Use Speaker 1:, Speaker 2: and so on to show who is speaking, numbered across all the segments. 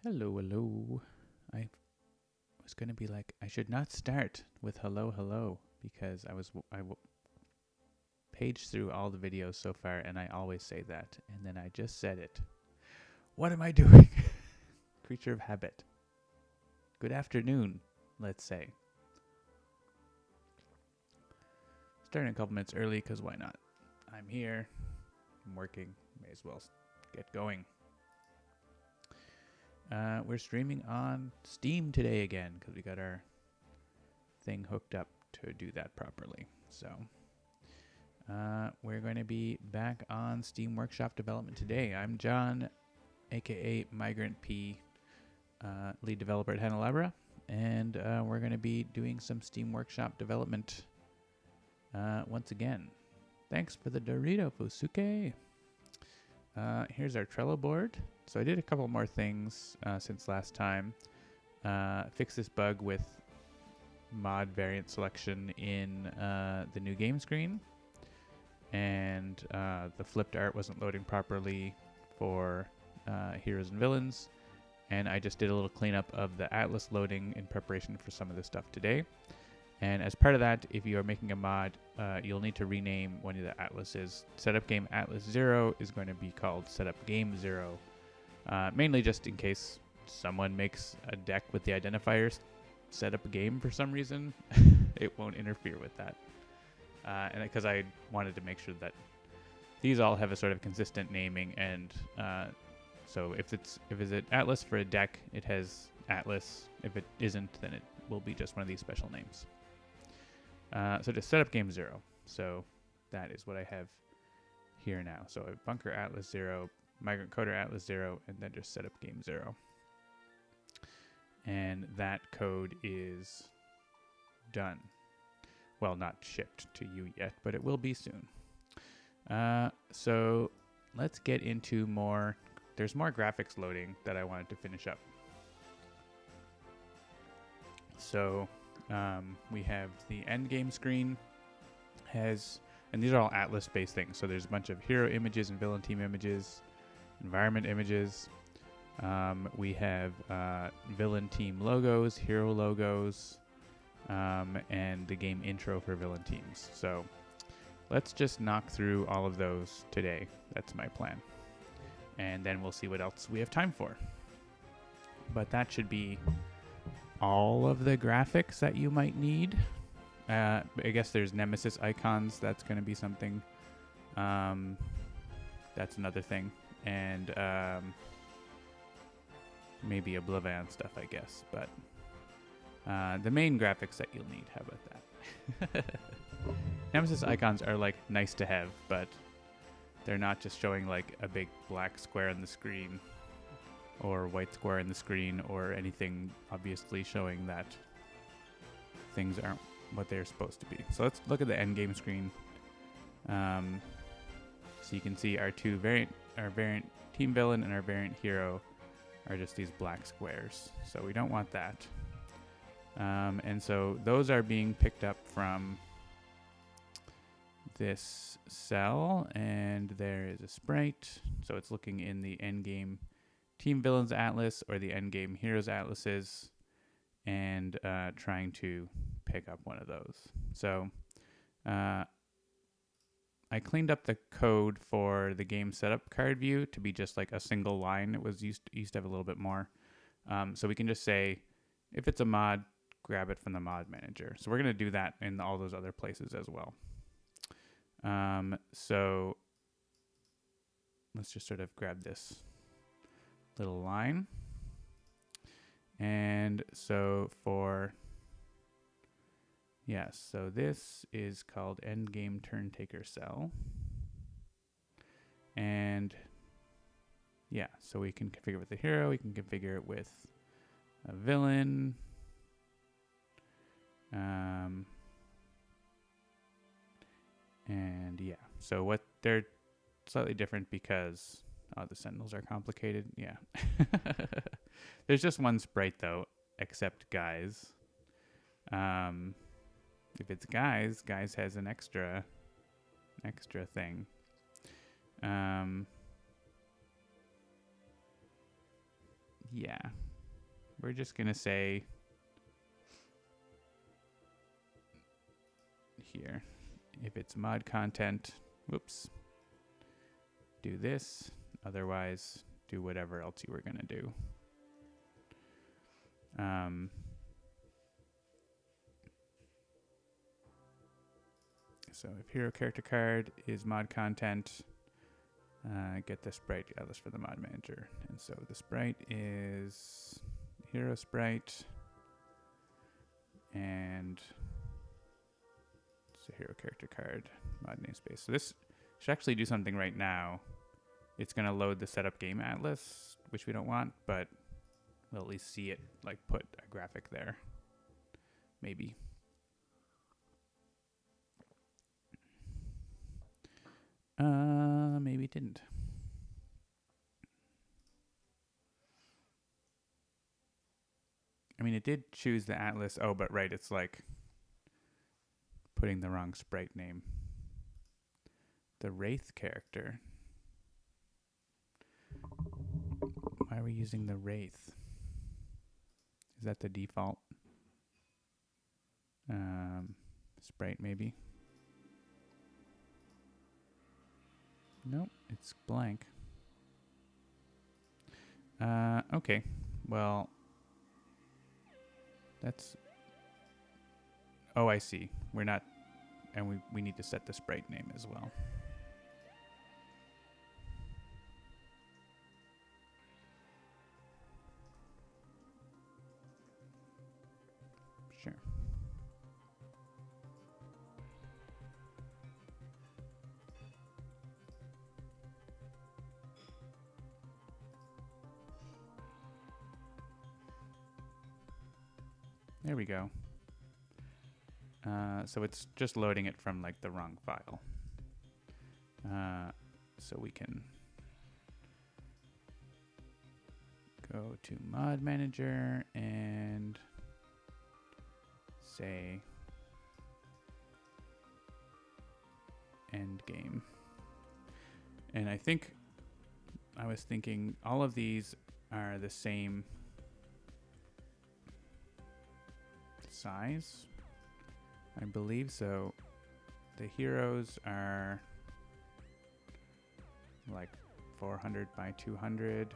Speaker 1: Hello, hello. I was going to be like, I should not start with hello, hello, because I paged through all the videos so far, and I always say that, and then I just said it. What am I doing? Creature of habit. Good afternoon, let's say. Starting a couple minutes early, because why not? I'm here. I'm working. May as well get going. We're streaming on Steam today again, because we got our thing hooked up to do that properly. So we're going to be back on Steam Workshop development today. I'm John, aka Migrant P, lead developer at Handelabra, and we're going to be doing some Steam Workshop development once again. Thanks for the Dorito, Fusuke. Here's our Trello board. So I did a couple more things since last time. Fix this bug with mod variant selection in the new game screen, and the flipped art wasn't loading properly for heroes and villains, and I just did a little cleanup of the atlas loading in preparation for some of this stuff today. And as part of that, if you are making a mod, you'll need to rename one of the atlases. Setup Game Atlas 0 is going to be called Setup Game 0, mainly just in case someone makes a deck with the identifiers set up a game for some reason. It won't interfere with that. And because I wanted to make sure that these all have a sort of consistent naming, and so if it's an atlas for a deck, it has atlas. If it isn't, then it will be just one of these special names. So just set up game 0. So that is what I have here now. So I have bunker atlas 0, migrant coder atlas 0, and then just set up game 0. And that code is done. Well, not shipped to you yet, but it will be soon. So let's get into more. There's more graphics loading that I wanted to finish up. So we have the end game screen and these are all atlas-based things. So there's a bunch of hero images and villain team images, environment images. We have villain team logos, hero logos, and the game intro for villain teams. So let's just knock through all of those today. That's my plan. And then we'll see what else we have time for. But that should be all of the graphics that you might need. I guess there's Nemesis Icons. That's going to be something. That's another thing. And maybe Oblivion stuff, I guess. But the main graphics that you'll need, how about that? Nemesis Icons are like nice to have, but they're not just showing like a big black square on the screen or white square in the screen or anything obviously showing that things aren't what they're supposed to be. So let's look at the end game screen. So you can see our variant team villain and our variant hero are just these black squares. So we don't want that. And so those are being picked up from this cell, and there is a sprite. So it's looking in the end game team villains atlas or the end game heroes atlases and trying to pick up one of those. So I cleaned up the code for the game setup card view to be just like a single line. It was used to have a little bit more. So we can just say, if it's a mod, grab it from the mod manager. So we're going to do that in all those other places as well. So let's just sort of grab this little line. And so so this is called endgame turn taker cell. And so we can configure it with the hero, we can configure it with a villain. So what they're slightly different because the Sentinels are complicated. Yeah. There's just one sprite though, except guys. If it's guys has an extra thing. Yeah. We're just going to say here, if it's mod content, whoops, do this. Otherwise, do whatever else you were going to do. So if hero character card is mod content, get the sprite atlas for the mod manager. And so the sprite is hero sprite, and it's a hero character card mod namespace. So this should actually do something right now. It's going to load the setup game atlas, which we don't want, but we'll at least see it like put a graphic there. Maybe. Maybe it didn't. I mean, it did choose the atlas. Oh, but right, it's like putting the wrong sprite name. The Wraith character. Why are we using the Wraith? Is that the default? Sprite, maybe? Nope, it's blank. Okay, well, that's... Oh, I see. We're not... And we need to set the sprite name as well. Sure. There we go. So it's just loading it from like the wrong file. So we can go to mod manager and say end game. And I think I was thinking all of these are the same size, I believe. So the heroes are like 400 by 200.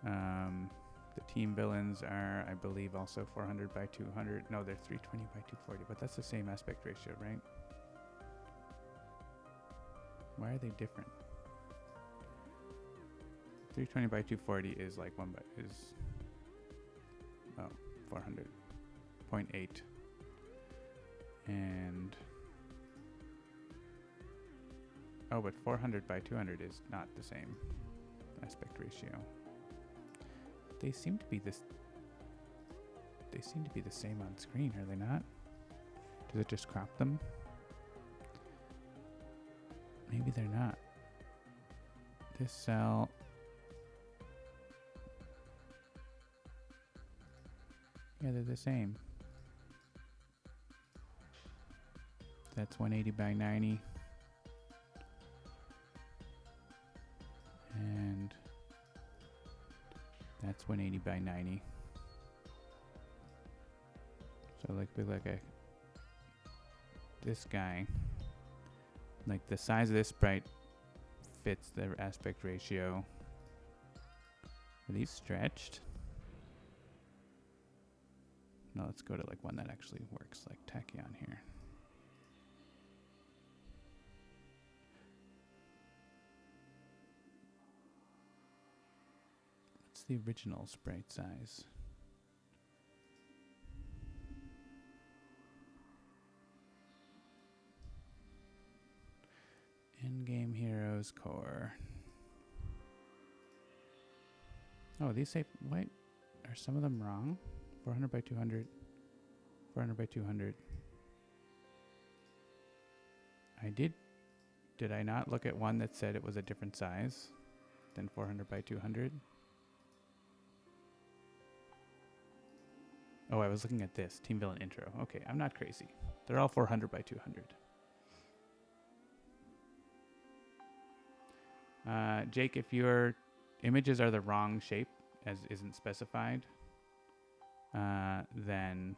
Speaker 1: The team villains are, I believe, also 400 by 200. No, they're 320 by 240, but that's the same aspect ratio, right? Why are they different? 320 by 240 is like 400.8. And oh, but 400 by 200 is not the same aspect ratio. They seem to be this. They seem to be the same on screen, are they not? Does it just crop them? Maybe they're not. This cell. Yeah, they're the same. That's 180 by 90. And that's 180 by 90. So like this guy, like the size of this sprite fits the aspect ratio. Are these stretched? No, let's go to like one that actually works, like Tachyon here. What's the original sprite size? In-game heroes core. Oh, these say, wait, are some of them wrong? 400 by 200, 400 by 200. Did I not look at one that said it was a different size than 400 by 200? Oh, I was looking at this, Team Villain intro. Okay, I'm not crazy. They're all 400 by 200. Jake, if you're images are the wrong shape, as isn't specified, then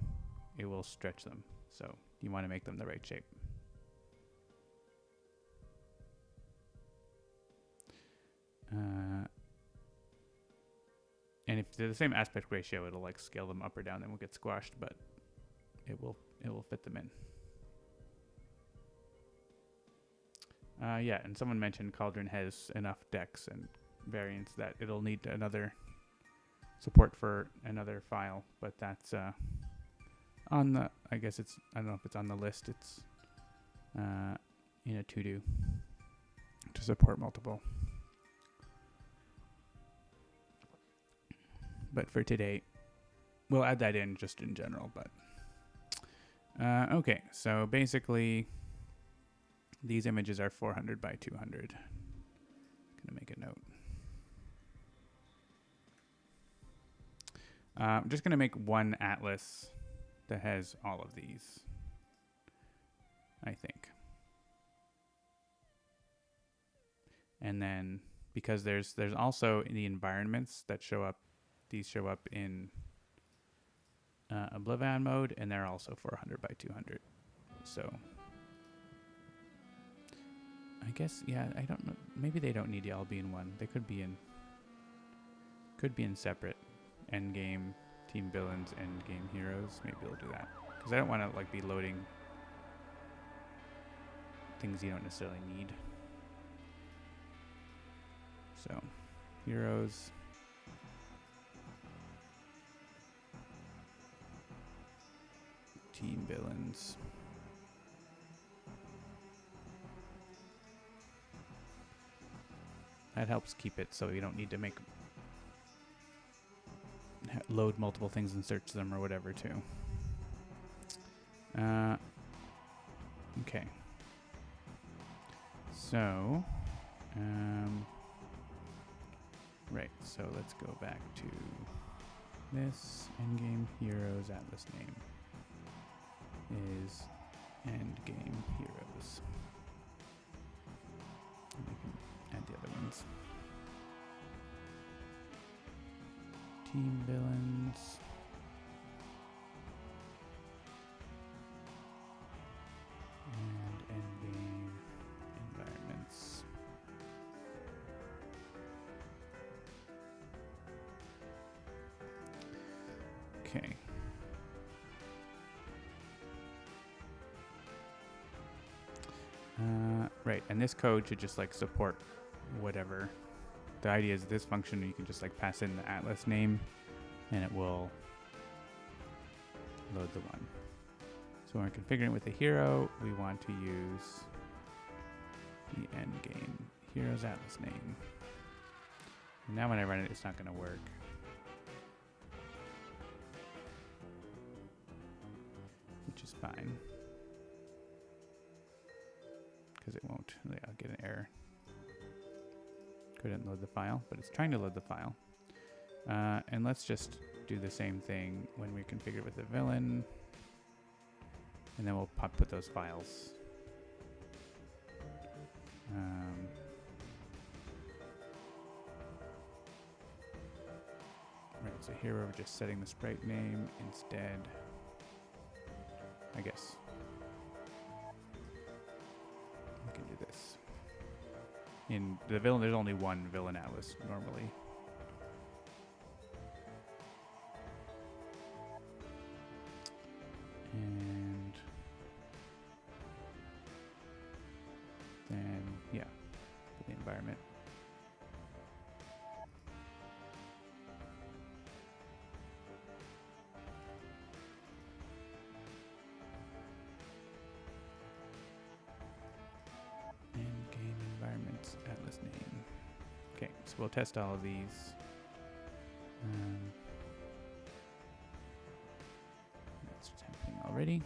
Speaker 1: it will stretch them. So you want to make them the right shape. And if they're the same aspect ratio, it'll like scale them up or down. They won't get squashed, but it will fit them in. Yeah, and someone mentioned Cauldron has enough decks and variants that it'll need another support for another file, but that's on the, I guess it's, I don't know if it's on the list. It's in a to-do to support multiple. But for today, we'll add that in just in general. But okay, so basically, these images are 400 by 200. Gonna make a note. I'm just gonna make one atlas that has all of these, I think. And then because there's also the environments that show up. These show up in Oblivion mode, and they're also 400 by 200. So I guess, yeah, I don't know. Maybe they don't need to all be in one. They could be in separate endgame, team villains, endgame heroes. Maybe we'll do that because I don't want to like be loading things you don't necessarily need. So heroes. Team villains. That helps keep it so you don't need to load multiple things and search them or whatever too. Okay. So, right. So let's go back to this endgame heroes atlas name. Is endgame heroes. And we can add the other ones. Team villains. And endgame environments. Okay. Right, and this code should just like support whatever. The idea is this function, you can just like pass in the atlas name and it will load the one. So when we're configuring with the hero, we want to use the endgame heroes atlas name. And now when I run it, it's not going to work. Which is fine. Because it won't. I'll get an error. Couldn't load the file, but it's trying to load the file. And let's just do the same thing when we configure with the villain. And then we'll put those files. Right, so here we're just setting the sprite name instead. I guess. We can do this. In the villain, there's only one villain atlas normally. And then, yeah, for the environment. Endgame environments atlas name. Okay, so we'll test all of these. That's happening already.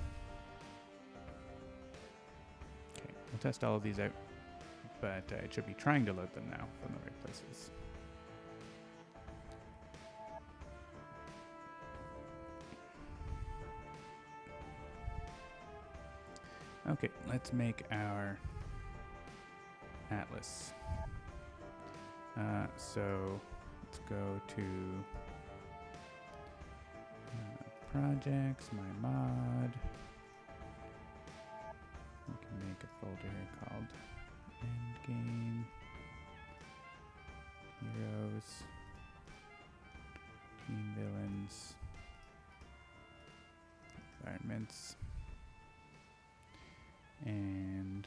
Speaker 1: Okay, we'll test all of these out, but it should be trying to load them now from the right places. Okay, let's make our atlas. So let's go to projects, my mod. We can make a folder here called Endgame Heroes, Team Villains, Environments, and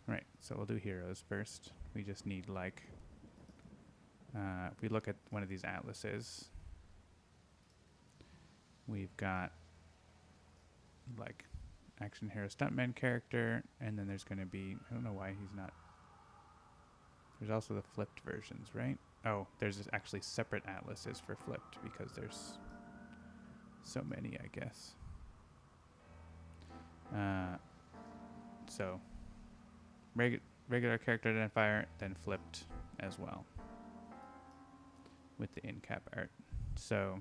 Speaker 1: right, so we'll do heroes first. We just need like, if we look at one of these atlases, we've got like action hero stuntman character, and then there's going to be, I don't know why he's not, there's also the flipped versions, right? Oh, there's actually separate atlases for flipped because there's so many, I guess. So regular character identifier, then flipped as well with the in-cap art. So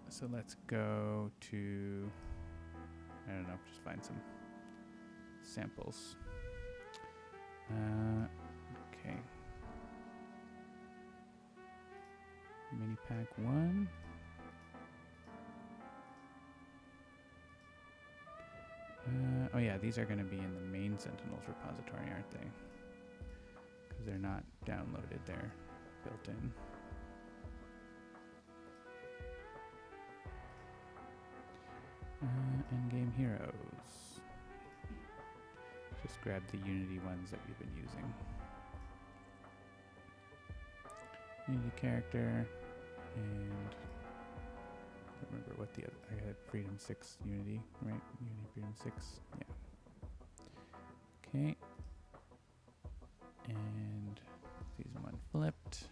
Speaker 1: so let's go to, I don't know, just find some samples. Okay. Mini pack 1. Oh yeah, these are going to be in the main Sentinels repository, aren't they? Because they're not downloaded, they're built in. Endgame Heroes. Just grab the Unity ones that we've been using. Unity character, and I don't remember what the other, I had Freedom 6 Unity, right? Unity Freedom 6, yeah. Okay. And season 1 flipped.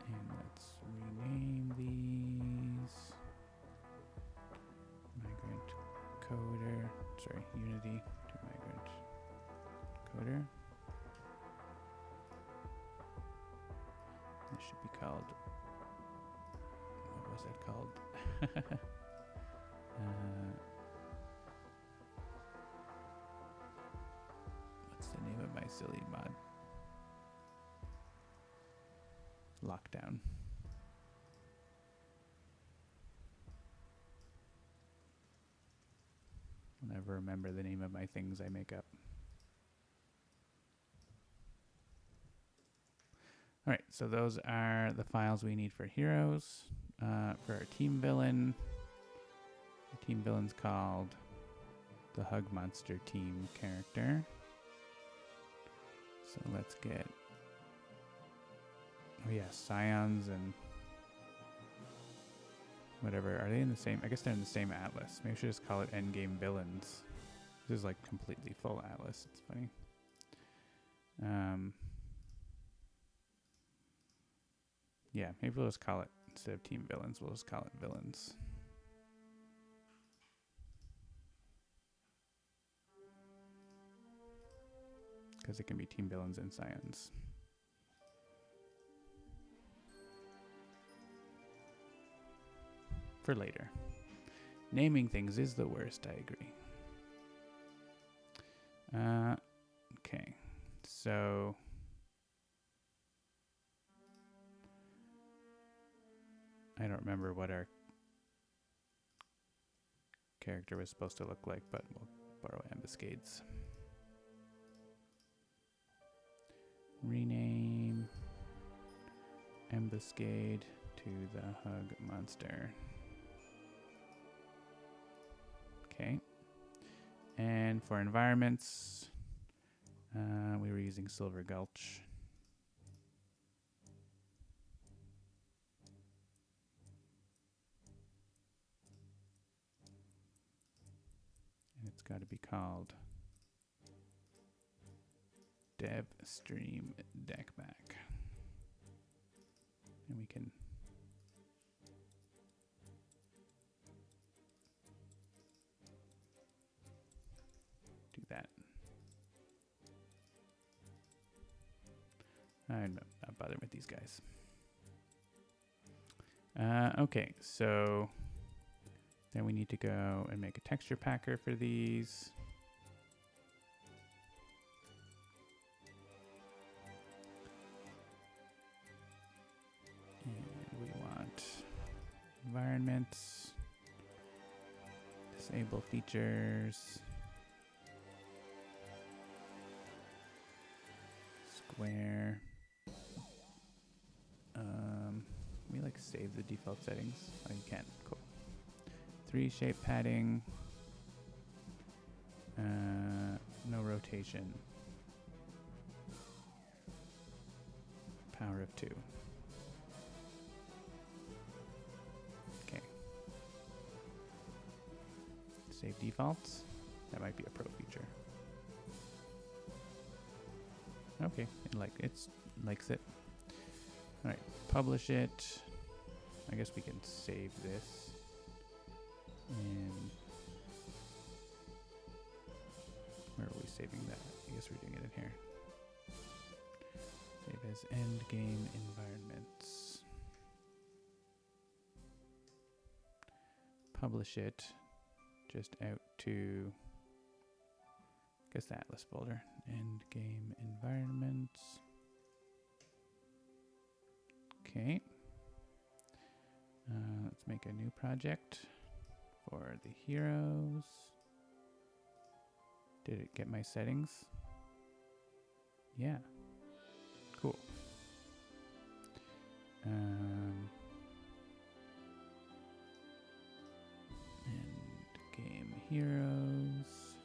Speaker 1: And let's rename these. Migrant Coder, sorry, Unity to Migrant Coder. This should be called, what was it called? What's the name of my silly mod? Lockdown. I'll never remember the name of my things I make up. All right, so those are the files we need for heroes. For our team villain, the team villain's called the Hug Monster Team character. So let's get, oh yeah, Scions and whatever. Are they in the same? I guess they're in the same atlas. Maybe I should just call it Endgame Villains. This is like completely full atlas. It's funny. Yeah, maybe we'll just call it, instead of Team Villains, we'll just call it Villains. Because it can be Team Villains and Scions. For later. Naming things is the worst, I agree. Okay, so I don't remember what our character was supposed to look like, but we'll borrow Ambuscades. Rename Ambuscade to the Hug Monster. Okay. And for environments, we were using Silver Gulch. And it's got to be called Dev Stream Deckback. And we can do that. I'm not bothering with these guys. Okay, so then we need to go and make a texture packer for these. And we want environments, disable features, square. We like save the default settings. Oh, you can. Cool. 3 shape padding. No rotation. Power of 2. Okay. Save defaults. That might be a pro feature. Okay, it likes it. All right, publish it. I guess we can save this. And where are we saving that? I guess we're doing it in here. Save as end game environments. Publish it just out to, I guess, the Atlas folder. End game environments. Okay. Let's make a new project for the heroes. Did it get my settings? Yeah. Cool. End game heroes.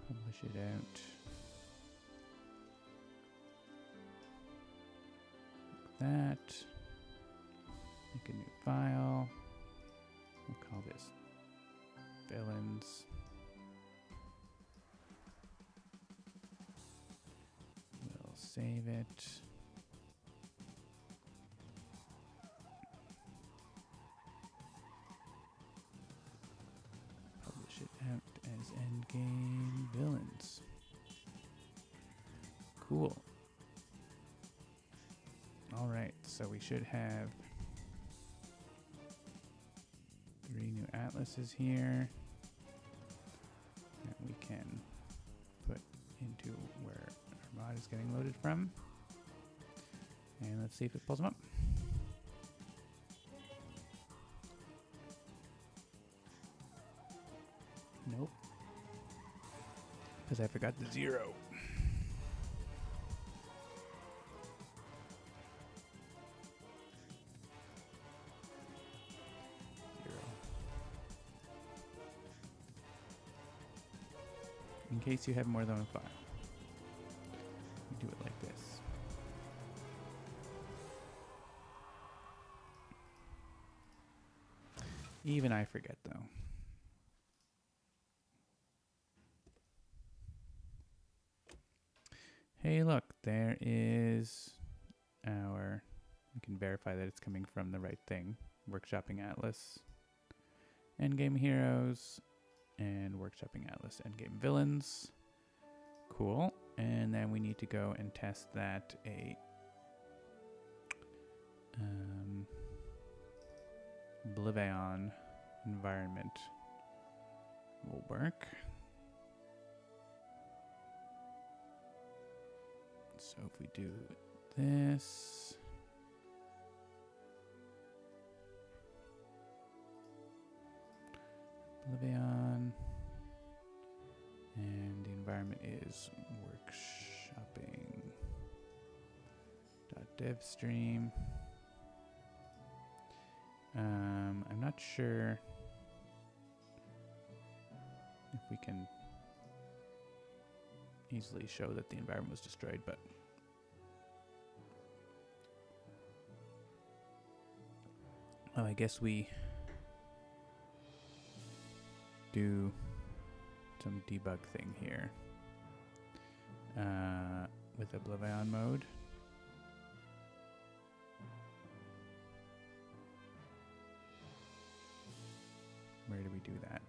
Speaker 1: Publish it out. Like that. Make a new file. We'll call this villains. We'll save it. Publish it out as endgame villains. Cool. All right, so we should have 3 new atlases here that we can put into where our mod is getting loaded from. And let's see if it pulls them up. Nope. Because I forgot the 0. In case you have more than 5. We do it like this. Even I forget, though. Hey, look, there is our, we can verify that it's coming from the right thing. Workshopping Atlas, Endgame Heroes, and Workshopping Atlas Endgame Villains. Cool. And then we need to go and test that a Oblivion environment will work. So if we do this, Oblivion, and the environment is workshopping.devstream. I'm not sure if we can easily show that the environment was destroyed, but well, I guess we do some debug thing here with Oblivion mode. Where do we do that?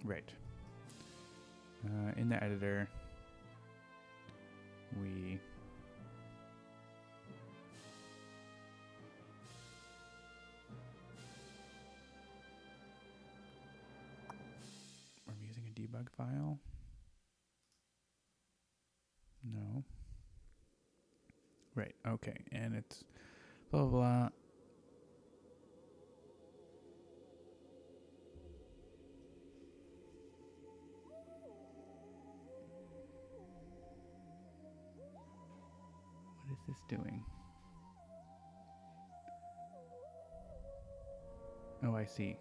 Speaker 1: Right. In the editor, debug file. No. Right, okay, and it's blah, blah, blah. What is this doing? Oh, I see.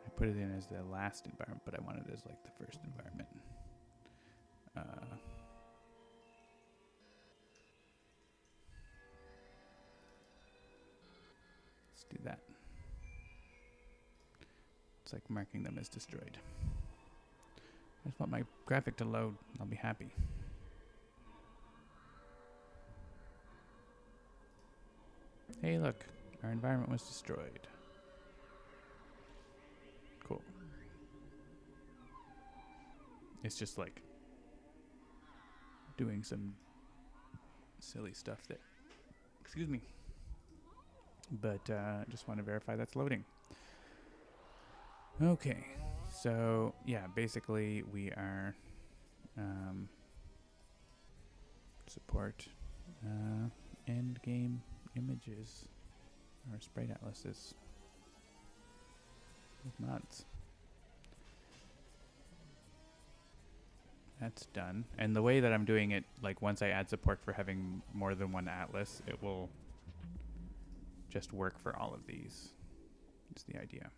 Speaker 1: I put it in as the last environment, but I want it as like the first environment. Let's do that. It's like marking them as destroyed. I just want my graphic to load. I'll be happy. Hey, look. Our environment was destroyed. Cool. It's just like doing some silly stuff that... Excuse me. But just want to verify that's loading. Okay. So, yeah, basically we are support end game images or sprite atlases with mods. That's done. And the way that I'm doing it, like once I add support for having more than one atlas, it will just work for all of these. Is the idea.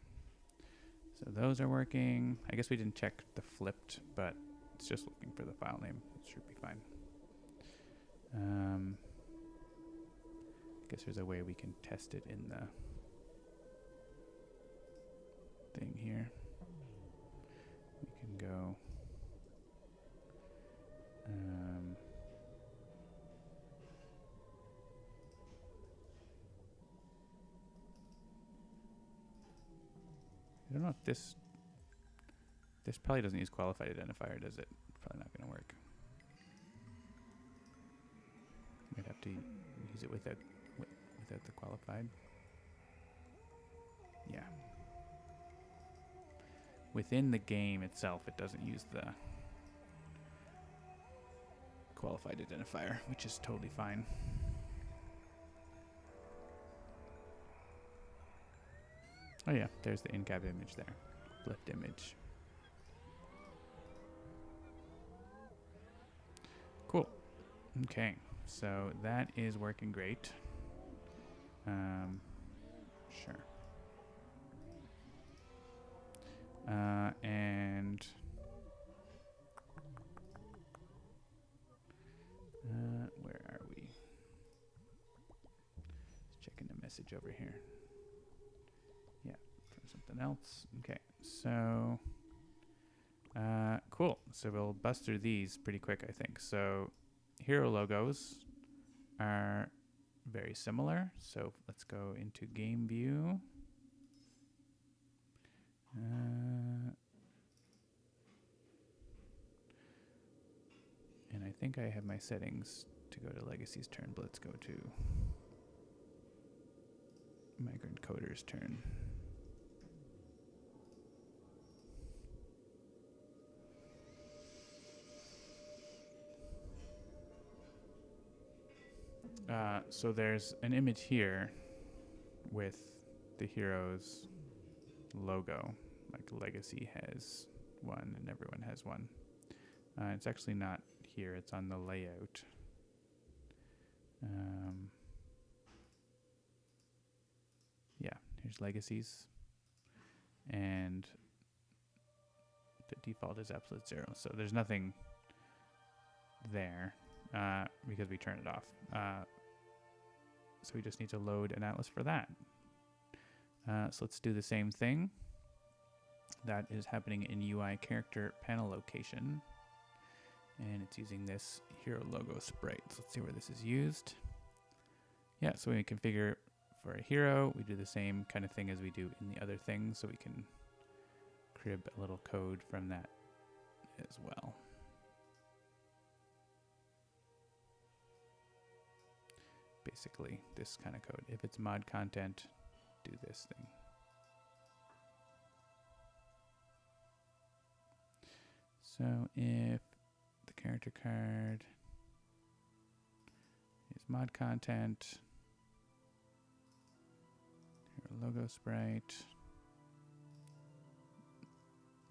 Speaker 1: So those are working. I guess we didn't check the flipped, but it's just looking for the file name. It should be fine. I guess there's a way we can test it in the thing here. We can go I don't know if this probably doesn't use qualified identifier, does it? Probably not going to work. Might have to use it without the qualified. Yeah. Within the game itself, it doesn't use the qualified identifier, which is totally fine. Oh yeah, there's the in-cab image there. Flipped image. Cool. Okay, so that is working great. Sure. And where are we? Just checking the message over here. Yeah, from something else. Okay, so cool. So we'll bust through these pretty quick, I think. So hero logos are very similar. So let's go into game view. And I think I have my settings to go to Legacy's turn, but let's go to Migrant Coder's turn. So there's an image here with the hero's logo. Like Legacy has one and everyone has one. It's actually not here. It's on the layout. Yeah, here's Legacies. And the default is absolute 0. So there's nothing there because we turn it off. So we just need to load an atlas for that. So let's do the same thing. That is happening in UI character panel location. And it's using this hero logo sprite. So let's see where this is used. Yeah, so when we configure for a hero, we do the same kind of thing as we do in the other things. So we can crib a little code from that as well. Basically, this kind of code. If it's mod content, do this thing. So if the character card is mod content, hero logo sprite,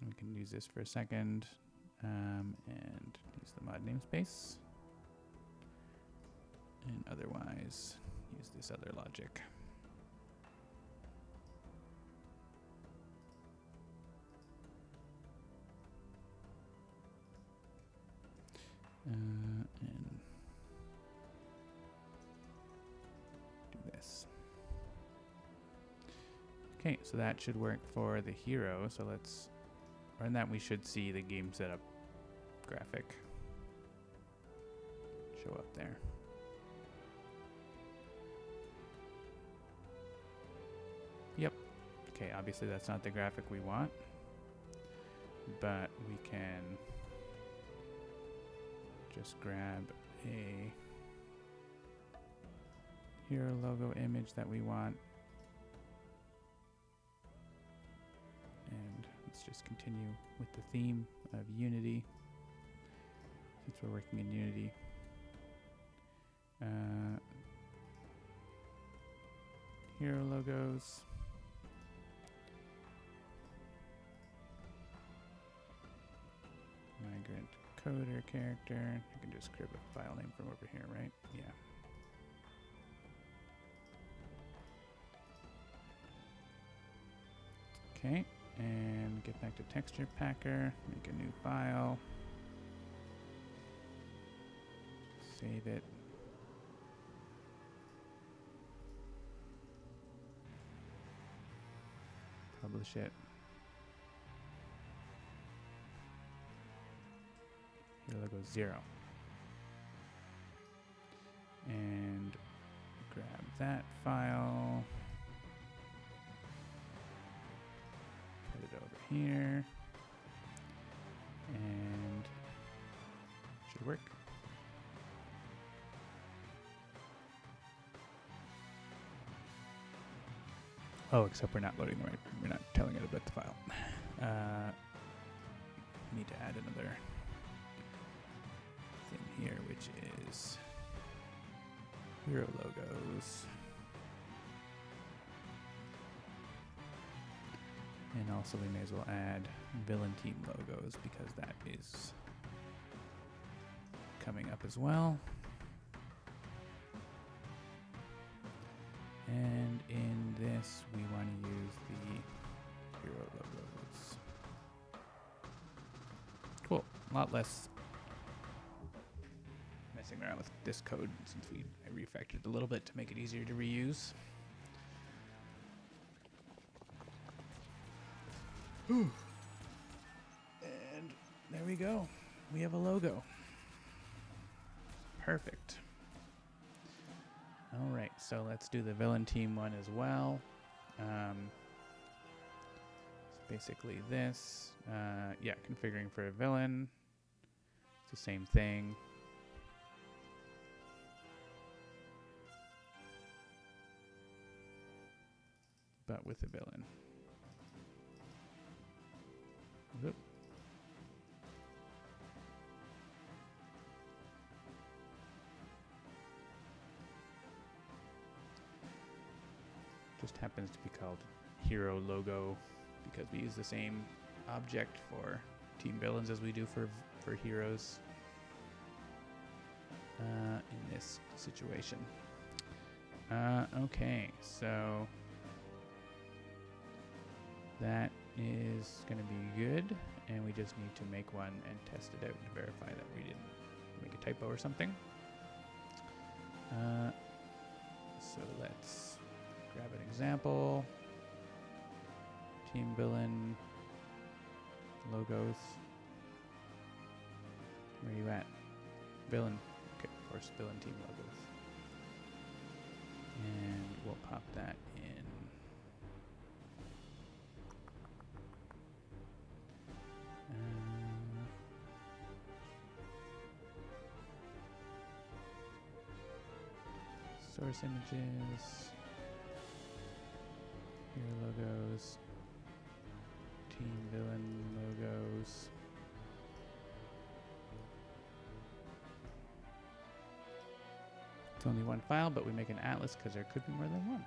Speaker 1: we can use this for a second, and use the mod namespace, and otherwise use this other logic. And do this. Okay, so that should work for the hero. So let's run that. We should see the game setup graphic show up there. Yep. Okay, obviously that's not the graphic we want, but we can just grab a hero logo image that we want, and let's just continue with the theme of Unity, since we're working in Unity. Hero logos. Migrant coder character. I can just grab a file name from over here, right? Yeah. Okay, and get back to texture packer, make a new file, save it. Publish it. Hero logo 0. And grab that file. Put it over here. And it should work. Oh, except we're not loading the right, we're not telling it about the file. Need to add another thing here, which is hero logos. And also we may as well add villain team logos because that is coming up as well. And in this, we want to use the hero logos. Cool. A lot less messing around with this code since I refactored it a little bit to make it easier to reuse. And there we go. We have a logo. Perfect. All right, so let's do the villain team one as well. It's basically this. Yeah, configuring for a villain. It's the same thing. But with a villain. Whoop. Just happens to be called hero logo because we use the same object for team villains as we do for heroes in this situation. Okay, so that is going to be good, and we just need to make one and test it out to verify that we didn't make a typo or something. So let's grab an example. Team villain logos. Where are you at? Villain. Okay, of course, villain team logos. And we'll pop that in. Source images. Hero logos. Team villain logos. It's only one file, but we make an atlas because there could be more than one.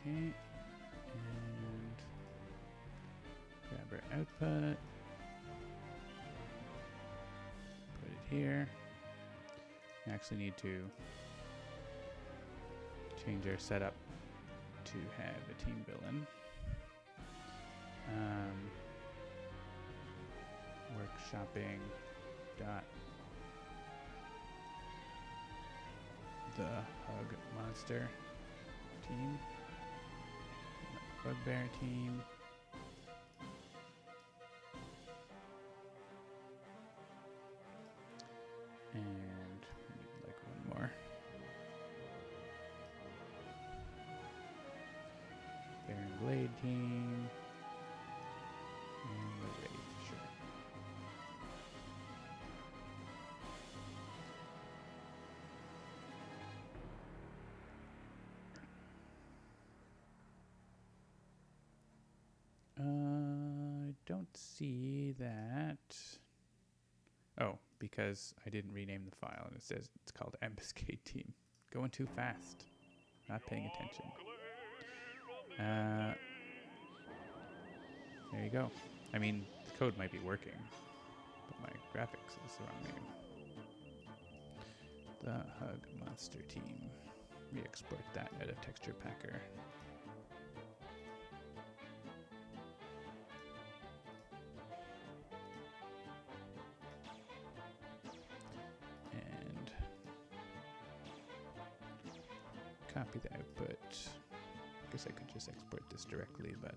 Speaker 1: Okay, and grab our output, put it here. We actually need to change our setup to have a team villain. Workshopping dot the hug monster team, bugbear team, and we need like one more. Bear and Blade team, and we're ready, sure. I don't see that. Oh, because I didn't rename the file and it says it's called Ambuscade Team. Going too fast. Not paying attention. There you go. I mean, the code might be working, but my graphics is the wrong name. The Hug Monster Team. We export that out of Texture Packer. And copy the output. I guess I could just export this directly, but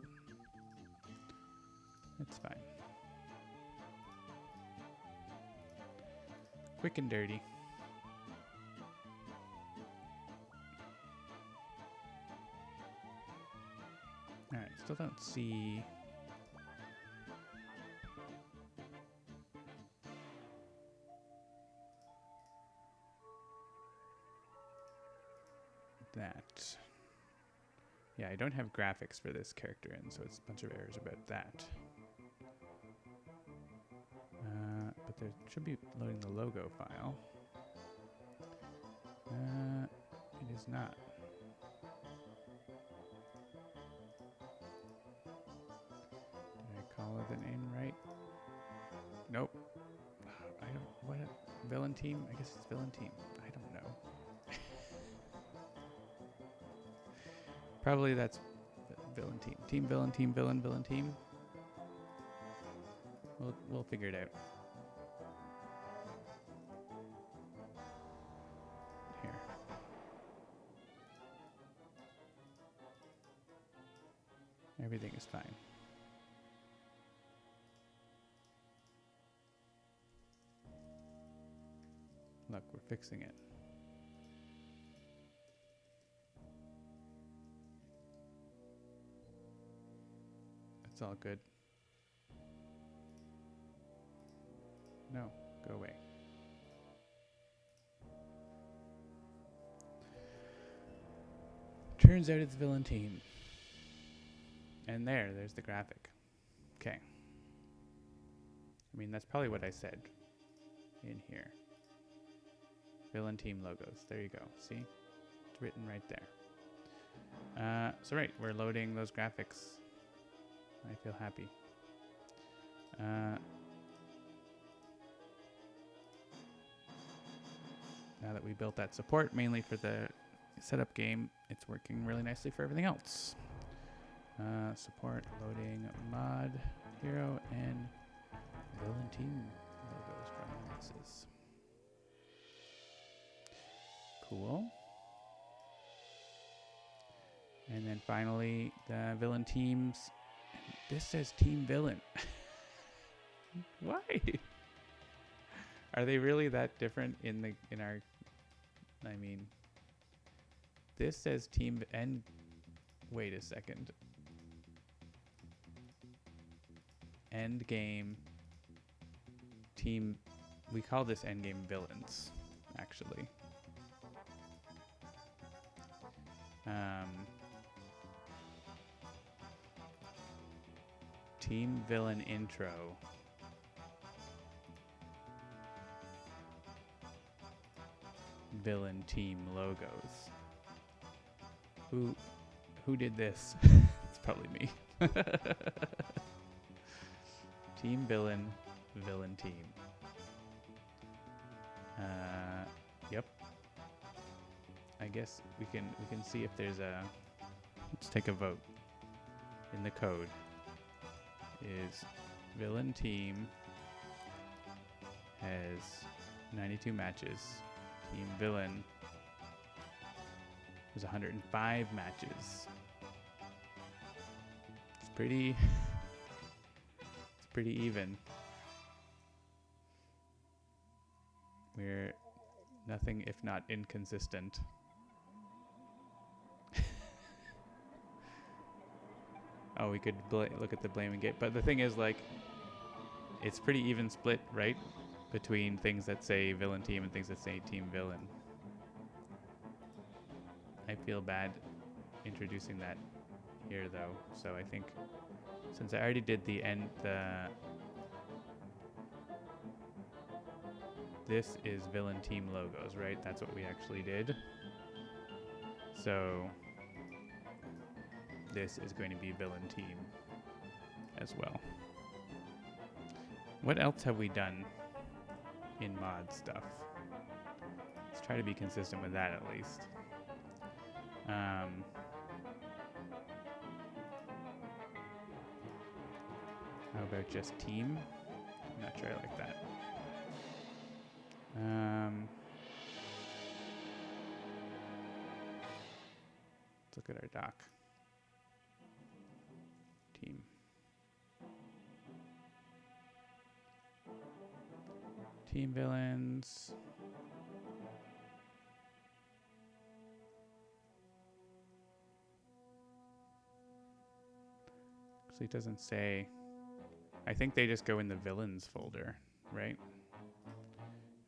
Speaker 1: it's fine. Quick and dirty. Alright, still don't see that. Yeah, I don't have graphics for this character in, so it's a bunch of errors about that. But there should be loading the logo file. It is not. Did I call it the name right? Nope. I don't. What? Villain team? I guess it's villain team. I don't know. Probably that's villain team. Team villain team villain villain team. We'll figure it out. Here. Everything is fine. Look, we're fixing it. It's all good. No, go away. Turns out it's villain team. And there's the graphic. Okay. I mean, that's probably what I said in here. Villain team logos. There you go. See? It's written right there. So right, we're loading those graphics. I feel happy. Now that we built that support, mainly for the setup game, it's working really nicely for everything else. Support loading mod, hero, and villain team logos from Nemesis. Cool. And then finally, the villain teams. This says team villain. Why? Are they really that different in our? I mean, this says team and. Wait a second. End game. Team we call this endgame villains, actually. Team villain intro. Villain team logos. Who did this? It's probably me. Team villain, villain team. Yep. I guess we can see if there's a. Let's take a vote. In the code is villain team has 92 matches. Team villain has 105 matches. It's pretty even. We're nothing if not inconsistent. Oh, we could look at the blame and get, but the thing is, like, it's pretty even split, right? Between things that say villain team and things that say team villain. I feel bad introducing that here, though. So I think since I already did this is villain team logos, right? That's what we actually did. So this is going to be villain team as well. What else have we done in mod stuff? Let's try to be consistent with that at least. How about just team? I'm not sure I like that. Let's look at our doc. Team. Team villains. Actually, it doesn't say. I think they just go in the villains folder, right?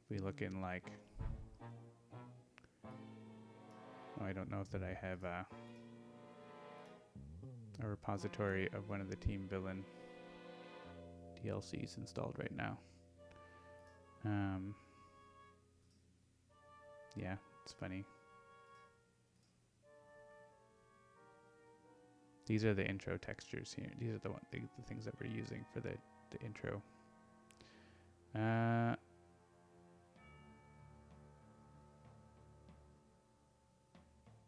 Speaker 1: If we look in like, oh, I don't know if that I have a repository of one of the team villain DLCs installed right now. Yeah, it's funny. These are the intro textures here. These are the things that we're using for the intro.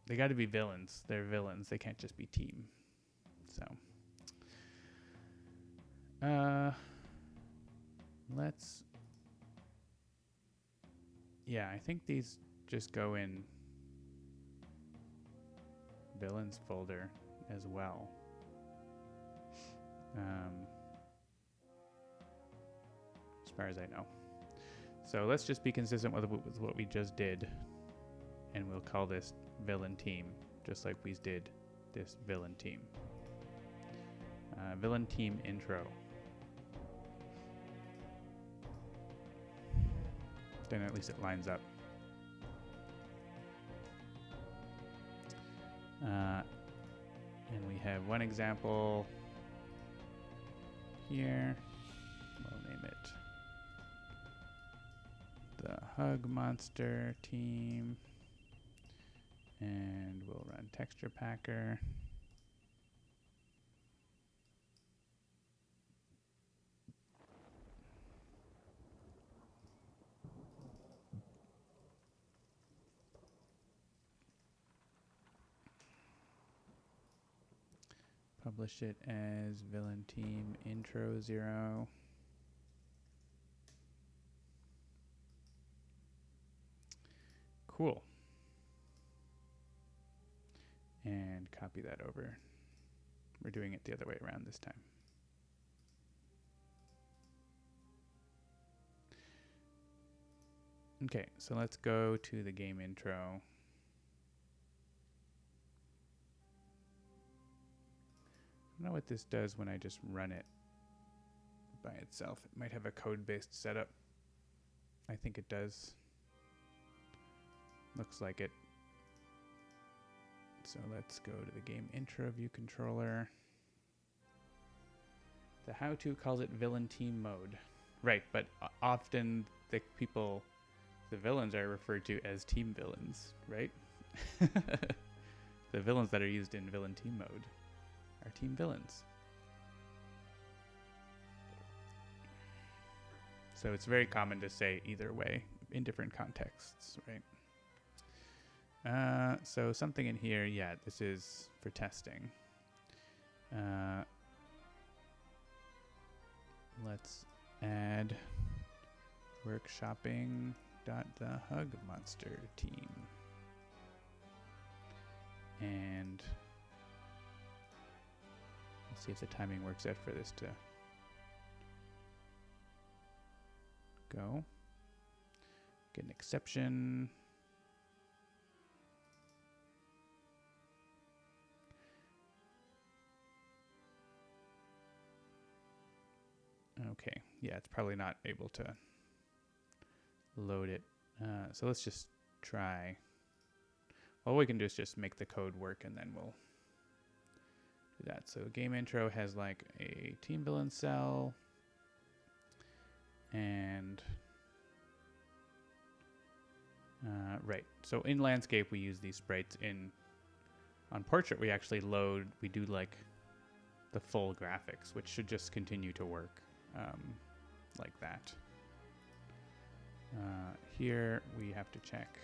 Speaker 1: They got to be villains. They're villains. They can't just be team. So, let's. Yeah, I think these just go in villains folder as well. As far as I know. So let's just be consistent with what we just did, and we'll call this villain team, just like we did this villain team. Villain team intro. Then at least it lines up. And we have one example here. We'll name it the Hug Monster team. And we'll run Texture Packer. Publish it as villain team intro 0. Cool. And copy that over. We're doing it the other way around this time. Okay, so let's go to the game intro. I don't know what this does when I just run it by itself. It might have a code-based setup. I think it does. Looks like it. So let's go to the game intro view controller. The how-to calls it villain team mode. Right, but often the villains are referred to as team villains, right? The villains that are used in villain team mode are team villains. So it's very common to say either way in different contexts, right? So something in here, yeah, this is for testing. Let's add workshopping.thehugmonster team. And let's see if the timing works out for this to go. Get an exception. Okay, yeah, it's probably not able to load it. So let's just try. All we can do is just make the code work, and then we'll do that. So game intro has like a team villain cell, and right. So in landscape, we use these sprites. On portrait, we actually do like the full graphics, which should just continue to work like that. Here we have to check.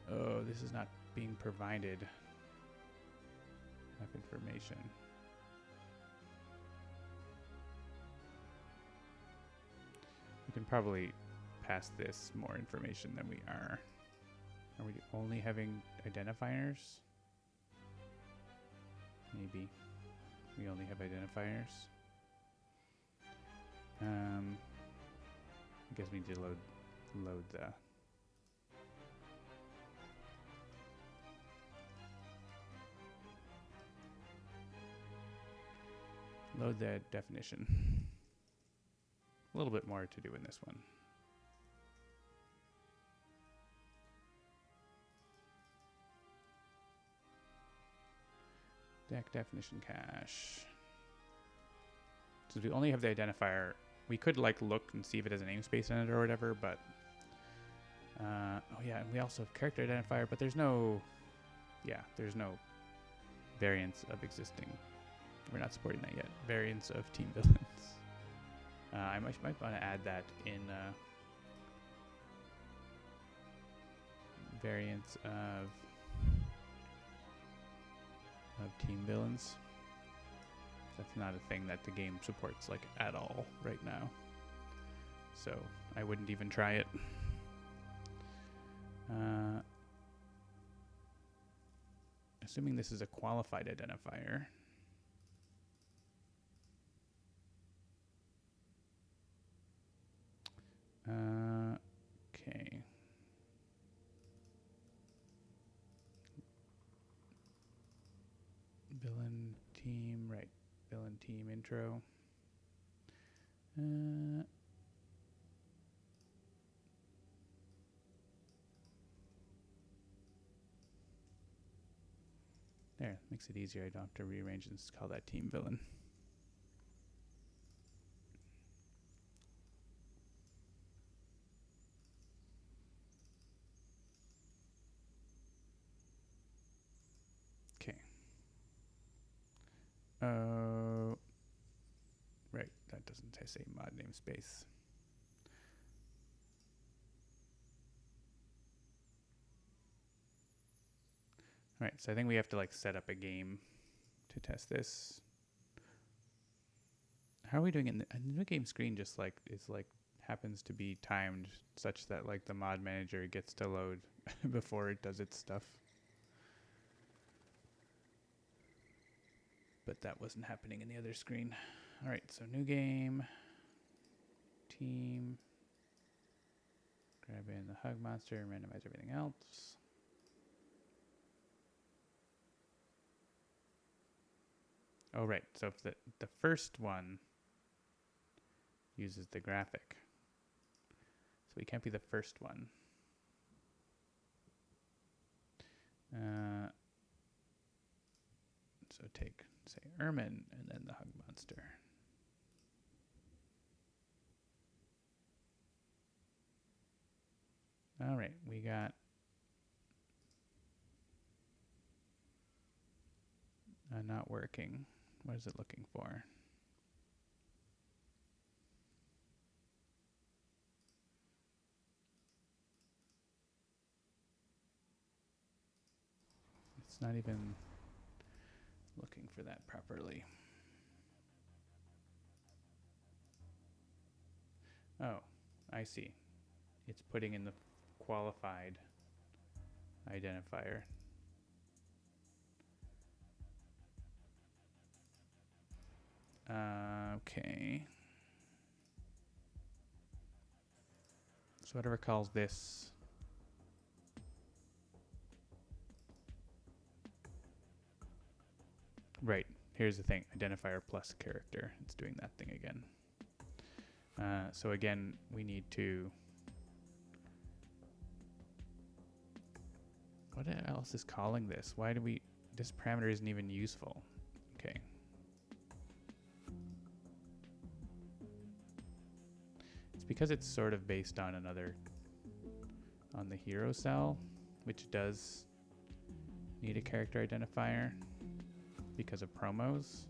Speaker 1: Oh, this is not being provided enough information. We can probably pass this more information than we are. Are we only having identifiers? Maybe we only have identifiers. I guess we need to load the definition. A little bit more to do in this one. Deck definition cache. Since we only have the identifier, we could like look and see if it has a namespace in it or whatever, but oh yeah, and we also have character identifier, but there's no variants of existing. We're not supporting that yet. Variants of team villains. I might want to add that in variants of team villains. That's not a thing that the game supports like at all right now. So I wouldn't even try it. Assuming this is a qualified identifier. Okay. Villain team, right. Villain team intro. There, makes it easier. I don't have to rearrange and call that team villain. Okay. Right, that doesn't say mod namespace. All right, so I think we have to like set up a game to test this. How are we doing in the new game screen? Just like happens to be timed such that like the mod manager gets to load before it does its stuff. But that wasn't happening in the other screen. All right, so new game, team, grab in the hug monster and randomize everything else. Oh, right, so if the first one uses the graphic, we can't be the first one. So take, say, Ermin, and then the hug monster. All right, we got not working. What is it looking for? It's not even looking for that properly. Oh, I see. It's putting in the qualified identifier. Okay. So whatever calls this right. Here's the thing. Identifier plus character. It's doing that thing again. So again, we need to... What else is calling this? Why do we... This parameter isn't even useful. Okay. It's because it's sort of based on another... On the hero cell, which does need a character identifier because of promos.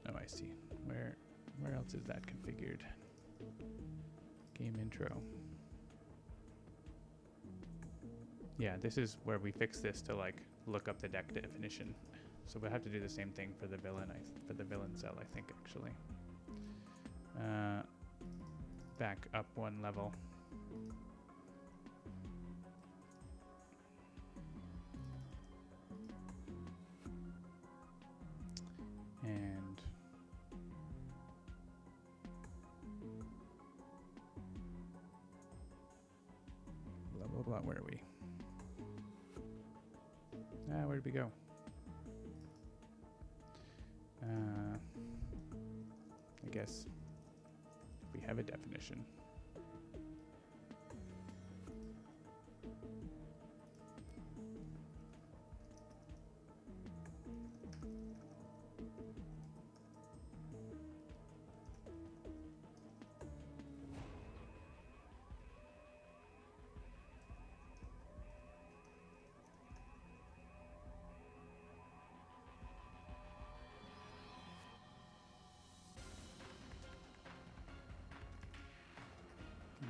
Speaker 1: Oh, I see. Where else is that configured? Game intro. Yeah, this is where we fix this to like look up the deck definition. So we'll have to do the same thing for the villain. For the villain cell, I think actually. Back up one level. And blah blah blah. Where are we? Where did we go? I guess we have a definition.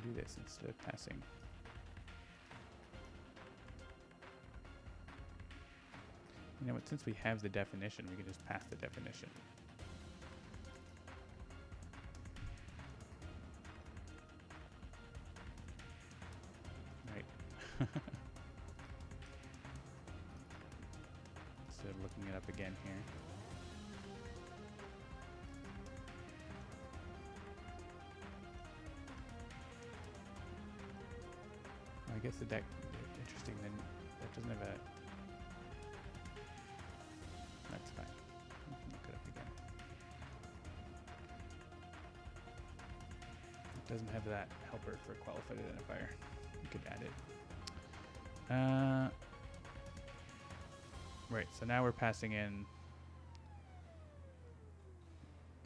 Speaker 1: Do this instead of passing. You know what, since we have the definition, we can just pass the definition. Right. Instead of looking it up again here. I guess the deck, interesting, then that doesn't have a... That's fine. We can look it up again. It doesn't have that helper for qualified identifier. We could add it. Right, so now we're passing in...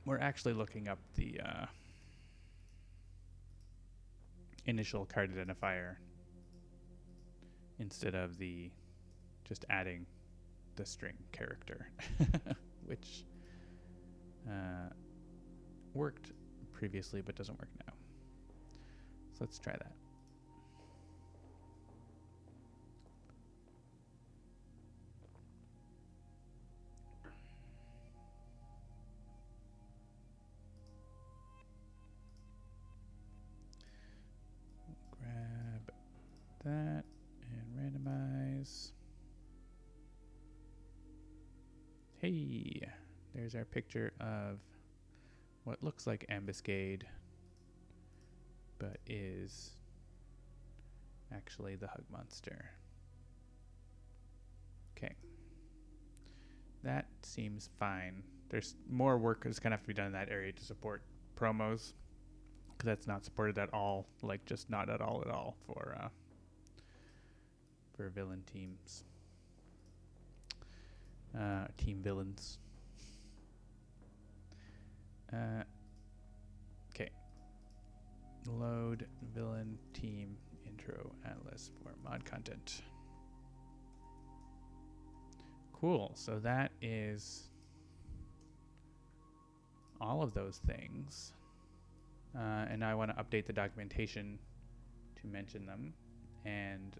Speaker 1: We're actually looking up the initial card identifier instead of the just adding the string character, which worked previously but doesn't work now. So let's try that. Grab that. Randomize. Hey, there's our picture of what looks like ambuscade, but is actually the hug monster. Okay. That seems fine. There's more work that's going to have to be done in that area to support promos, because that's not supported at all, like just not at all for villain teams. Team villains. Okay. Load villain team intro atlas for mod content. Cool. So that is all of those things. And now I want to update the documentation to mention them. And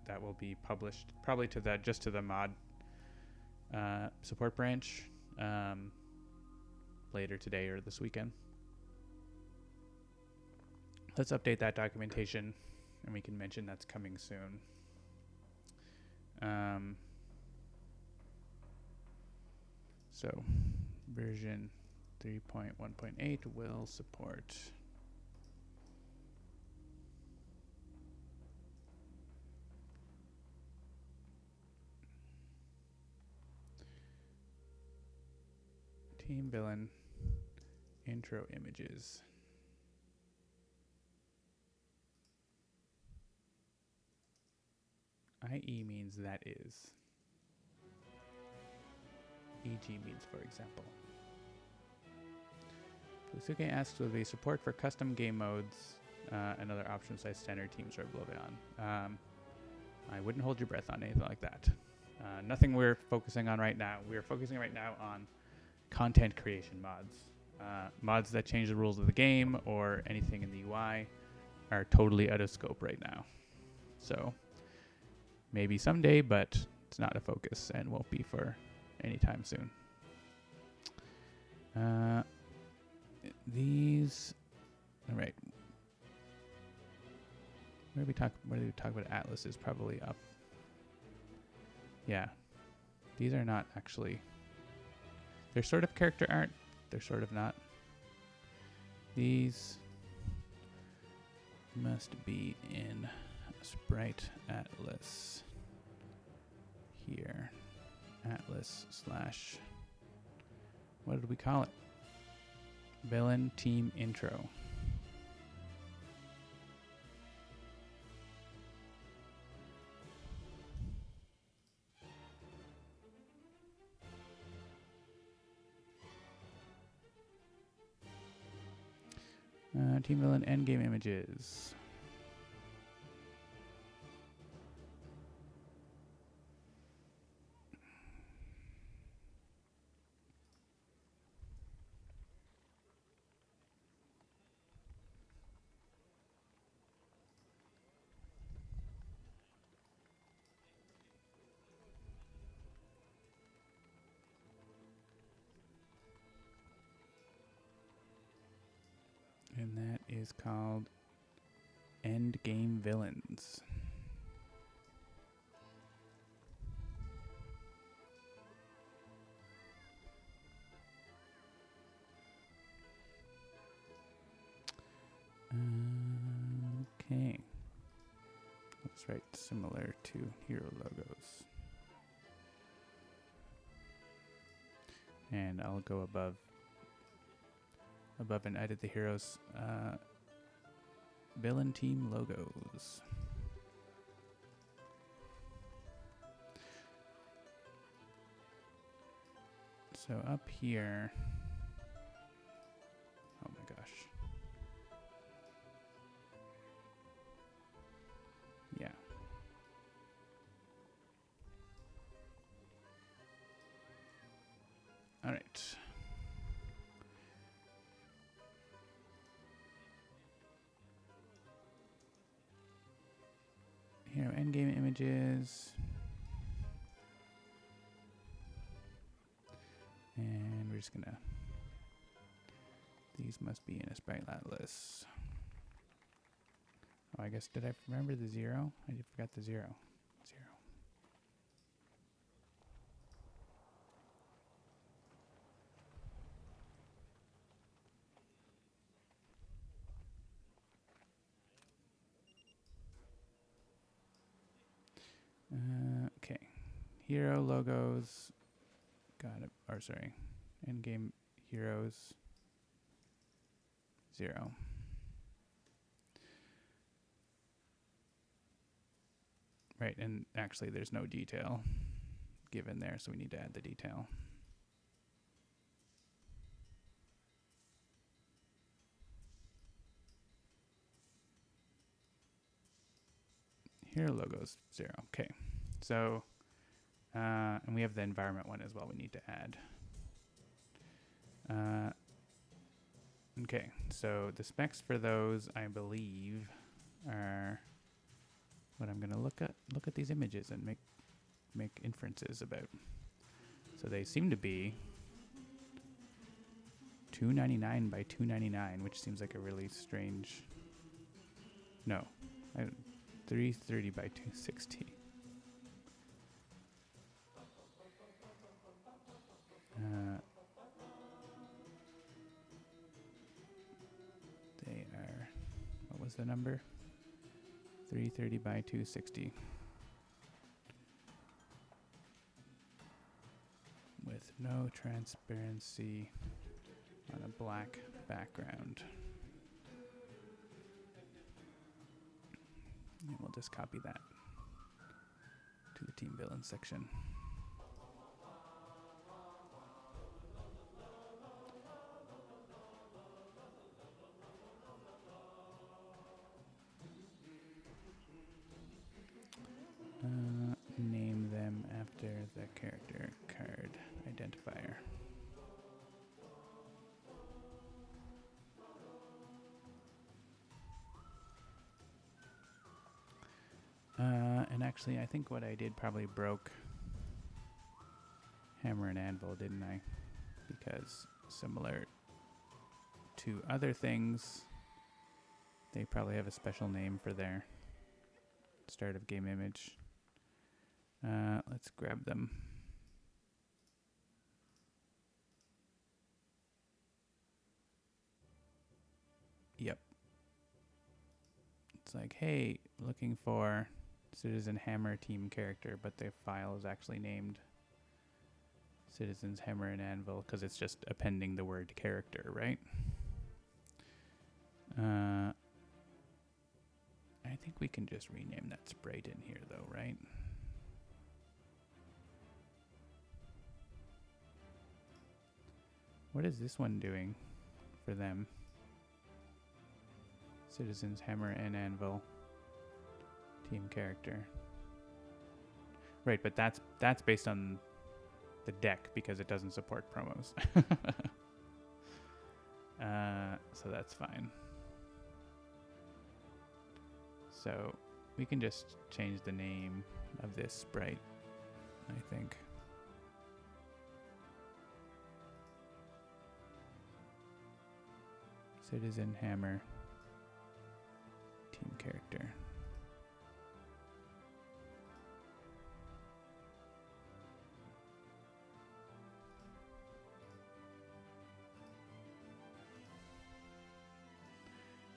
Speaker 1: that will be published probably to the mod support branch later today or this weekend. Let's update that documentation, and we can mention that's coming soon. So version 3.1.8 will support team villain intro images. IE means that is. EG means for example. Fusuke asks, will there be support for custom game modes and other options like standard teams or Oblivion? I wouldn't hold your breath on anything like that. Nothing we're focusing on right now. We're focusing right now on content creation mods. Mods that change the rules of the game or anything in the UI are totally out of scope right now. So maybe someday, but it's not a focus and won't be for any time soon. These, all right. Where do we talk about Atlas is probably up. Yeah, these are not actually. They're sort of character art. They're sort of not. These must be in Sprite Atlas here. Atlas / what did we call it? Villain team intro. Team villain endgame images. And that is called Endgame Villains. Okay. Looks right, similar to hero logos. And I'll go above and edit the heroes villain team logos. So up here, oh my gosh. Yeah. All right. Here, endgame images. And we're just gonna, these must be in a sprite atlas. Oh, I guess, did I remember the 0? I forgot the 0. 0. Okay. Hero logos. Got it. Or sorry. Endgame heroes. 0. Right, and actually there's no detail given there, so we need to add the detail. Hero logos 0. Okay, so and we have the environment one as well. We need to add. Okay, so the specs for those, I believe, are what I'm gonna look at these images and make inferences about. So they seem to be 299 by 299, which seems like a really strange. No, 330 by 260. They are. What was the number? 330 by 260. With no transparency on a black background. And we'll just copy that to the team villain section. Name them after the character card identifier. And actually, I think what I did probably broke Hammer and Anvil, didn't I? Because similar to other things, they probably have a special name for their start of game image. Let's grab them. Yep. It's like, hey, looking for Citizen Hammer team character, but the file is actually named Citizens Hammer and Anvil because it's just appending the word character, right? I think we can just rename that sprite in here though, right? What is this one doing for them? Citizens Hammer and Anvil team character. Right, but that's based on the deck because it doesn't support promos. So that's fine. So we can just change the name of this sprite, I think. Citizen Hammer team character.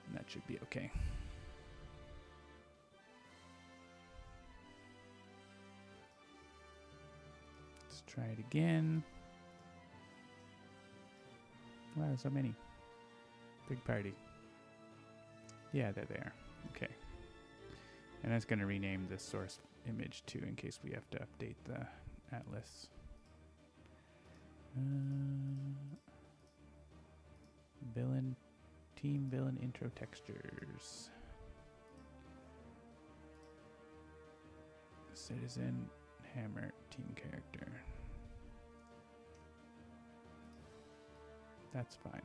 Speaker 1: And that should be okay. Let's try it again. Wow, so many. Big party. Yeah, there they are. Okay. And that's going to rename the source image too in case we have to update the atlas. Team villain intro textures. Citizen Hammer team character. That's fine.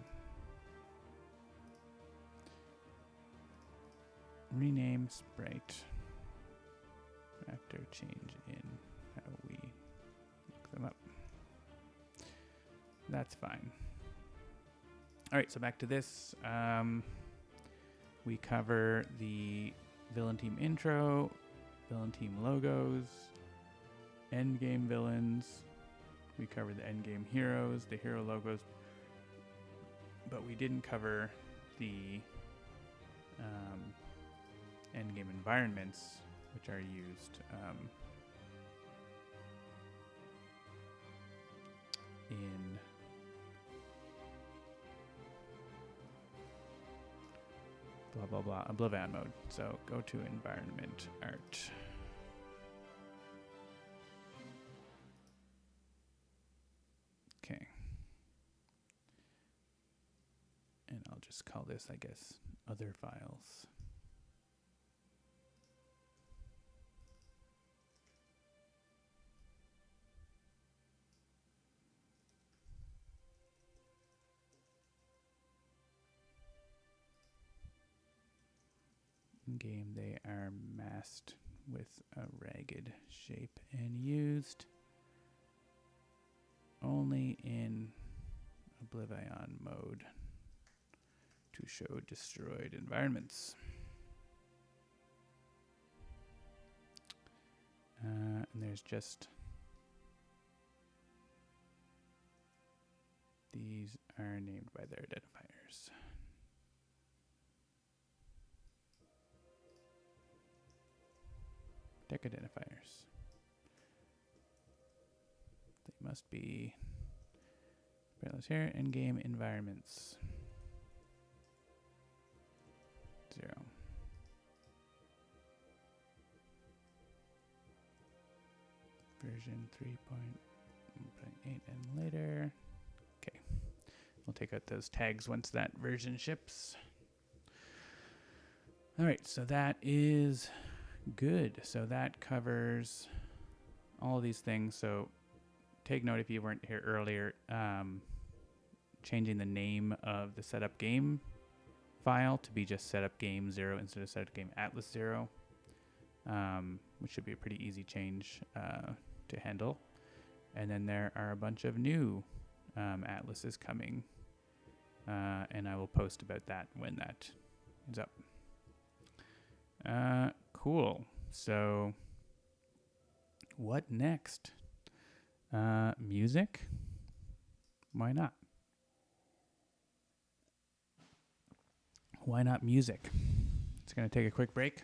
Speaker 1: Rename sprite after change in how we look them up. That's fine. All right, so back to this. We cover the villain team intro, villain team logos, endgame villains. We cover the endgame heroes, the hero logos, but we didn't cover the endgame environments, which are used in blah, blah, blah, Oblivion mode. So go to environment art. Okay. And I'll just call this, I guess, other files. In game, they are masked with a ragged shape and used only in Oblivion mode to show destroyed environments. And there's just these are named by their identifiers. Deck identifiers. They must be here in-game environments. 0. Version 3.8 and later. Okay. We'll take out those tags once that version ships. All right, so that is good. So that covers all of these things. So take note if you weren't here earlier, changing the name of the setup game file to be just setup game 0 instead of setup game atlas 0, which should be a pretty easy change to handle. And then there are a bunch of new atlases coming, and I will post about that when that is up. Cool. So what next? Music? Why not? Why not music? It's going to take a quick break,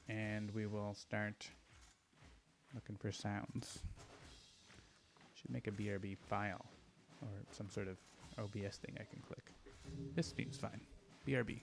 Speaker 1: and we will start looking for sounds. Should make a BRB file or some sort of OBS thing I can click. This seems fine. BRB.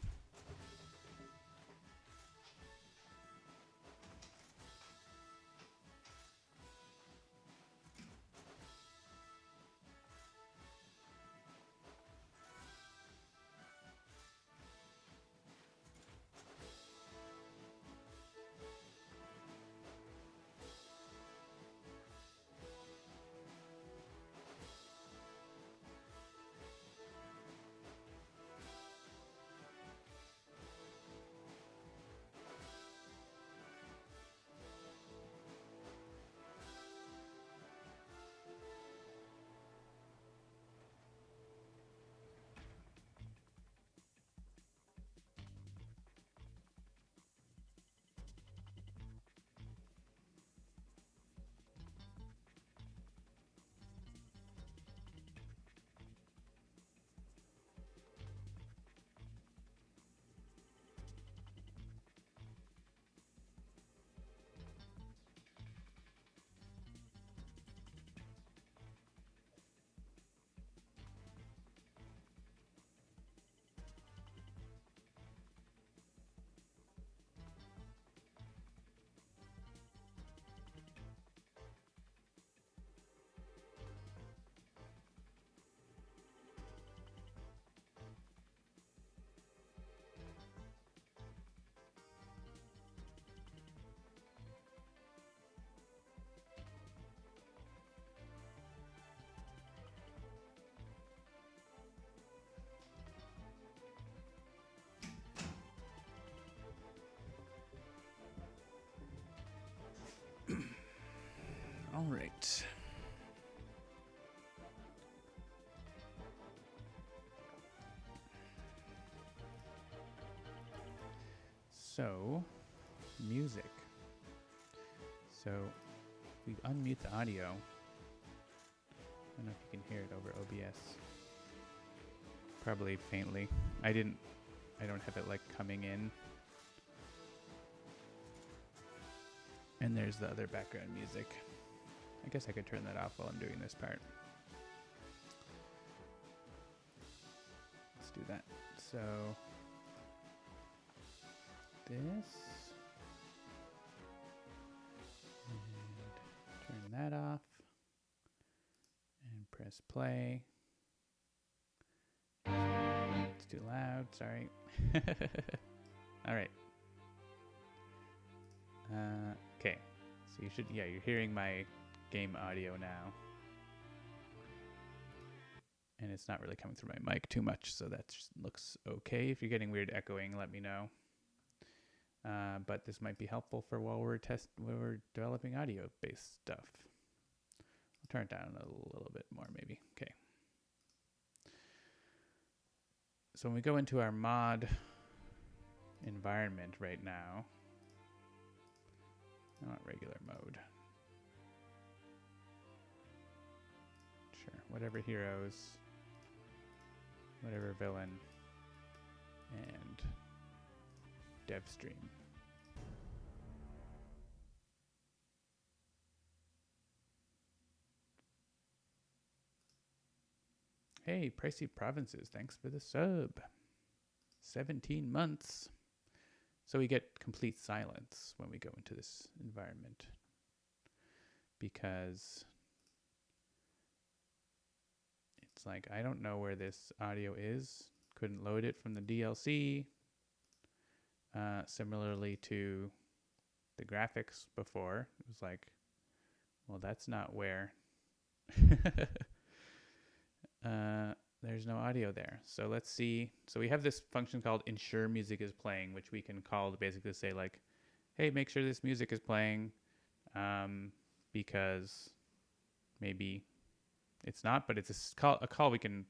Speaker 1: All right. So, music. So, we unmute the audio. I don't know if you can hear it over OBS. Probably faintly. I don't have it like coming in. And there's the other background music. I guess I could turn that off while I'm doing this part. Let's do that. So this, and turn that off, and press play. It's too loud, sorry. All right. Okay, so you should, you're hearing my game audio now. And it's not really coming through my mic too much, so that looks okay. If you're getting weird echoing, let me know. But this might be helpful for while we're developing audio-based stuff. I'll turn it down a little bit more, maybe. Okay. So when we go into our mod environment right now, I want regular mode. Sure, whatever heroes, whatever villain, and dev stream. Hey, Pricey Provinces, thanks for the sub. 17 months. So we get complete silence when we go into this environment because it's like, I don't know where this audio is. Couldn't load it from the DLC. Similarly to the graphics before, it was like, well, that's not where. There's no audio there. So let's see. So we have this function called ensure music is playing, which we can call to basically say like, hey, make sure this music is playing, because maybe it's not, but it's a call you can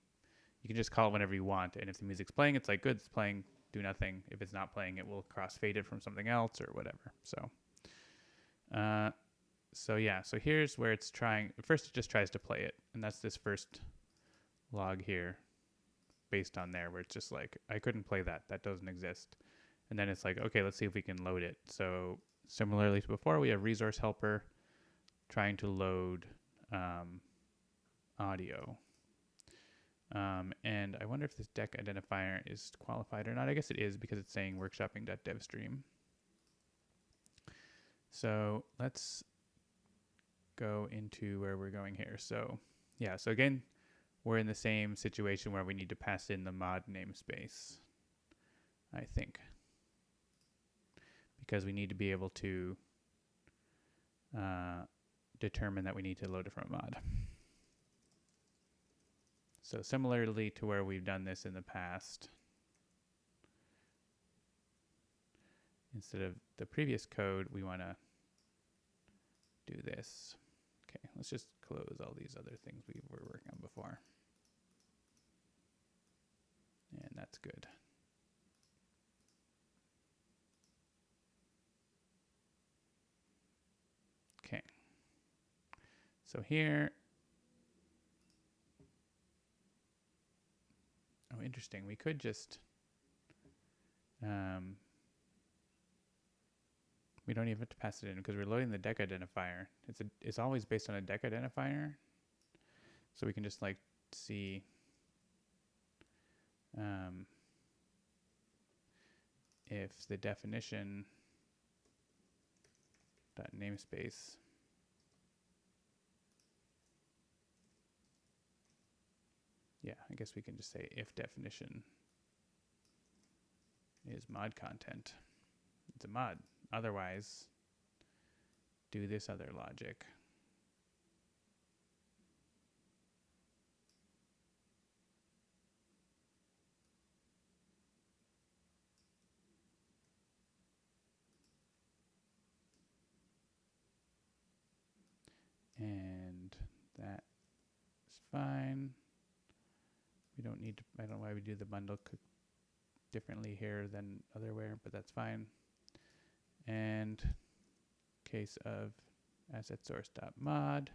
Speaker 1: just call whenever you want. And if the music's playing, it's like, good, it's playing, do nothing. If it's not playing, it will crossfade it from something else or whatever. So yeah, so here's where it's trying. First, it just tries to play it. And that's this first log here based on there, where it's just like, I couldn't play that. That doesn't exist. And then it's like, okay, let's see if we can load it. So similarly to before, we have resource helper trying to load audio. And I wonder if this deck identifier is qualified or not. I guess it is because it's saying workshopping.devstream. So let's go into where we're going here. So yeah, so again, we're in the same situation where we need to pass in the mod namespace, I think, because we need to be able to determine that we need to load it from a mod. So similarly to where we've done this in the past, instead of the previous code, we want to do this. Okay, let's just close all these other things we were working on before. And that's good. Okay. So here, oh, interesting. We could just, we don't even have to pass it in because we're loading the deck identifier. It's always based on a deck identifier. So we can just like see if the definition dot namespace I guess we can just say if definition is mod content, it's a mod. Otherwise, do this other logic. And that is fine. We don't need to, I don't know why we do the bundle differently here than otherwhere, but that's fine. And case of asset source.mod.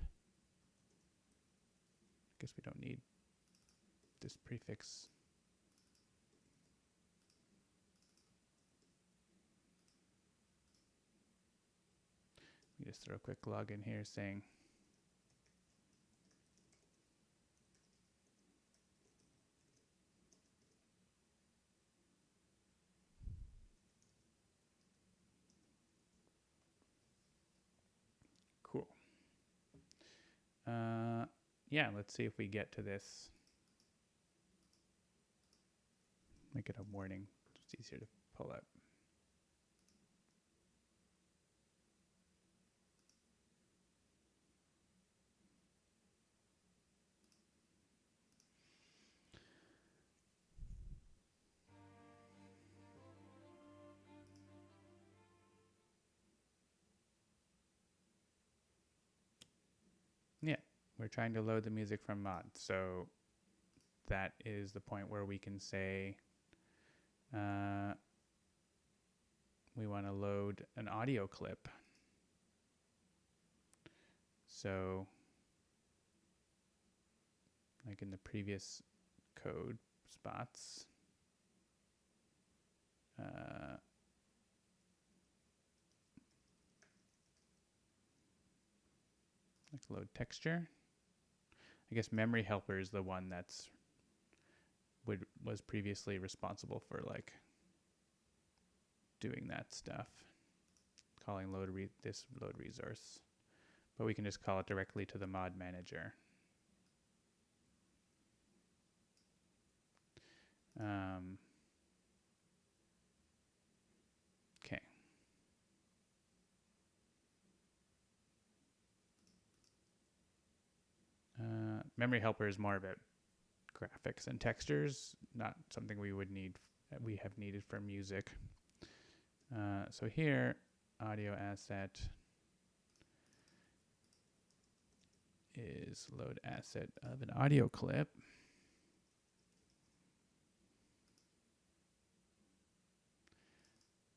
Speaker 1: Guess we don't need this prefix. We just throw a quick log in here saying yeah, let's see if we get to this. Make it a warning. It's easier to pull up. Yeah, we're trying to load the music from mod. So that is the point where we can say we want to load an audio clip. So like in the previous code spots, like load texture. I guess memory helper is the one that's was previously responsible for like doing that stuff, calling this load resource, but we can just call it directly to the mod manager. Okay. Memory helper is more about graphics and textures, not something we would need. We have needed for music. So here, audio asset is load asset of an audio clip.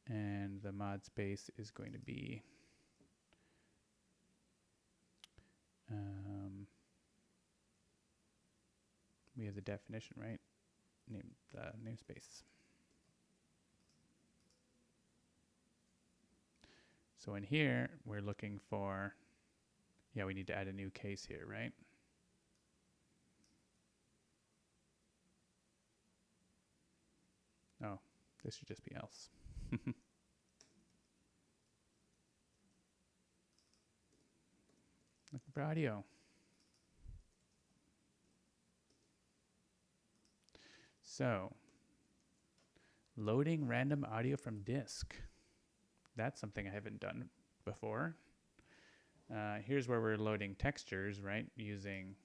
Speaker 1: And the mod space is going to be we have the definition, right? The namespace. So in here, we're looking for, yeah, we need to add a new case here, right? Oh, this should just be else. Looking for audio. So, loading random audio from disk. That's something I haven't done before. Here's where we're loading textures, right? Using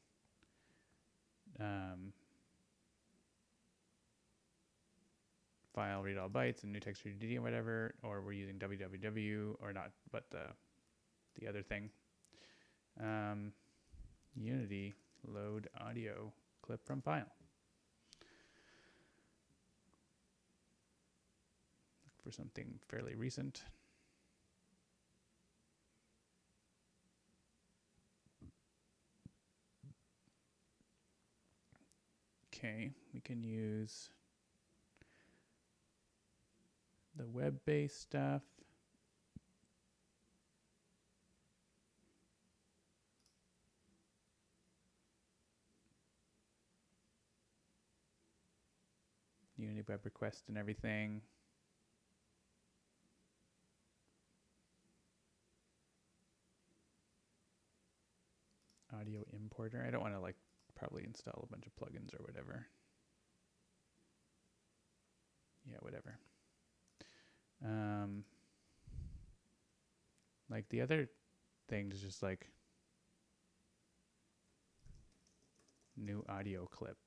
Speaker 1: file read all bytes and new texture DD or whatever, or we're using www or not, but the other thing. Unity load audio clip from file. Look for something fairly recent. Okay, we can use the web-based stuff. Unity web request and everything. Audio importer. I don't want to like probably install a bunch of plugins or whatever. Yeah, whatever. Like the other thing is just like new audio clip.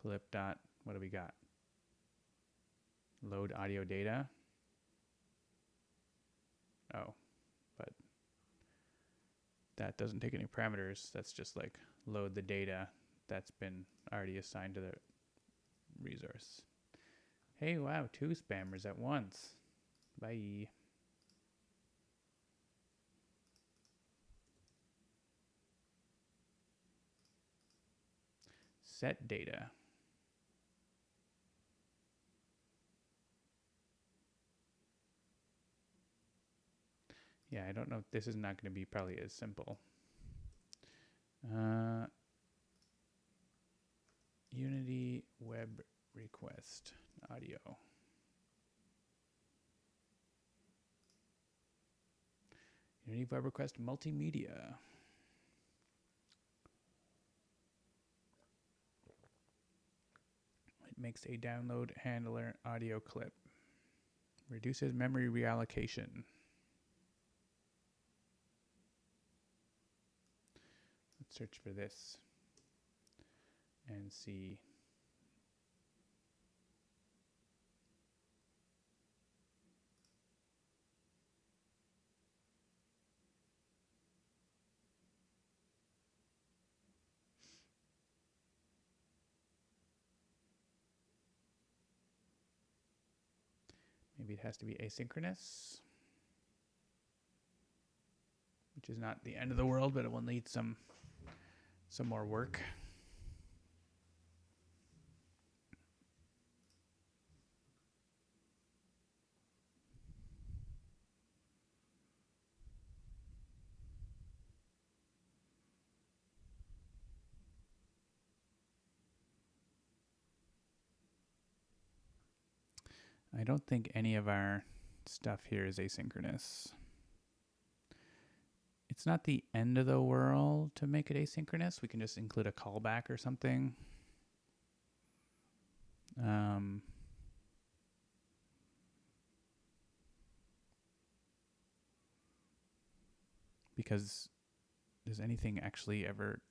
Speaker 1: Clip dot, what do we got? Load audio data. Oh, but that doesn't take any parameters. That's just like load the data that's been already assigned to the resource. Hey, wow, 2 spammers at once. Bye. Set data. Yeah, I don't know. This is not going to be probably as simple. Unity web request audio. Unity web request multimedia. makes a download handler audio clip. Reduces memory reallocation. Let's search for this and see. Maybe it has to be asynchronous, which is not the end of the world, but it will need some more work. I don't think any of our stuff here is asynchronous. It's not the end of the world to make it asynchronous. We can just include a callback or something. Because does anything actually ever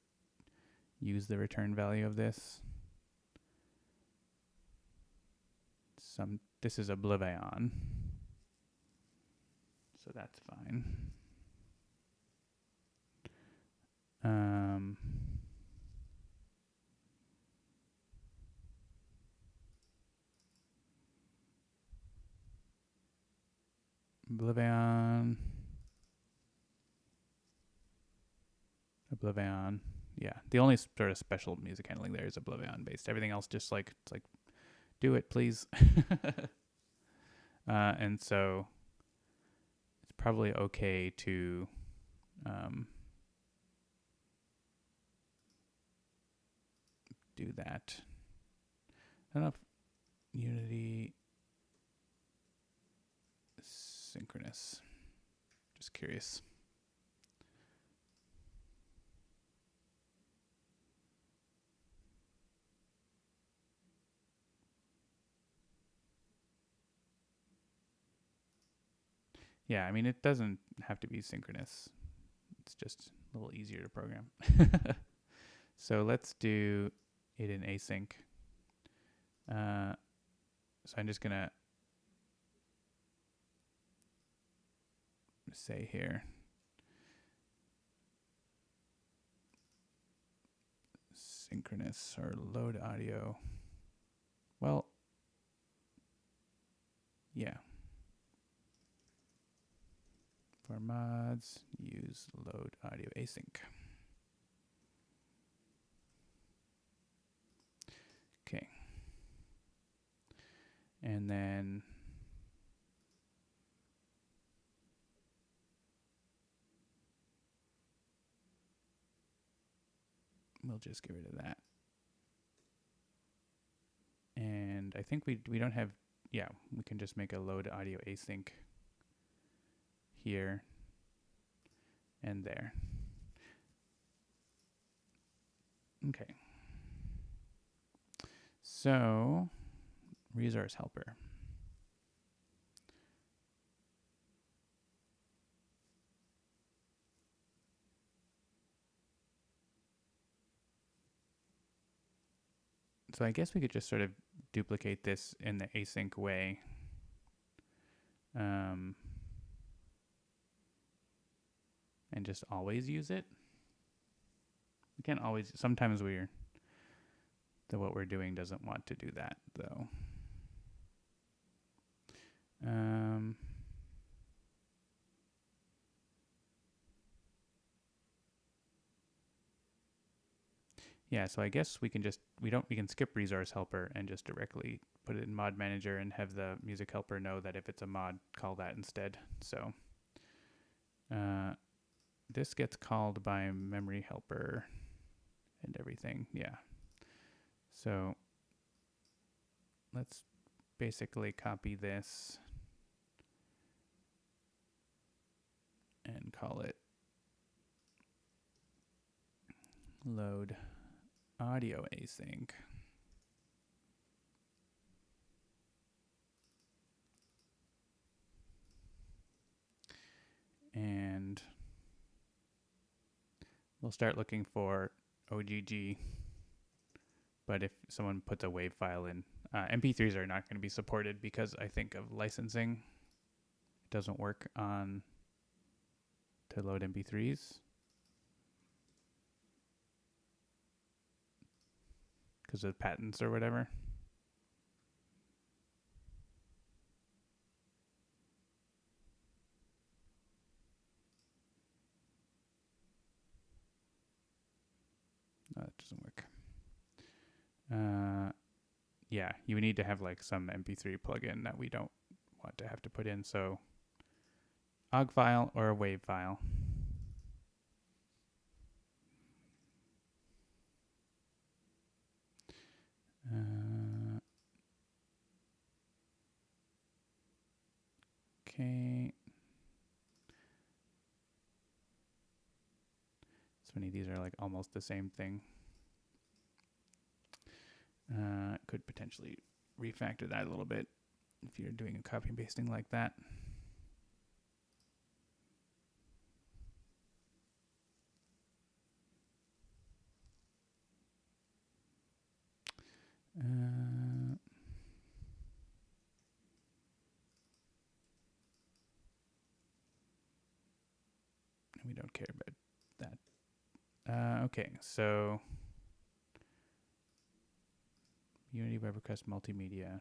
Speaker 1: use the return value of this? This is Oblivion, so that's fine. Oblivion. Yeah, the only sort of special music handling there is Oblivion based. Everything else just like, it's like, do it please. And so it's probably okay to do that. I don't know if Unity synchronous. Just curious. Yeah, I mean, it doesn't have to be synchronous. It's just a little easier to program. So let's do it in async. So I'm just going to say here, synchronous or load audio. Well, yeah. For mods, use load audio async. Okay. And then we'll just get rid of that. And I think we don't have, yeah, we can just make a load audio async here and there. Okay. So, resource helper. So I guess we could just sort of duplicate this in the async way. And just always use it. We can't always, sometimes what we're doing doesn't want to do that though. Yeah, so I guess we can just, we can skip resource helper and just directly put it in mod manager and have the music helper know that if it's a mod, call that instead. So this gets called by memory helper and everything. Yeah. So let's basically copy this and call it load audio async. and we'll start looking for OGG. But if someone puts a WAV file in, MP3s are not going to be supported because I think of licensing. It doesn't work on to load MP3s because of patents or whatever. No, that doesn't work. Yeah, you need to have like some MP3 plugin that we don't want to have to put in. So OGG file or a WAV file. Okay. It's funny, these are like almost the same thing. Could potentially refactor that a little bit if you're doing a copy and pasting like that. We don't care about that. Okay, so Unity Web Request Multimedia.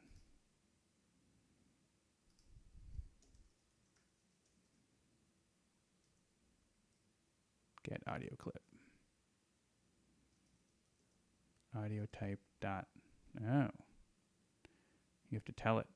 Speaker 1: Get audio clip. Audio type dot. Oh. You have to tell it.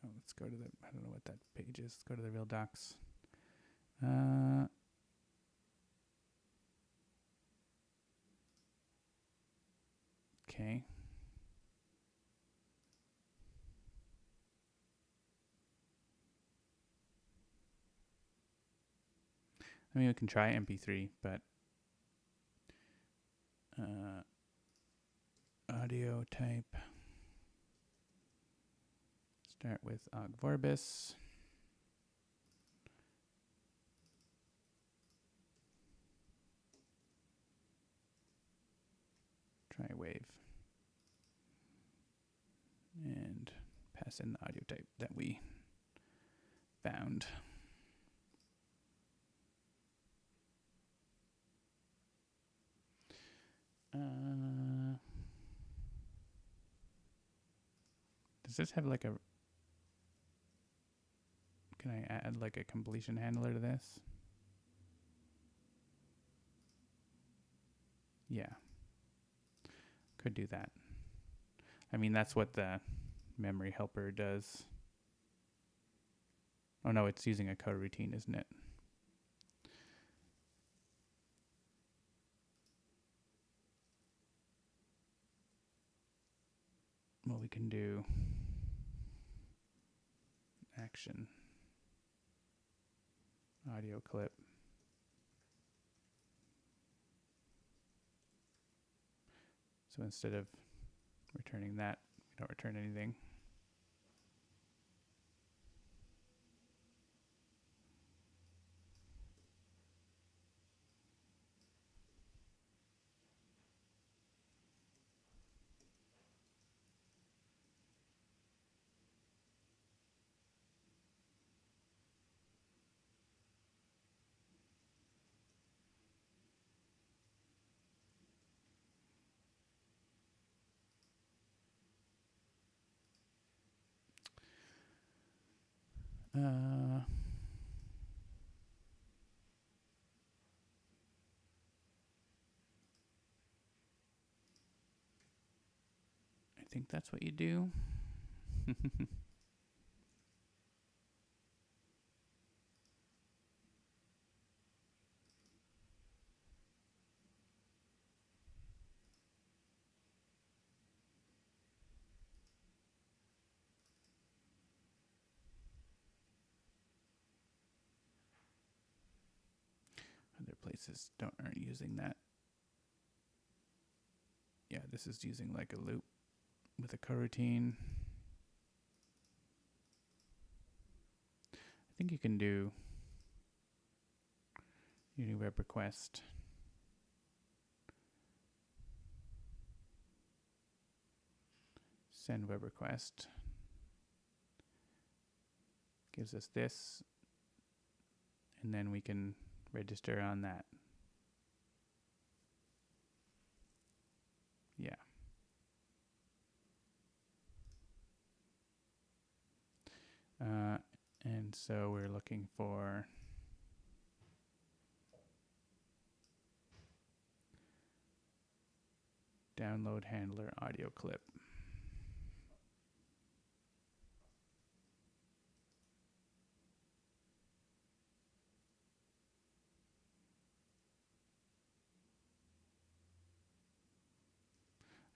Speaker 1: Oh, let's go to the, I don't know what that page is. Let's go to the real docs. Okay. I mean, we can try MP3, but audio type. Start with Ogg Vorbis. Try wave. And pass in the audio type that we found. Does this have like a, can I add like a completion handler to this? Yeah. Could do that. I mean, that's what the memory helper does. Oh no, it's using a coroutine, isn't it? Well, we can do action, audio clip. So instead of returning that, we don't return anything. I think that's what you do. places aren't using that. Yeah, this is using like a loop with a coroutine. I think you can do uni web request. Send web request. Gives us this. And then we can register on that. Yeah. And so we're looking for download handler audio clip.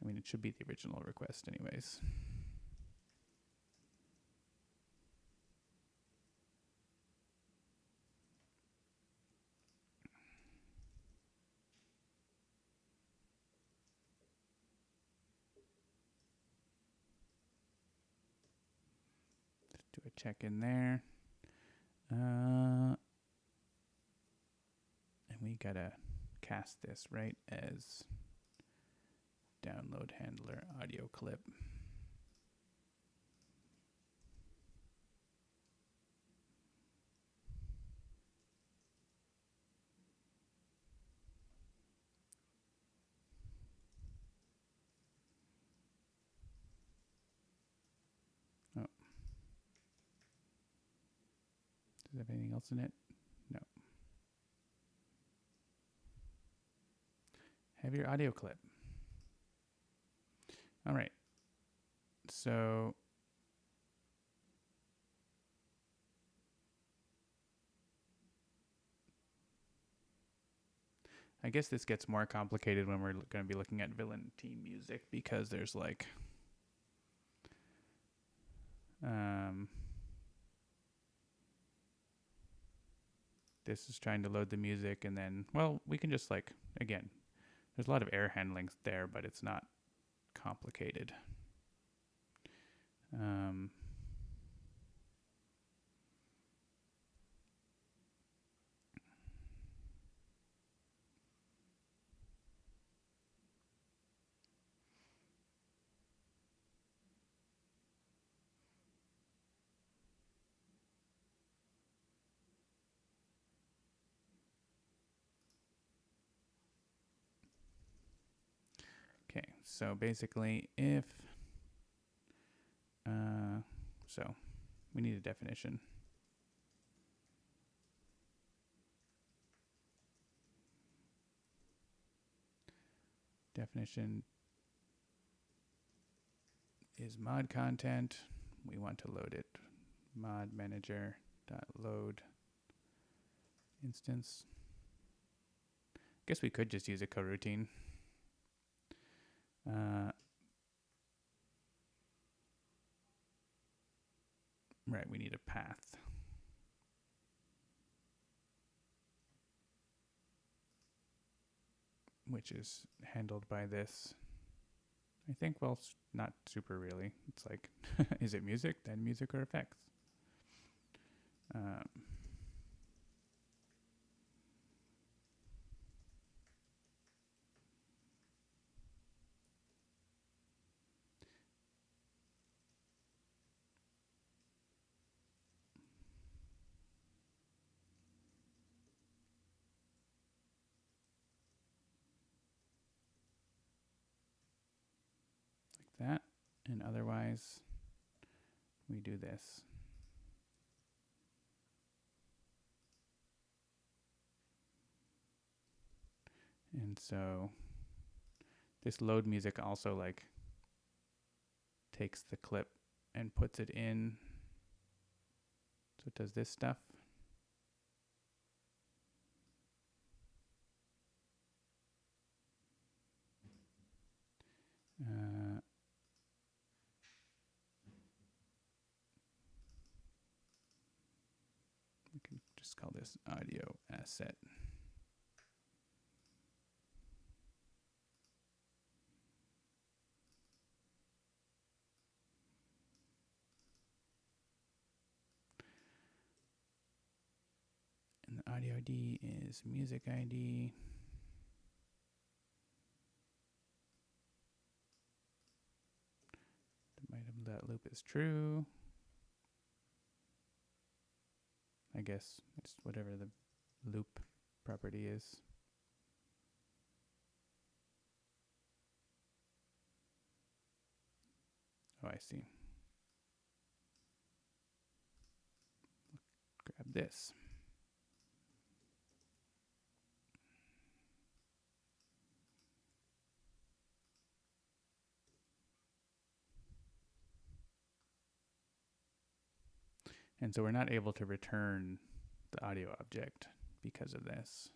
Speaker 1: I mean, it should be the original request anyways. Let's do a check in there. And we gotta cast this right as download handler audio clip. Oh. Does it have anything else in it? No. Have your audio clip. All right. So I guess this gets more complicated when we're going to be looking at villain team music, because there's like this is trying to load the music, and then, well, we can just like, again, there's a lot of error handling there, but it's not complicated. Okay, so basically if, so we need a definition. Definition is mod content. We want to load it. Mod manager dot load instance. Guess we could just use a coroutine. Right, we need a path. Which is handled by this. I think, well, not super really. It's like, is it music? Then music or effects. Like that. And otherwise, we do this. And so this load music also like takes the clip and puts it in. So it does this stuff. We can just call this audio asset. audio ID is music ID. That loop is true. I guess it's whatever the loop property is. Oh, I see. Grab this. And so we're not able to return the audio object because of this.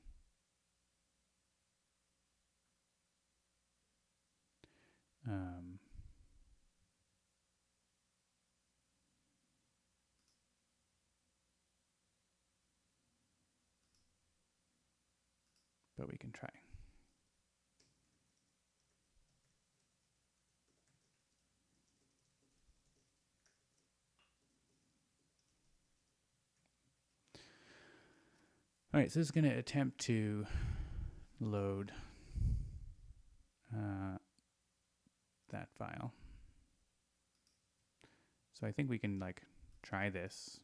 Speaker 1: But we can try. All right, so this is going to attempt to load that file. So I think we can like try this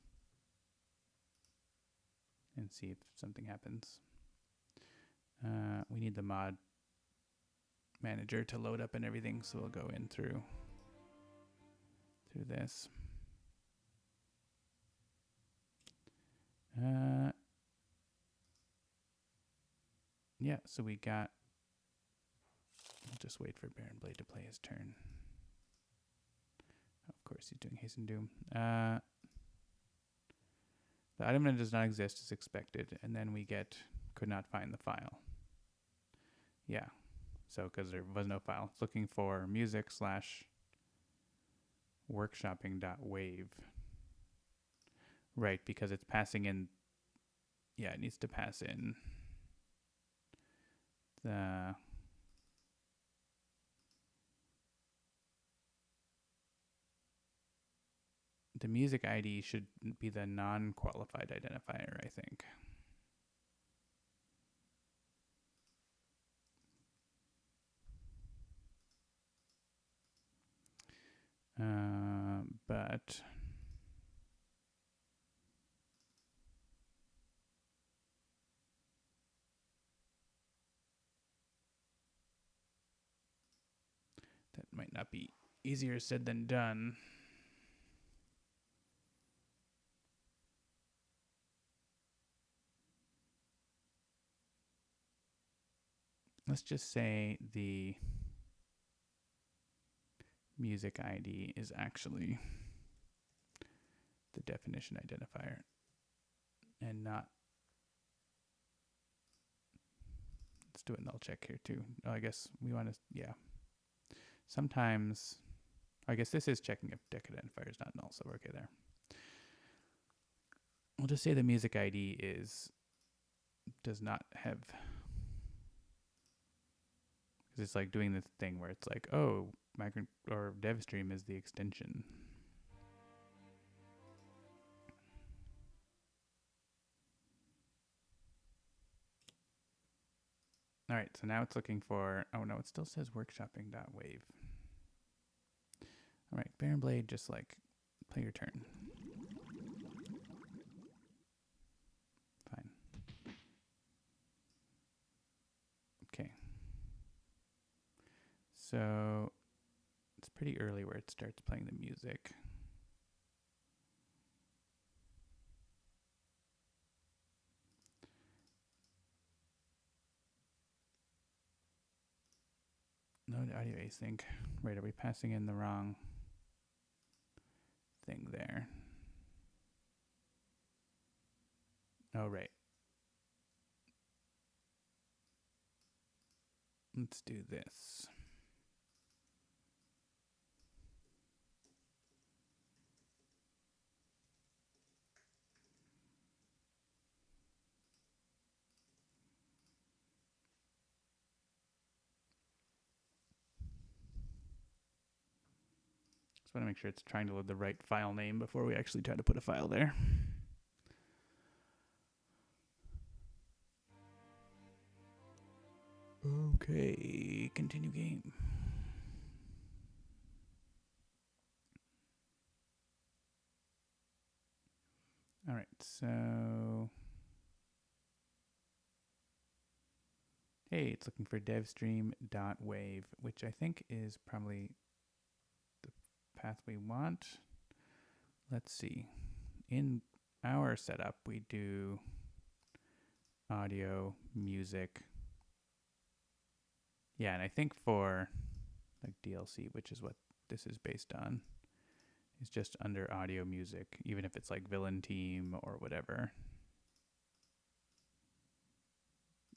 Speaker 1: and see if something happens. We need the mod manager to load up and everything, so we'll go in through this. Yeah, so we got, I'll just wait for Baron Blade to play his turn. Of course, he's doing Hasten Doom. The item that does not exist is expected, and then we get could not find the file. Yeah, so because there was no file, it's looking for music/workshopping.wave. Right, because it's passing in, yeah, it needs to pass in the music ID should be the non-qualified identifier, I think. But that might not be easier said than done. Let's just say the music ID is actually the definition identifier and not. Let's do a null check here too. Oh, I guess we want to, yeah. Sometimes, I guess this is checking if deck identifier is not null, so we're okay there. We'll just say the music ID does not have, because it's like doing the thing where it's like, oh, migrant or dev stream is the extension. All right, so now it's looking for, oh no, it still says workshopping.wave. All right, Baron Blade, just like play your turn. Fine. Okay. So it's pretty early where it starts playing the music. No audio async. Right, are we passing in the wrong thing there? Oh, right. Let's do this. Just want to make sure it's trying to load the right file name before we actually try to put a file there. Okay, continue game. All right, so hey, it's looking for devstream.wave, which I think is probably the path we want. Let's see. In our setup, we do audio, music. Yeah, and I think for like DLC, which is what this is based on, is just under audio music, even if it's like villain team or whatever.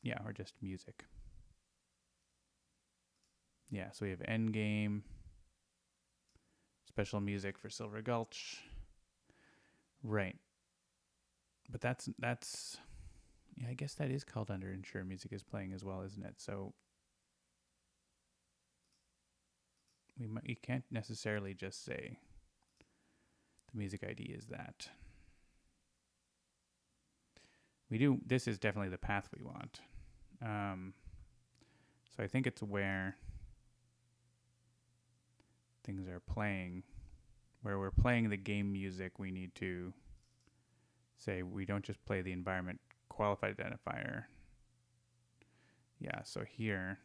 Speaker 1: Yeah, or just music. Yeah, so we have endgame, special music for Silver Gulch. Right. But that's yeah, I guess that is called under ensure music is playing as well, isn't it? So you can't necessarily just say the music ID is that. This is definitely the path we want. So I think it's where things are playing, where we're playing the game music, we need to say we don't just play the environment qualified identifier. Yeah, so here,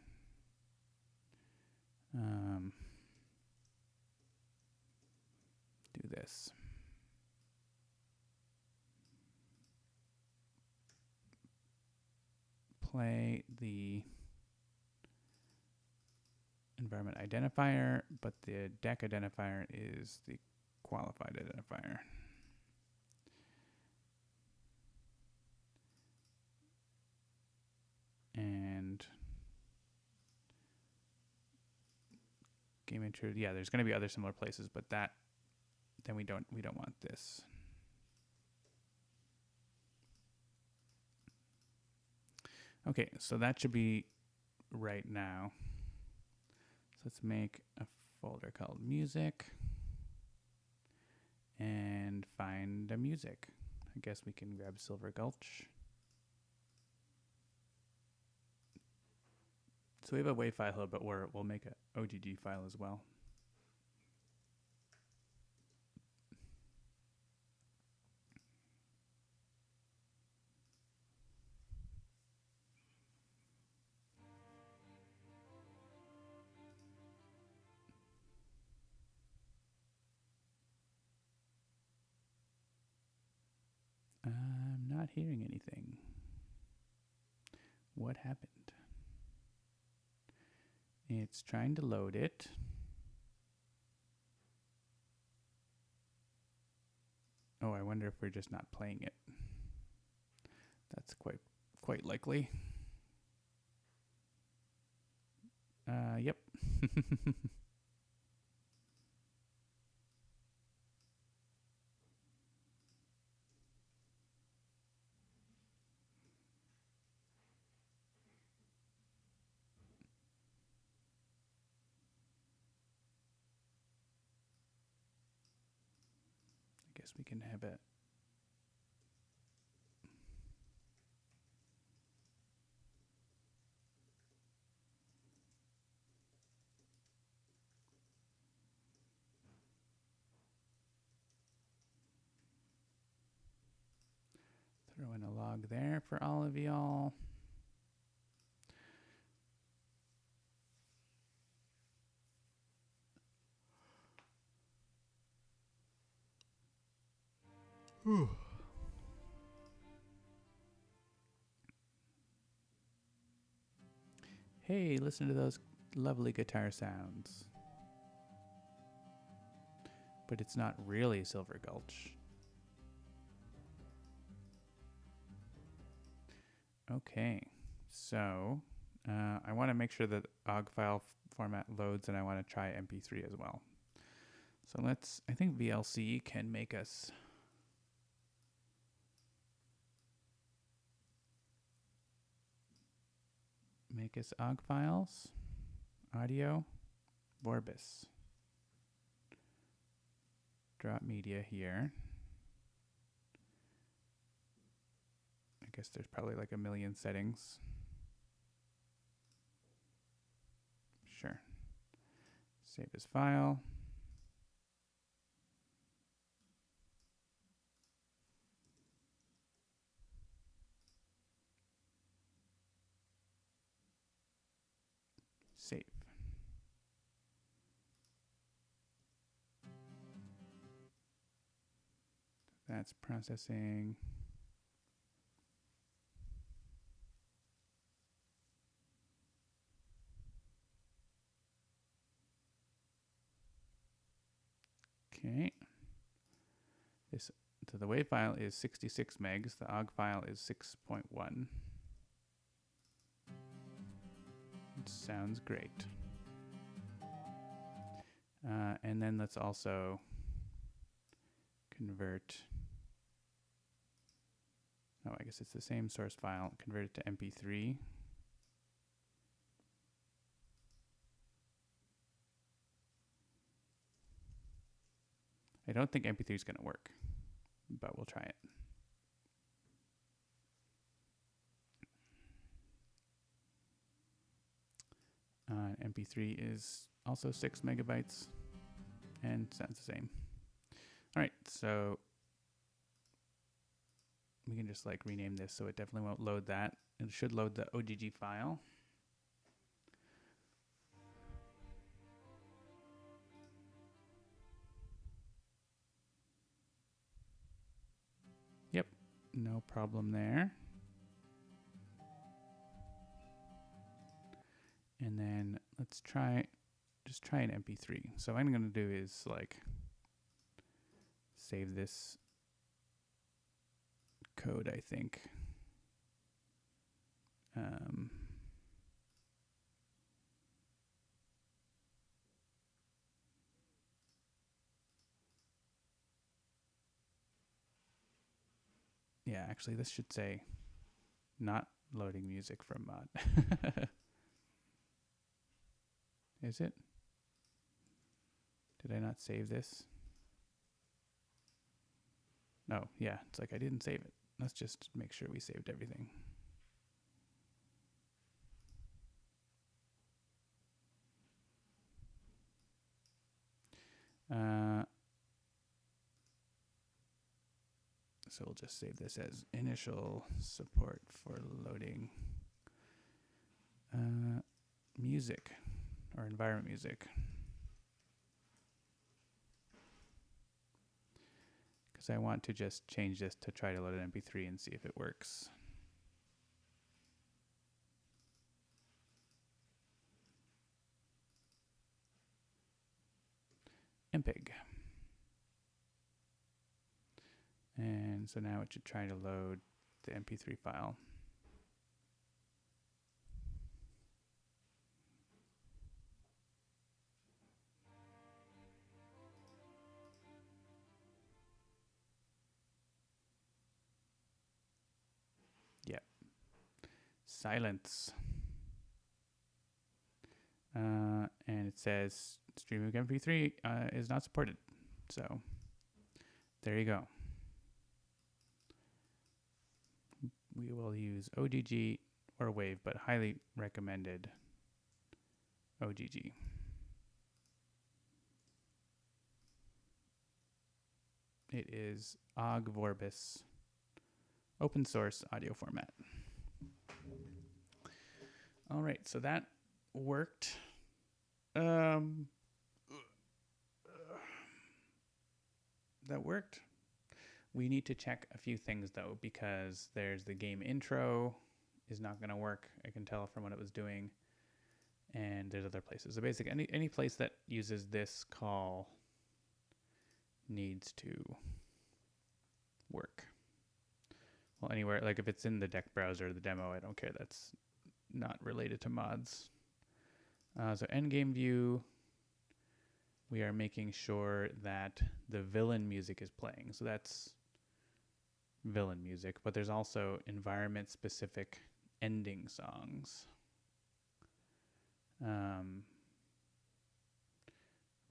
Speaker 1: do this. Play the environment identifier, but the deck identifier is the qualified identifier. And game intro, yeah, there's going to be other similar places, but then we don't want this. Okay, so that should be right now. So let's make a folder called music and find a music. I guess we can grab Silver Gulch. So we have a WAV file, but we'll make an OGG file as well. I'm not hearing anything. What happened? It's trying to load it. Oh, I wonder if we're just not playing it. That's quite likely. Yep. I guess we can have it. Throw in a log there for all of y'all. Hey, listen to those lovely guitar sounds. But it's not really Silver Gulch. Okay, so I want to make sure that OGG file format loads, and I want to try MP3 as well. So I think VLC can make us OGG files, audio, Vorbis. Drop media here. I guess there's probably like a million settings. Save as file. Save. That's processing. Okay. So the WAV file is 66 megs. The OGG file is 6.1. It sounds great. And then let's also convert. Oh, I guess it's the same source file. Convert it to MP3. I don't think MP3 is going to work, but we'll try it. MP3 is also 6 megabytes and sounds the same. All right, so we can just like rename this so it definitely won't load that. It should load the OGG file. Yep, no problem there. And then let's just try an MP3. So what I'm going to do is like save this code, I think. Yeah, actually this should say not loading music from mod. Is it? Did I not save this? No, yeah, it's like I didn't save it. Let's just make sure we saved everything. So we'll just save this as initial support for loading music or environment music. Because I want to just change this to try to load an MP3 and see if it works. MPEG. And so now it should try to load the MP3 file. Yep. Silence. And it says streaming MP3 is not supported. So there you go. We will use OGG or WAV, but highly recommended OGG. It is OGG Vorbis open source audio format. All right, so that worked. That worked. We need to check a few things though, because there's the game intro is not going to work. I can tell from what it was doing. And there's other places. So basically any place that uses this call needs to work. Well, anywhere, like if it's in the deck browser, the demo, I don't care. That's not related to mods. So endgame view, we are making sure that the villain music is playing. So that's villain music, but there's also environment specific ending songs.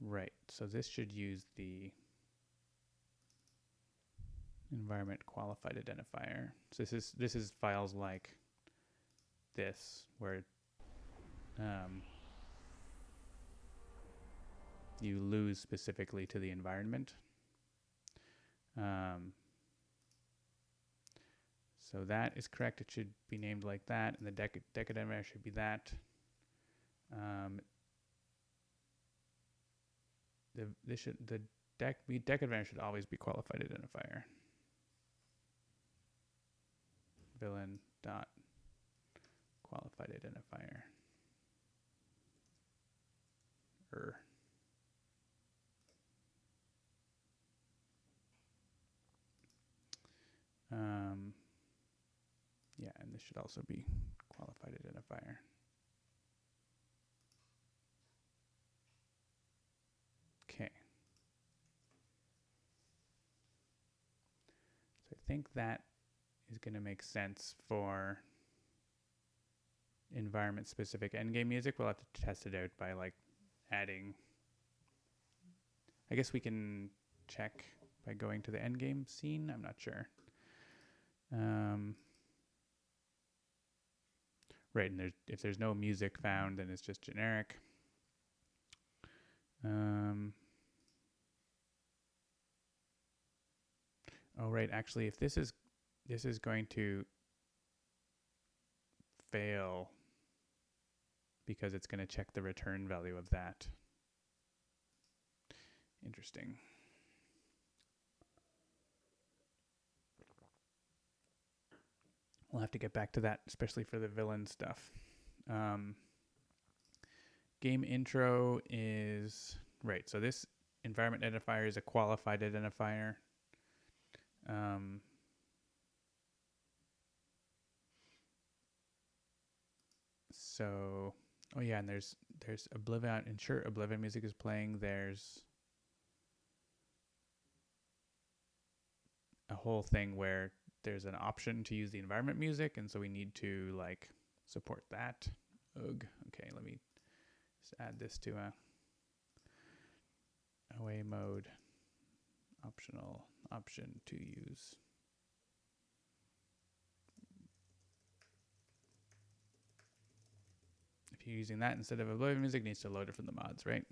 Speaker 1: Right, so this should use the environment qualified identifier. So this is files like this where you lose specifically to the environment. So that is correct. It should be named like that, and the deck identifier should be that. The deck identifier should always be qualified identifier. Villain dot qualified identifier. Yeah, and this should also be qualified identifier. Okay. So I think that is going to make sense for environment specific endgame music. We'll have to test it out by like adding. I guess we can check by going to the endgame scene. I'm not sure. Right, and if there's no music found, then it's just generic. Oh, right. Actually, if this is going to fail because it's going to check the return value of that. Interesting. We'll have to get back to that, especially for the villain stuff. Game intro is right. So this environment identifier is a qualified identifier. So, oh yeah, and there's Oblivion. Ensure Oblivion music is playing. There's a whole thing where there's an option to use the environment music, and so we need to like support that. Ugh. Okay, let me just add this to a away mode optional option to use. If you're using that instead of Oblivion music, it needs to load it from the mods, right?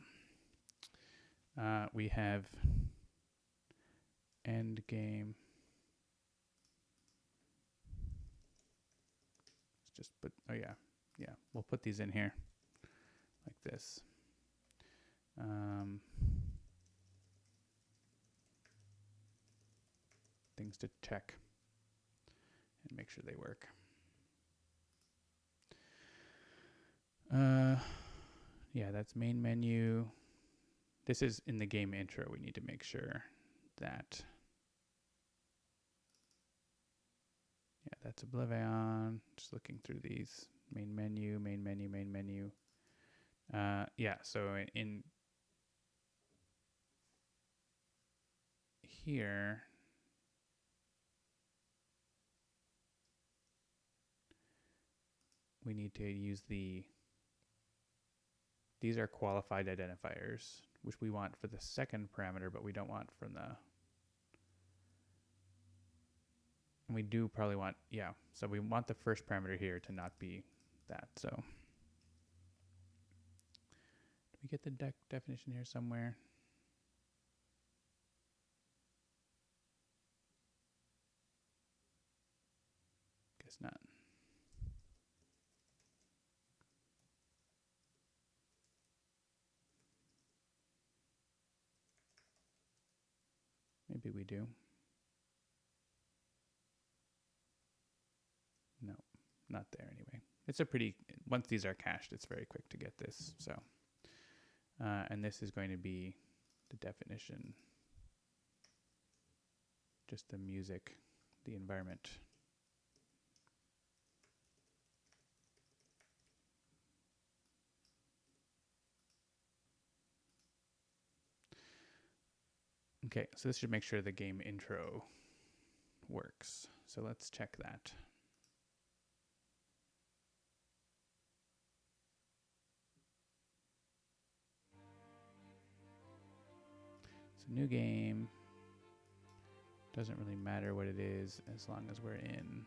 Speaker 1: We have end game. Let's just put, oh yeah, we'll put these in here like this. Things to check and make sure they work. Yeah, that's main menu. This is in the game intro. We need to make sure that. Yeah, that's Oblivion. Just looking through these. Main menu, main menu, main menu. Yeah, so in here, we need to use these are qualified identifiers, which we want for the second parameter, but we don't want from the, and we do probably want, yeah, so we want the first parameter here to not be that, so. Do we get the definition here somewhere? Guess not. Maybe we do. No, not there anyway. It's a pretty, once these are cached, it's very quick to get this. So, and this is going to be the definition, just the music, the environment. Okay, so this should make sure the game intro works. So let's check that. So new game. Doesn't really matter what it is as long as we're in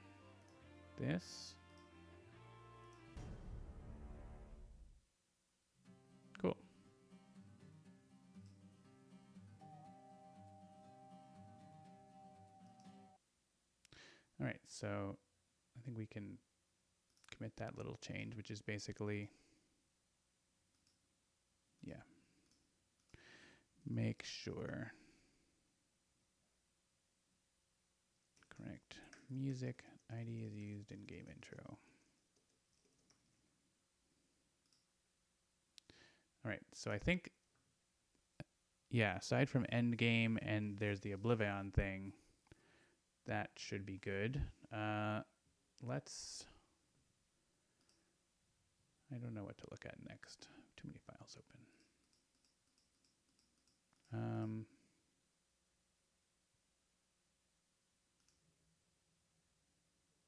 Speaker 1: this. Cool. All right, so I think we can commit that little change, which is basically, yeah, make sure correct music ID is used in game intro. All right, so I think, yeah, aside from end game and there's the Oblivion thing, that should be good. Let's, I don't know what to look at next. Too many files open.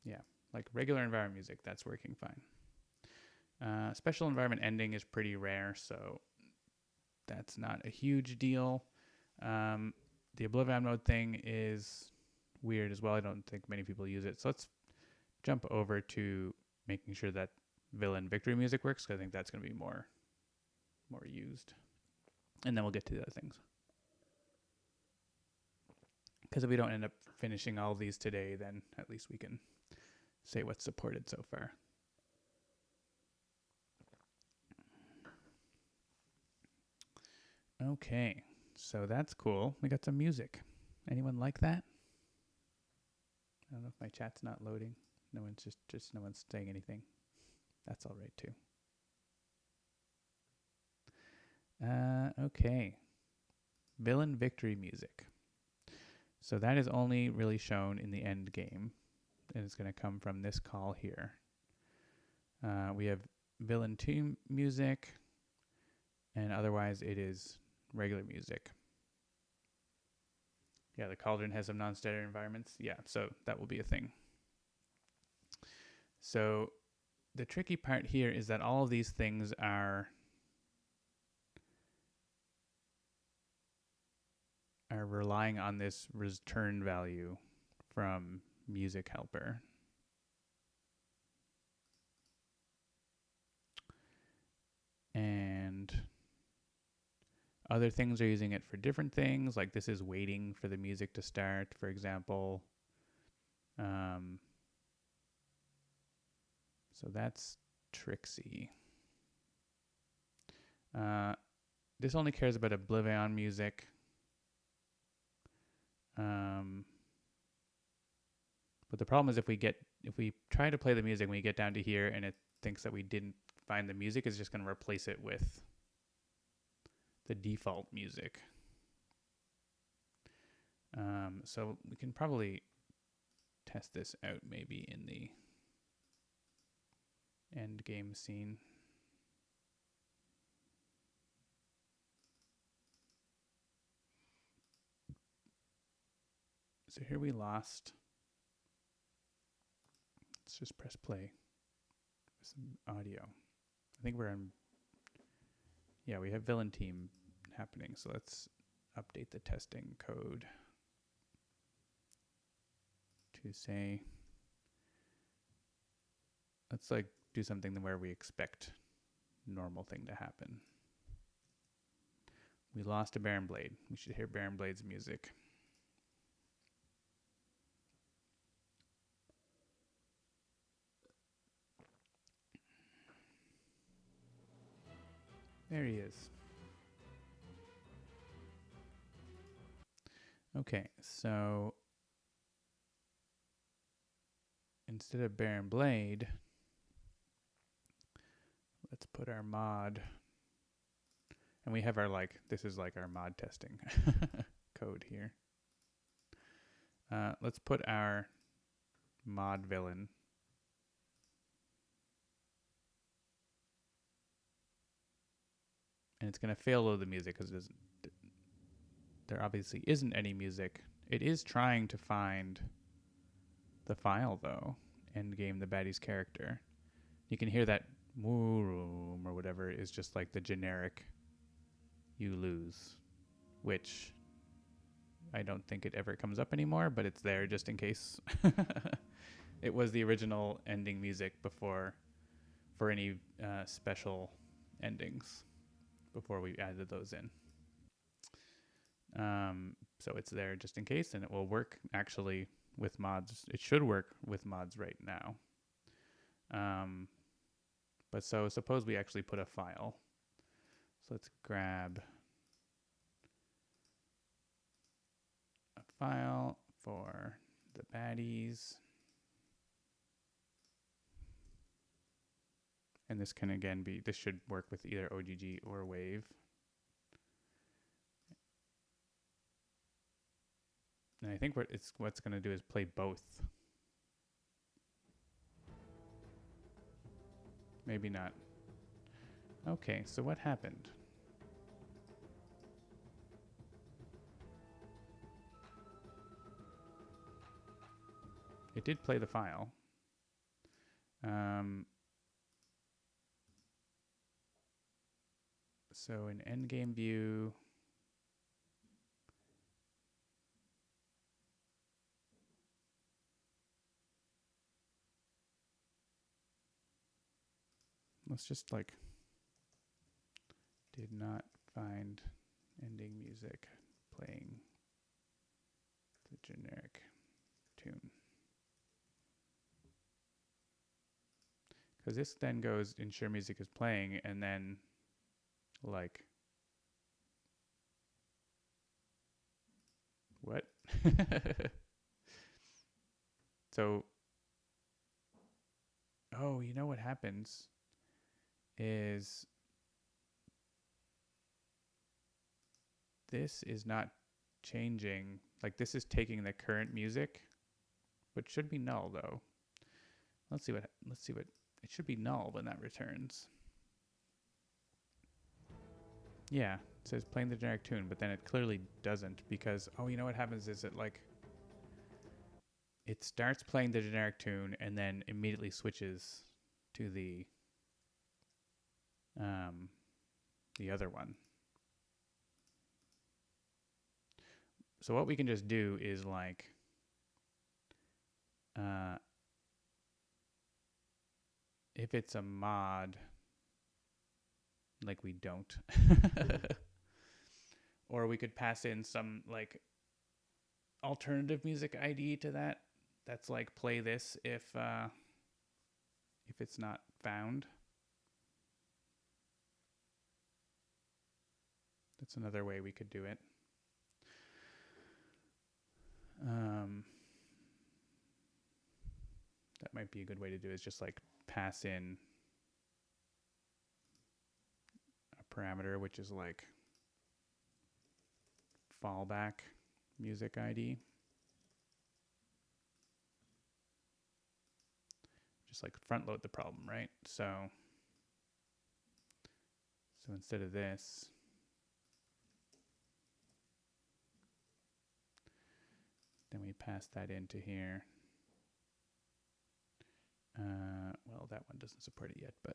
Speaker 1: Yeah, like regular environment music, that's working fine. Special environment ending is pretty rare, so that's not a huge deal. The Oblivion mode thing is weird as well. I don't think many people use it. So let's jump over to making sure that villain victory music works, because I think that's going to be more used. And then we'll get to the other things. Because if we don't end up finishing all of these today, then at least we can say what's supported so far. Okay, so that's cool. We got some music. Anyone like that? I don't know if my chat's not loading. No one's just no one's saying anything. That's all right too. Okay. Villain victory music. So that is only really shown in the end game, and it's going to come from this call here. We have villain 2 music, and otherwise it is regular music. Yeah, the Cauldron has some non-standard environments. Yeah, so that will be a thing. So the tricky part here is that all of these things are relying on this return value from music helper. And other things are using it for different things. Like this is waiting for the music to start, for example. So that's tricksy. This only cares about Oblivion music. But the problem is if we try to play the music and we get down to here and it thinks that we didn't find the music, it's just going to replace it with the default music. So we can probably test this out maybe in the end game scene. So here we lost. Let's just press play. Some audio. I think we're on. Yeah, we have villain team happening. So let's update the testing code to say, let's like do something where we expect normal thing to happen. We lost a Baron Blade. We should hear Baron Blade's music. There he is. Okay, so instead of Baron Blade, let's put our mod, and we have our this is like our mod testing code here. Let's put our mod villain and it's going to fail load the music because there obviously isn't any music. It is trying to find the file though, endgame the baddie's character. You can hear that room or whatever is just like the generic you lose, which I don't think it ever comes up anymore, but it's there just in case. It was the original ending music before for any special endings before we added those in. So it's there just in case, and it will work actually with mods. It should work with mods right now. But so suppose we actually put a file. So let's grab a file for the baddies. And this can again be, this should work with either OGG or Wave. And I think what's going to do is play both. Maybe not. Okay, so what happened? It did play the file. So in endgame view, let's just like, did not find ending music playing the generic tune. Because this then goes ensure music is playing, and then like, what? So, oh, you know what happens is this is not changing. Like this is taking the current music, but should be null though. Let's see what it should be null when that returns. Yeah, it says playing the generic tune, but then it clearly doesn't because, oh, you know what happens is it starts playing the generic tune and then immediately switches to the other one. So what we can just do is like, if it's a mod, like we don't, or we could pass in some like alternative music ID to that. That's like play this if it's not found. That's another way we could do it. That might be a good way to do it, is just like pass in a parameter, which is like fallback music ID. Just like front load the problem, right? So instead of this, then we pass that into here. Well, that one doesn't support it yet, but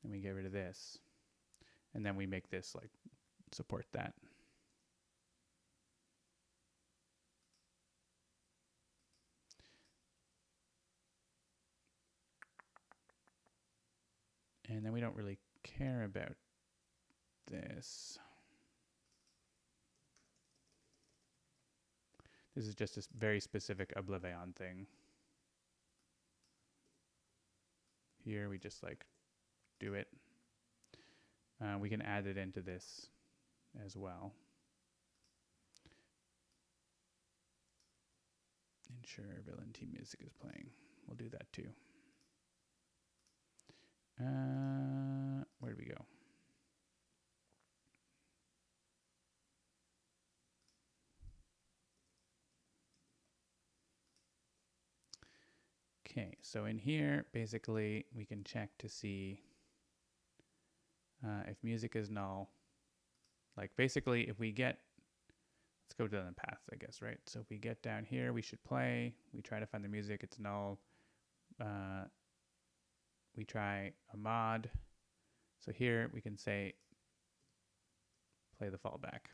Speaker 1: then we get rid of this, and then we make this like support that. And then we don't really care about this. This is just a very specific Oblivion thing. Here we just like do it. We can add it into this as well. Ensure villain team music is playing. We'll do that too. Where do we go? Okay, so in here, basically, we can check to see if music is null. Like basically, if we get, let's go down the path, I guess, right? So if we get down here, we should play. We try to find the music, it's null. We try a mod. So here we can say, play the fallback.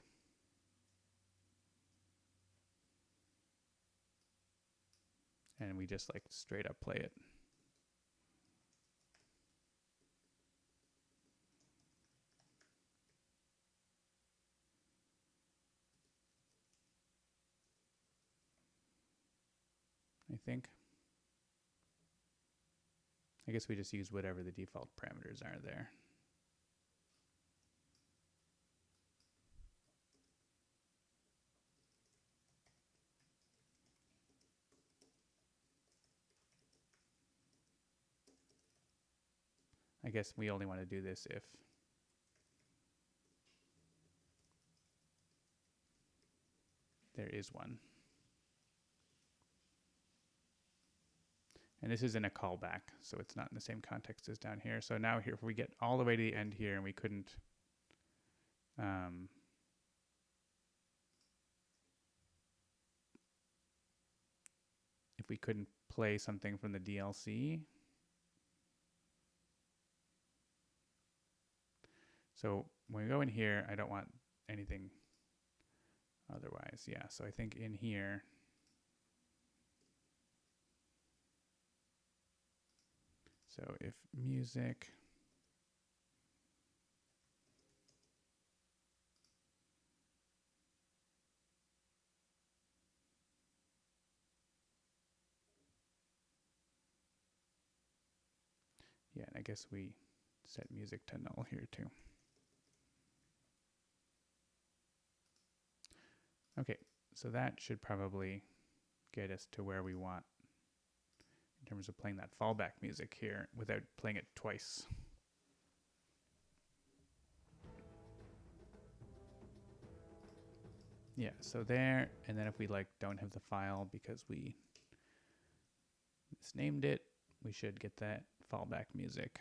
Speaker 1: And we just like straight up play it. I think. I guess we just use whatever the default parameters are there. I guess we only want to do this if there is one. And this isn't a callback, so it's not in the same context as down here. So now here, if we get all the way to the end here and we couldn't, if we couldn't play something from the DLC. So when we go in here, I don't want anything otherwise. Yeah, so I think in here, so if music, yeah, and I guess we set music to null here too. Okay, so that should probably get us to where we want in terms of playing that fallback music here without playing it twice. Yeah, so there, and then if we like don't have the file because we misnamed it, we should get that fallback music.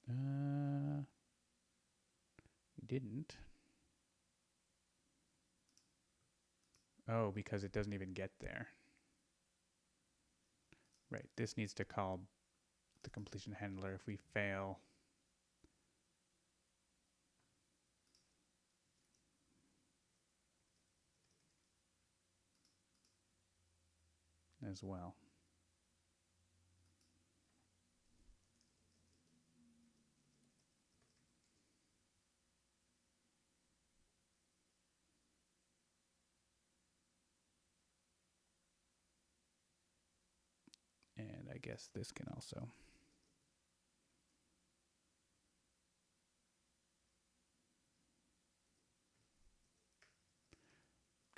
Speaker 1: We didn't. Oh, because it doesn't even get there. Right, this needs to call the completion handler if we fail. As well. And I guess this can also.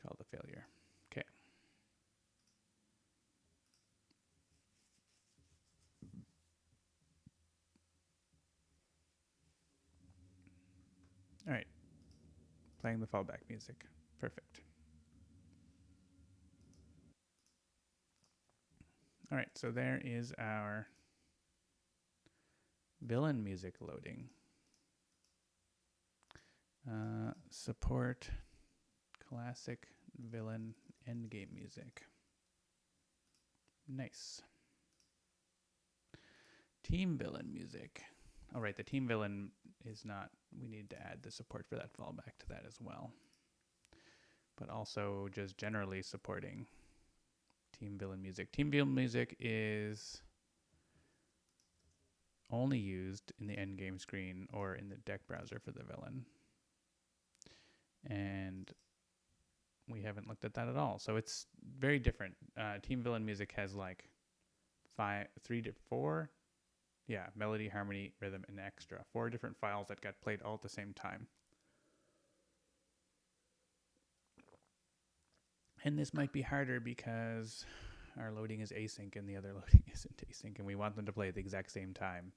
Speaker 1: Call the failure. Okay. All right. Playing the fallback music. Perfect. All right, so there is our villain music loading. Support classic villain endgame music. Nice. Team villain music. All right, the team villain is not, we need to add the support for that fallback to that as well. But also just generally supporting team villain music. Team villain music is only used in the endgame screen or in the deck browser for the villain. And we haven't looked at that at all. So it's very different. Team villain music has like 4, melody, harmony, rhythm, and extra. 4 different files that got played all at the same time. And this might be harder because our loading is async and the other loading isn't async, and we want them to play at the exact same time.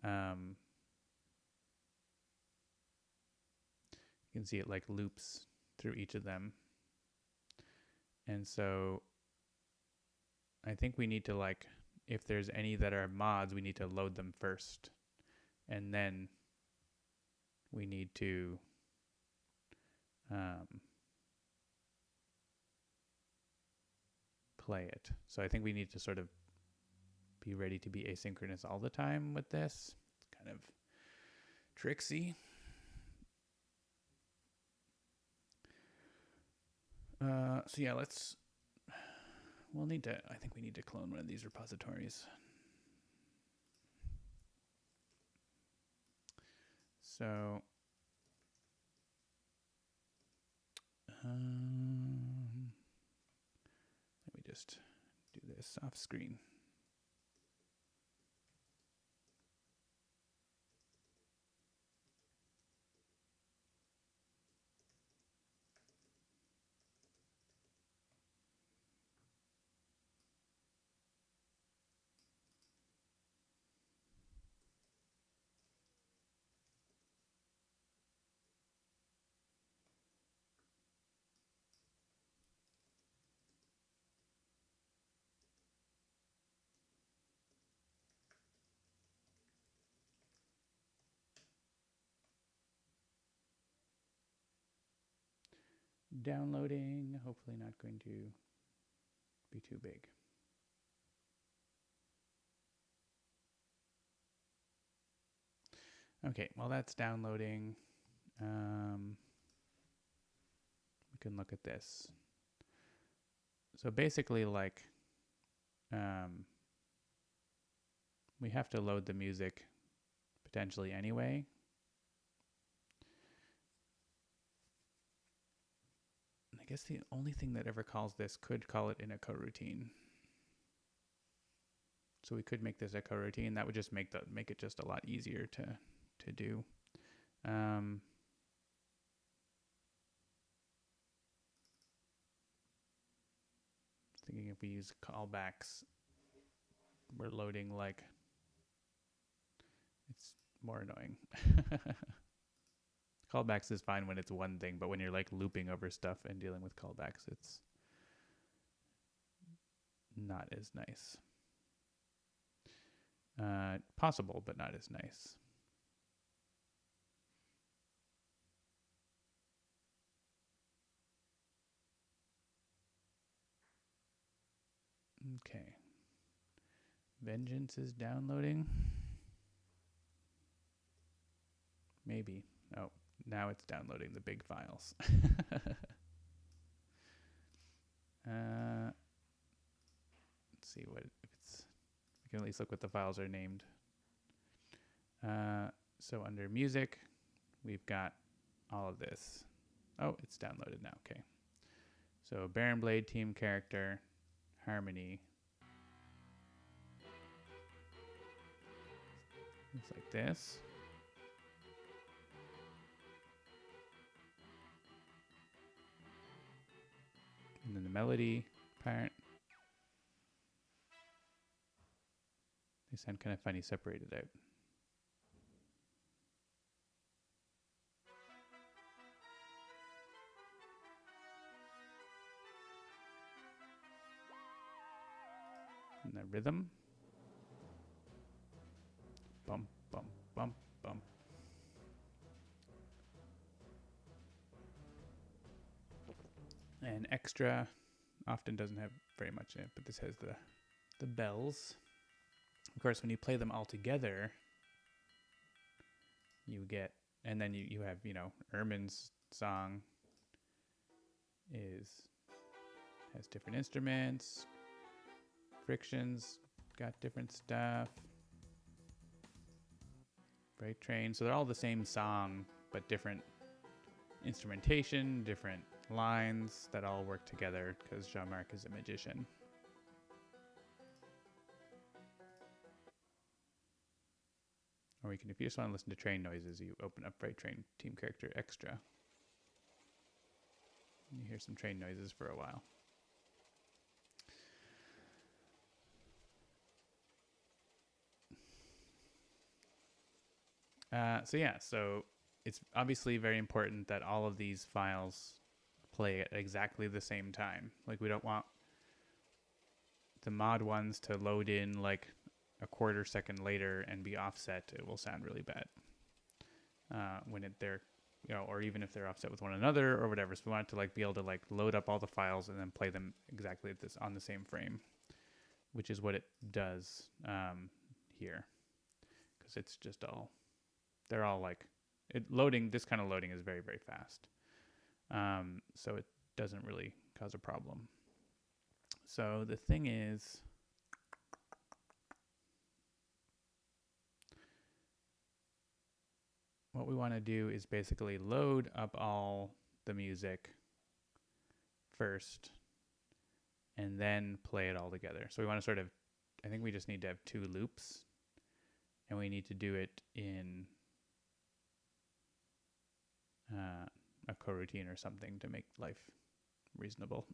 Speaker 1: You can see it like loops through each of them. And so I think we need to, like, if there's any that are mods, we need to load them first. And then we need to play it. So I think we need to sort of be ready to be asynchronous all the time with this. It's kind of tricksy. So yeah, we'll need to, I think we need to clone one of these repositories. So, just do this off screen. Downloading, hopefully not going to be too big. Okay, while that's downloading, we can look at this. So basically, like, we have to load the music potentially anyway. I guess the only thing that ever calls this could call it in a coroutine. So we could make this a coroutine. That would just make it just a lot easier to do. Thinking if we use callbacks, we're loading like it's more annoying. Callbacks is fine when it's one thing, but when you're like looping over stuff and dealing with callbacks, it's not as nice. Possible, but not as nice. Okay. Vengeance is downloading. Maybe. Oh, now it's downloading the big files. Let's see what if it's. We can at least look what the files are named. So under music, we've got all of this. Oh, it's downloaded now. Okay. So Baron Blade team character, harmony. It's like this. And then the melody part. They sound kind of funny separated out. And the rhythm. Bump, bump, bump, bump. And extra often doesn't have very much in it, but this has the bells. Of course, when you play them all together, you get, and then you have, Ermin's song has different instruments, Friction's got different stuff, Freight Train, so they're all the same song, but different instrumentation, different lines that all work together because Jean-Marc is a magician. Or you can, if you just want to listen to train noises, you open up Freight Train Team Character Extra. You hear some train noises for a while. So it's obviously very important that all of these files play at exactly the same time. Like, we don't want the mod ones to load in like a quarter second later and be offset. It will sound really bad when they're, or even if they're offset with one another or whatever. So we want it to like be able to like load up all the files and then play them exactly on the same frame, which is what it does here, because it's just they're all like this kind of loading is very, very fast. So it doesn't really cause a problem. So the thing is, what we want to do is basically load up all the music first and then play it all together. So we want to sort of, I think we just need to have 2 loops, and we need to do it in a coroutine or something to make life reasonable.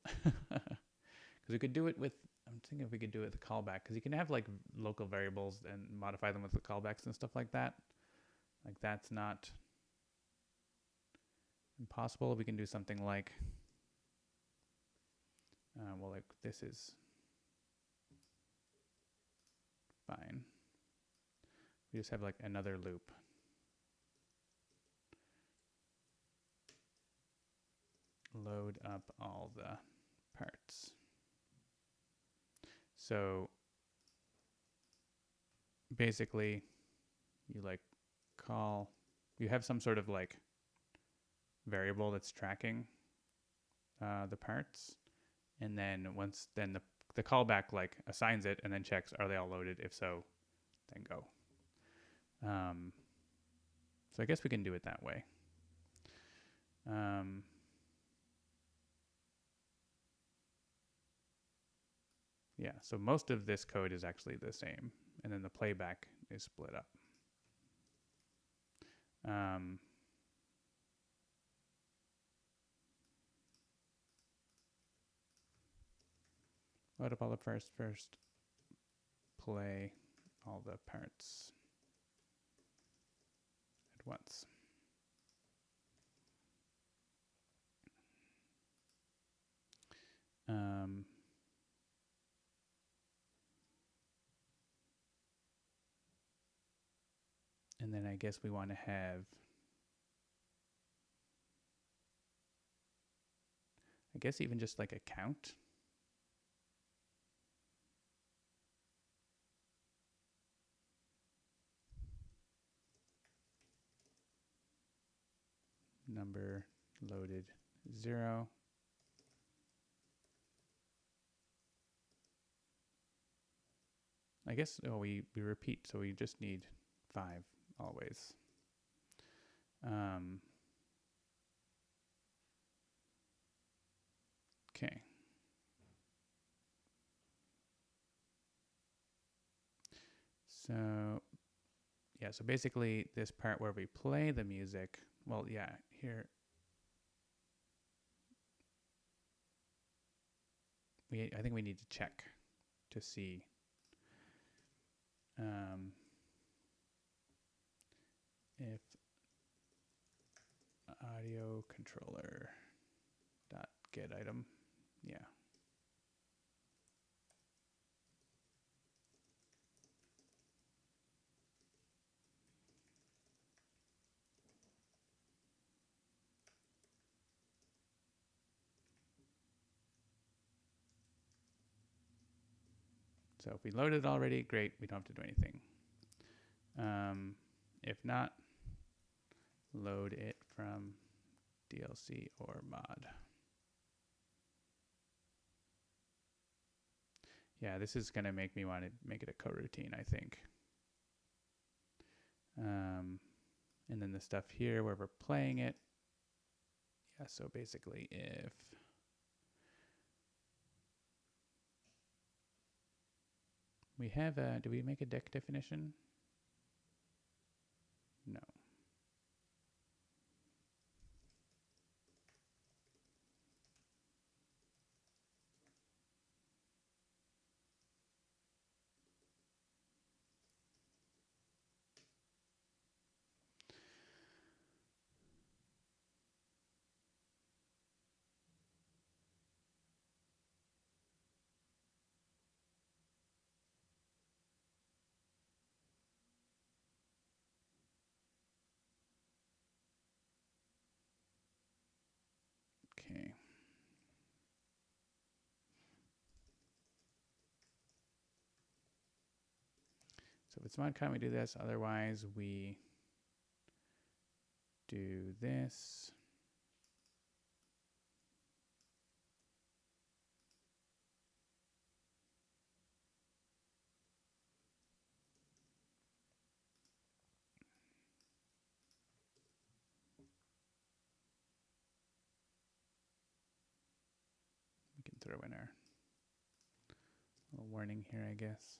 Speaker 1: Because we could do it with, I'm thinking if we could do it with a callback, because you can have like local variables and modify them with the callbacks and stuff like that. Like that's not impossible. We can do something like, well, like this is fine. We just have like another loop. Load up all the parts. So basically you like call, you have some sort of like variable that's tracking the parts, and then once then the callback like assigns it and then checks, are they all loaded? If so, then go. So I guess we can do it that way. Yeah, so most of this code is actually the same, and then the playback is split up. Load up all the first play all the parts at once. And then I guess we want to have, I guess even just like a count. Number loaded 0. I guess, oh, we repeat, so we just need 5 always. Okay. So, yeah, so basically this part where we play the music, well, yeah, here, I think we need to check to see if audio controller dot get item, yeah. So if we loaded it already, great, we don't have to do anything. If not, load it from DLC or mod. Yeah, this is going to make me want to make it a coroutine, I think. And then the stuff here where we're playing it. Yeah, so basically if we have a, do we make a deck definition? No. Okay. So if it's mod count, we do this. Otherwise, we do this. We can throw in our warning here, I guess.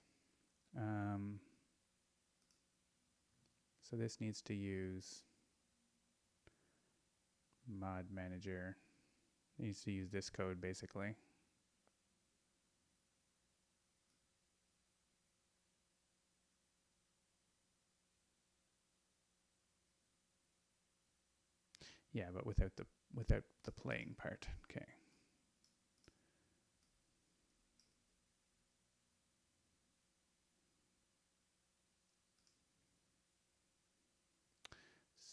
Speaker 1: So this needs to use mod manager. It needs to use this code basically. Yeah, but without the playing part. Okay.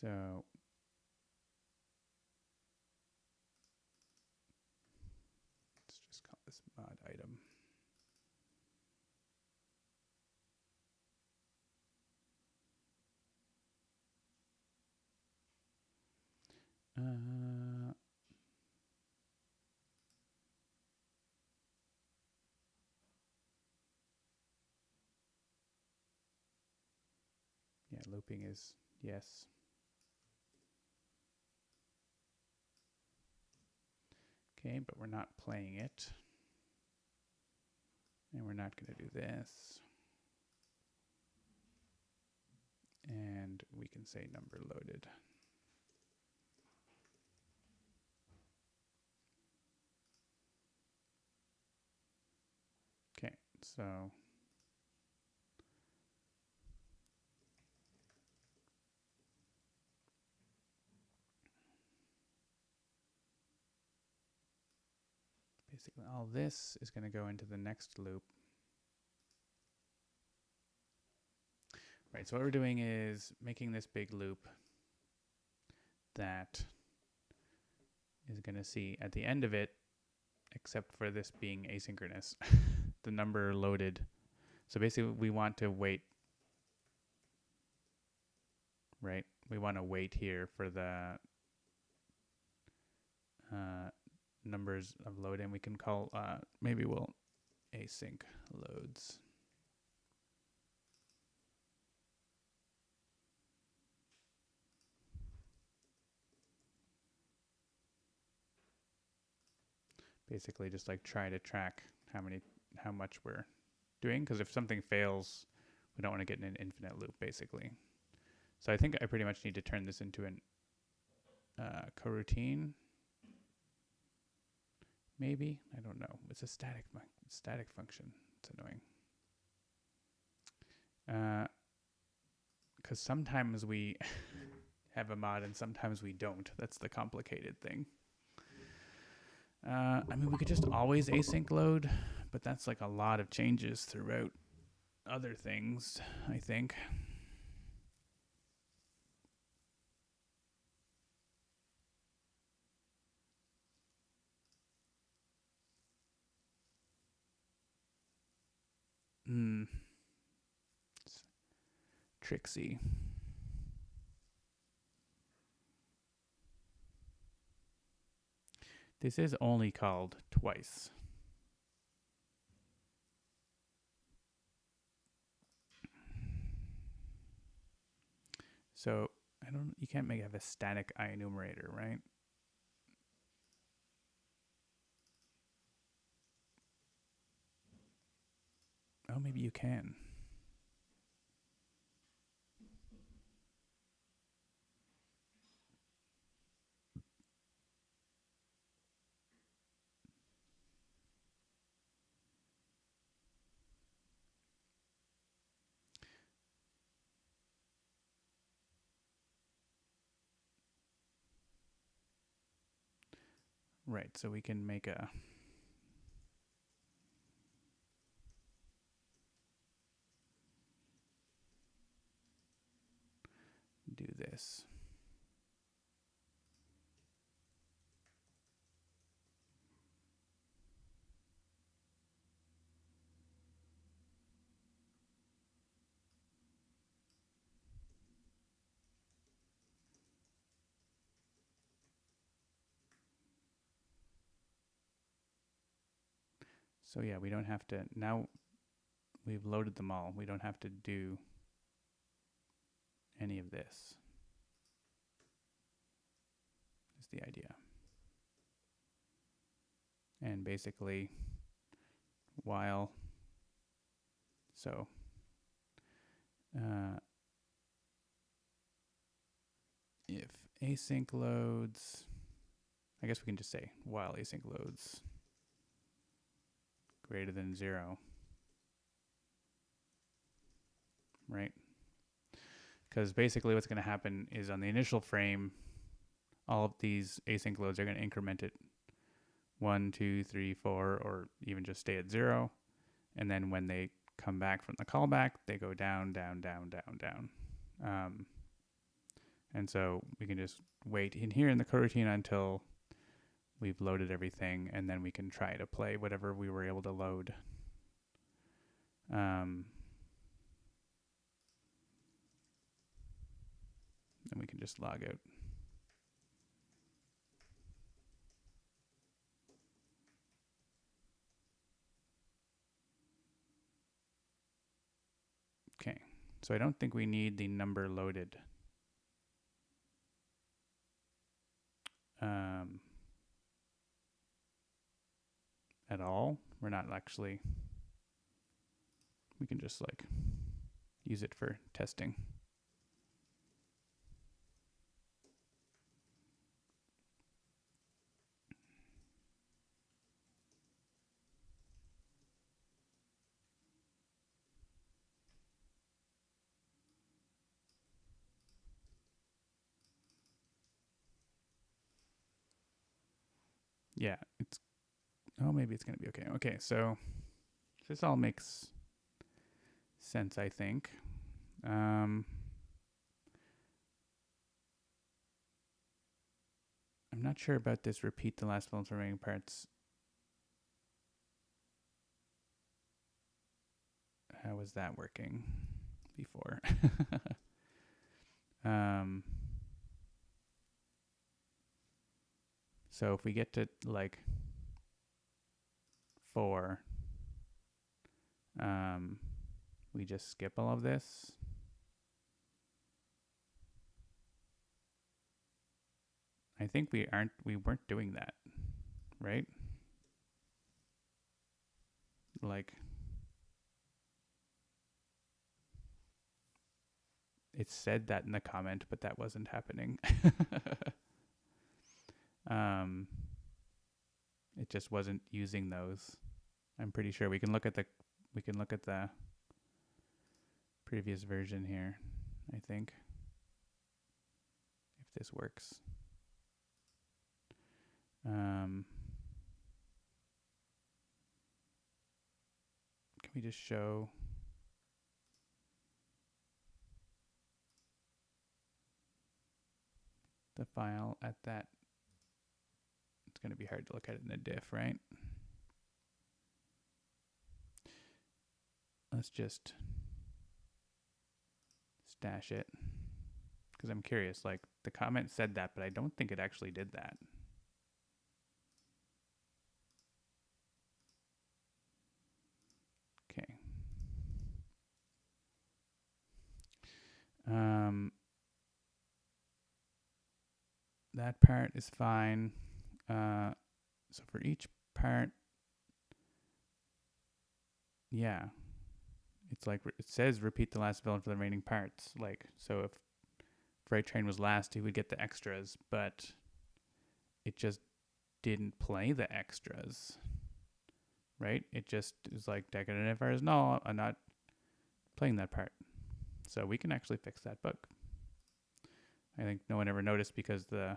Speaker 1: So let's just call this mod item. Yeah, looping is yes. Okay, but we're not playing it. And we're not going to do this. And we can say number loaded. Okay, so basically all this is going to go into the next loop. Right, so what we're doing is making this big loop that is going to see at the end of it, except for this being asynchronous, the number loaded. So basically we want to wait, right? We want to wait here for the numbers of load, and we can call, maybe we'll async loads. Basically just like try to track how much we're doing, because if something fails, we don't want to get in an infinite loop basically. So I think I pretty much need to turn this into an coroutine. Maybe, I don't know. It's a static function. It's annoying. Because sometimes we have a mod and sometimes we don't. That's the complicated thing. I mean, we could just always async load, but that's like a lot of changes throughout other things, I think. It's tricksy. This is only called twice. So you can't have a static IEnumerator, right? Oh, maybe you can. Right, so we can make a do this. So yeah, we don't have to, now we've loaded them all. We don't have to do any of this. Is the idea. And basically, while So if async loads, I guess we can just say while async loads greater than 0, right? Because basically what's going to happen is on the initial frame, all of these async loads are going to increment it 1, 2, 3, 4, or even just stay at 0. And then when they come back from the callback, they go down, down, down, down, down. And so we can just wait in here in the coroutine until we've loaded everything, and then we can try to play whatever we were able to load. And we can just log out. Okay, so I don't think we need the number loaded. At all. We're not actually, we can just like use it for testing. Yeah, it's, oh, maybe it's going to be okay. Okay, so this all makes sense, I think. I'm not sure about this repeat the last films remaining parts. How was that working before? So if we get to like 4, we just skip all of this. I think we weren't doing that, right? Like, it said that in the comment, but that wasn't happening. It just wasn't using those. I'm pretty sure we can look at the previous version here, I think, if this works. Can we just show the file at that? It's going to be hard to look at it in a diff, right? Let's just stash it, because I'm curious. Like, the comment said that, but I don't think it actually did that. Okay. That part is fine. So for each part, yeah, it's like it says repeat the last villain for the remaining parts. Like, so if Freight Train was last, he would get the extras, but it just didn't play the extras, right? It just is like Decadent Empires. No, I'm not playing that part. So we can actually fix that bug. I think no one ever noticed because the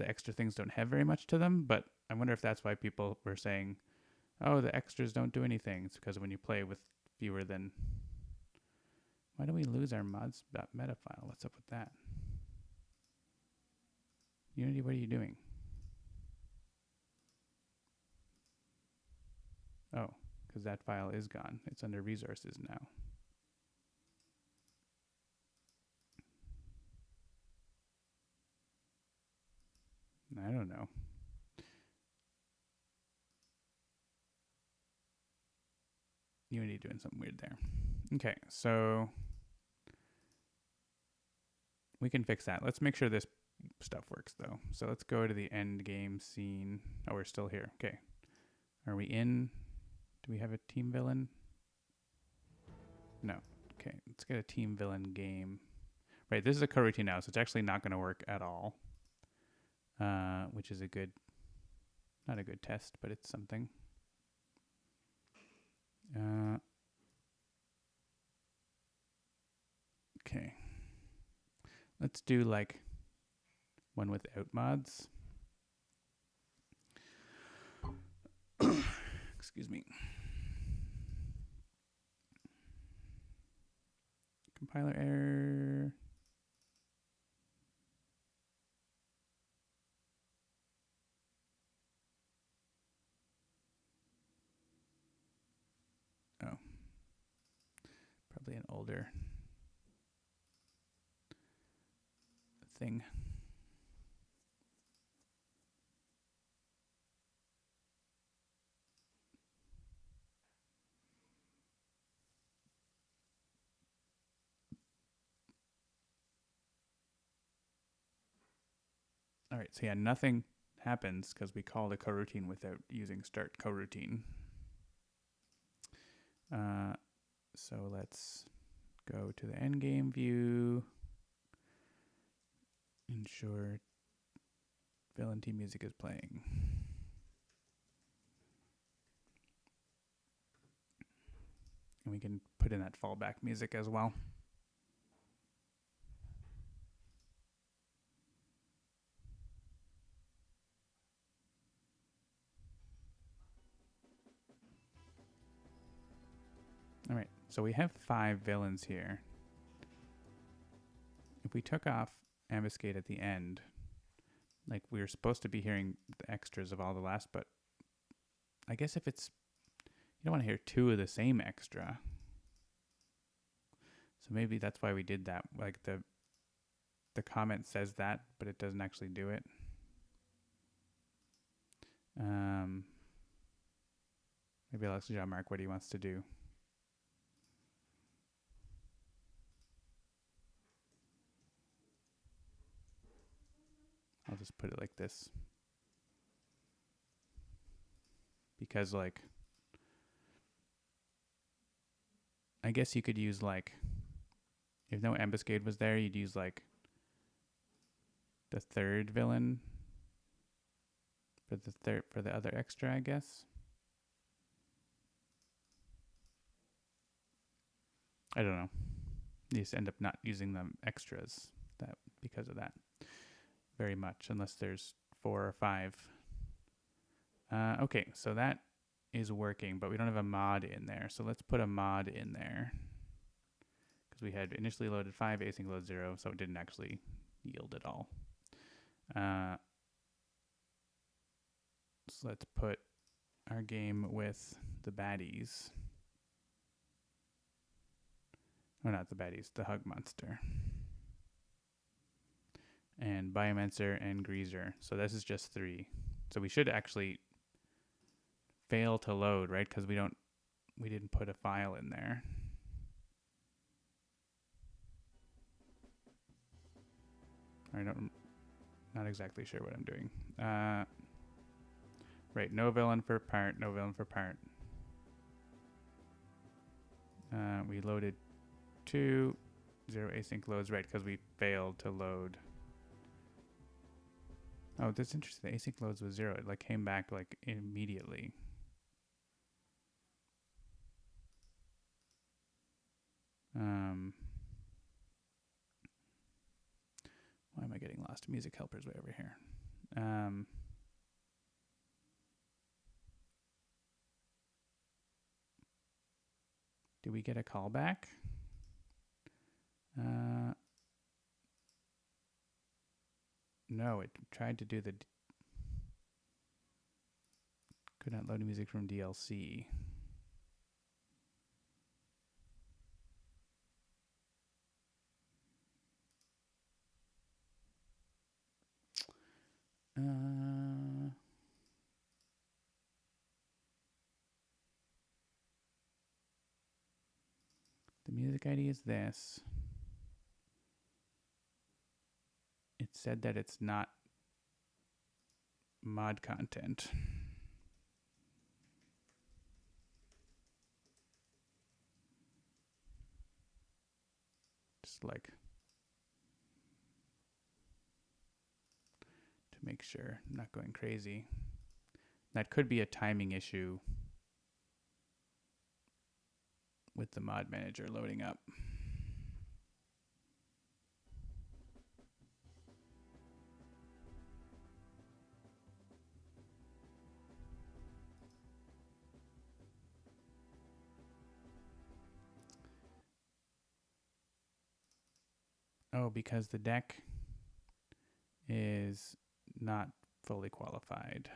Speaker 1: extra things don't have very much to them. But I wonder if that's why people were saying, oh, the extras don't do anything. It's because when you play with fewer than... Why do we lose our mods.meta file? What's up with that? Unity, what are you doing? Oh, because that file is gone. It's under resources now. I don't know. Unity doing something weird there. Okay, so We can fix that. Let's make sure this stuff works though. So let's go to the end game scene. Oh, we're still here. Okay. Are we in? Do we have a team villain? No. Okay. Let's get a team villain game. Right. This is a coroutine now, so it's actually not going to work at all. Which is a good, not a good test, but it's something. Okay. Let's do like one without mods. Excuse me. Compiler error. Oh. Probably an older thing. All right, so yeah, nothing happens because we called a coroutine without using start coroutine. So let's go to the endgame view. Ensure villain team music is playing. And we can put in that fallback music as well. All right, so we have 5 villains here. If we took off Ambuscade at the end, like we were supposed to be hearing the extras of all the last, but I guess if it's, you don't want to hear 2 of the same extra. So maybe that's why we did that. Like the comment says that, but it doesn't actually do it. Maybe I'll ask Jean-Marc what he wants to do. I'll just put it like this. Because like, I guess you could use like, if no Ambuscade was there, you'd use like the 3rd villain for the other extra, I guess. I don't know. You just end up not using them extras that because of that very much, unless there's 4 or 5. Okay, so that is working, but we don't have a mod in there. So let's put a mod in there. Because we had initially loaded 5, async load 0, so it didn't actually yield at all. So let's put our game with the baddies. Oh, not the baddies, the hug monster. And Biomancer and Greaser. So this is just 3. So we should actually fail to load, right? Because we didn't put a file in there. Not exactly sure what I'm doing. Right, no villain for part, no villain for part. We loaded 2, 0 async loads, right, because we failed to load. Oh, that's interesting. The async loads was 0. It like came back like immediately. Why am I getting lost? Music helpers way over here. Did we get a callback? No, it tried to do the... Could not load music from DLC. The music ID is this. said that it's not mod content. Just like to make sure I'm not going crazy. That could be a timing issue with the mod manager loading up. Oh, because the deck is not fully qualified.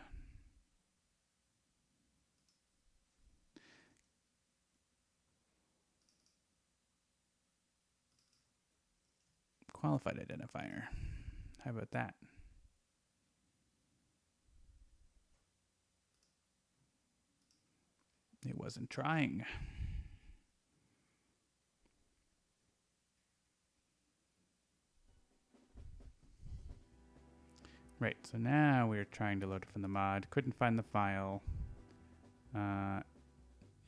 Speaker 1: Qualified identifier. How about that? It wasn't trying. Right, so now we're trying to load it from the mod. Couldn't find the file.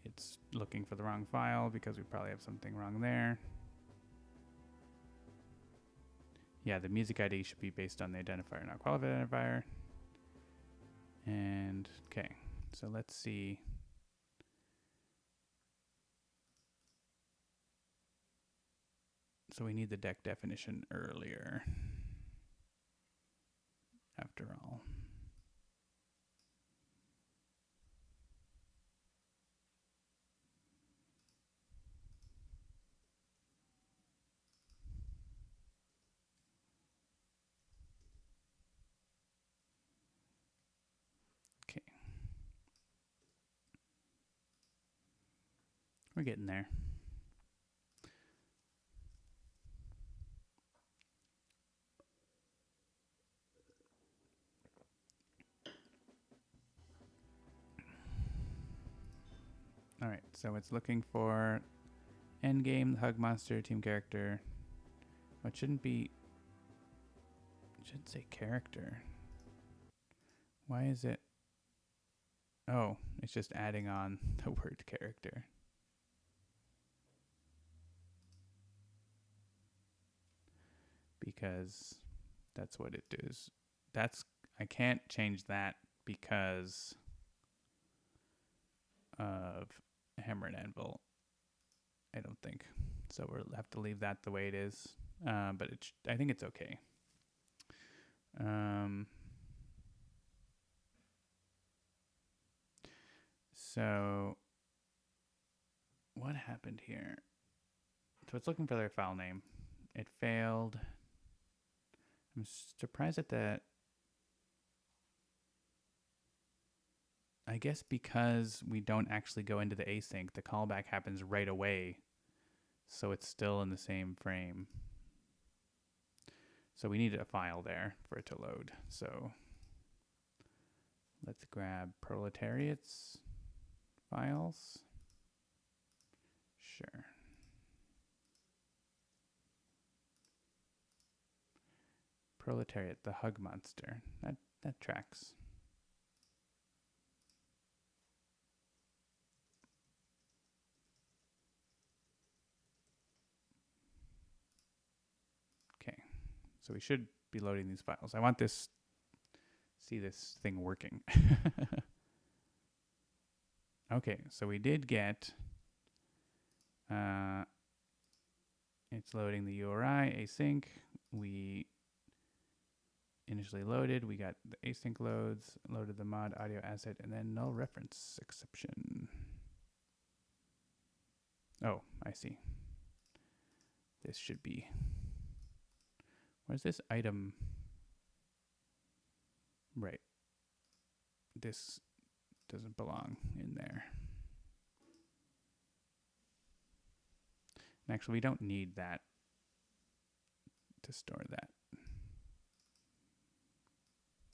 Speaker 1: It's looking for the wrong file because we probably have something wrong there. Yeah, the music ID should be based on the identifier, not qualified identifier. And, okay, so let's see. So we need the deck definition earlier, after all. Okay. We're getting there. All right, so it's looking for endgame, the hug monster, team character. Oh, it shouldn't be. It should say character. Why is it? Oh, it's just adding on the word character. Because that's what it does. I can't change that because of Hammer and Anvil, I don't think. So we'll have to leave that the way it is. But I think it's okay. So what happened here? So it's looking for their file name. It failed. I'm surprised at that. I guess because we don't actually go into the async, the callback happens right away. So it's still in the same frame. So we needed a file there for it to load. So let's grab Proletariat's files. Sure. Proletariat, the hug monster. That tracks. Okay, so we should be loading these files. I want this, see this thing working. Okay, so we did get, it's loading the URI async. We initially loaded, we got the async loads, loaded the mod audio asset, and then null reference exception. Oh, I see. This should be, where's this item? Right. This doesn't belong in there. And actually, we don't need that to store that.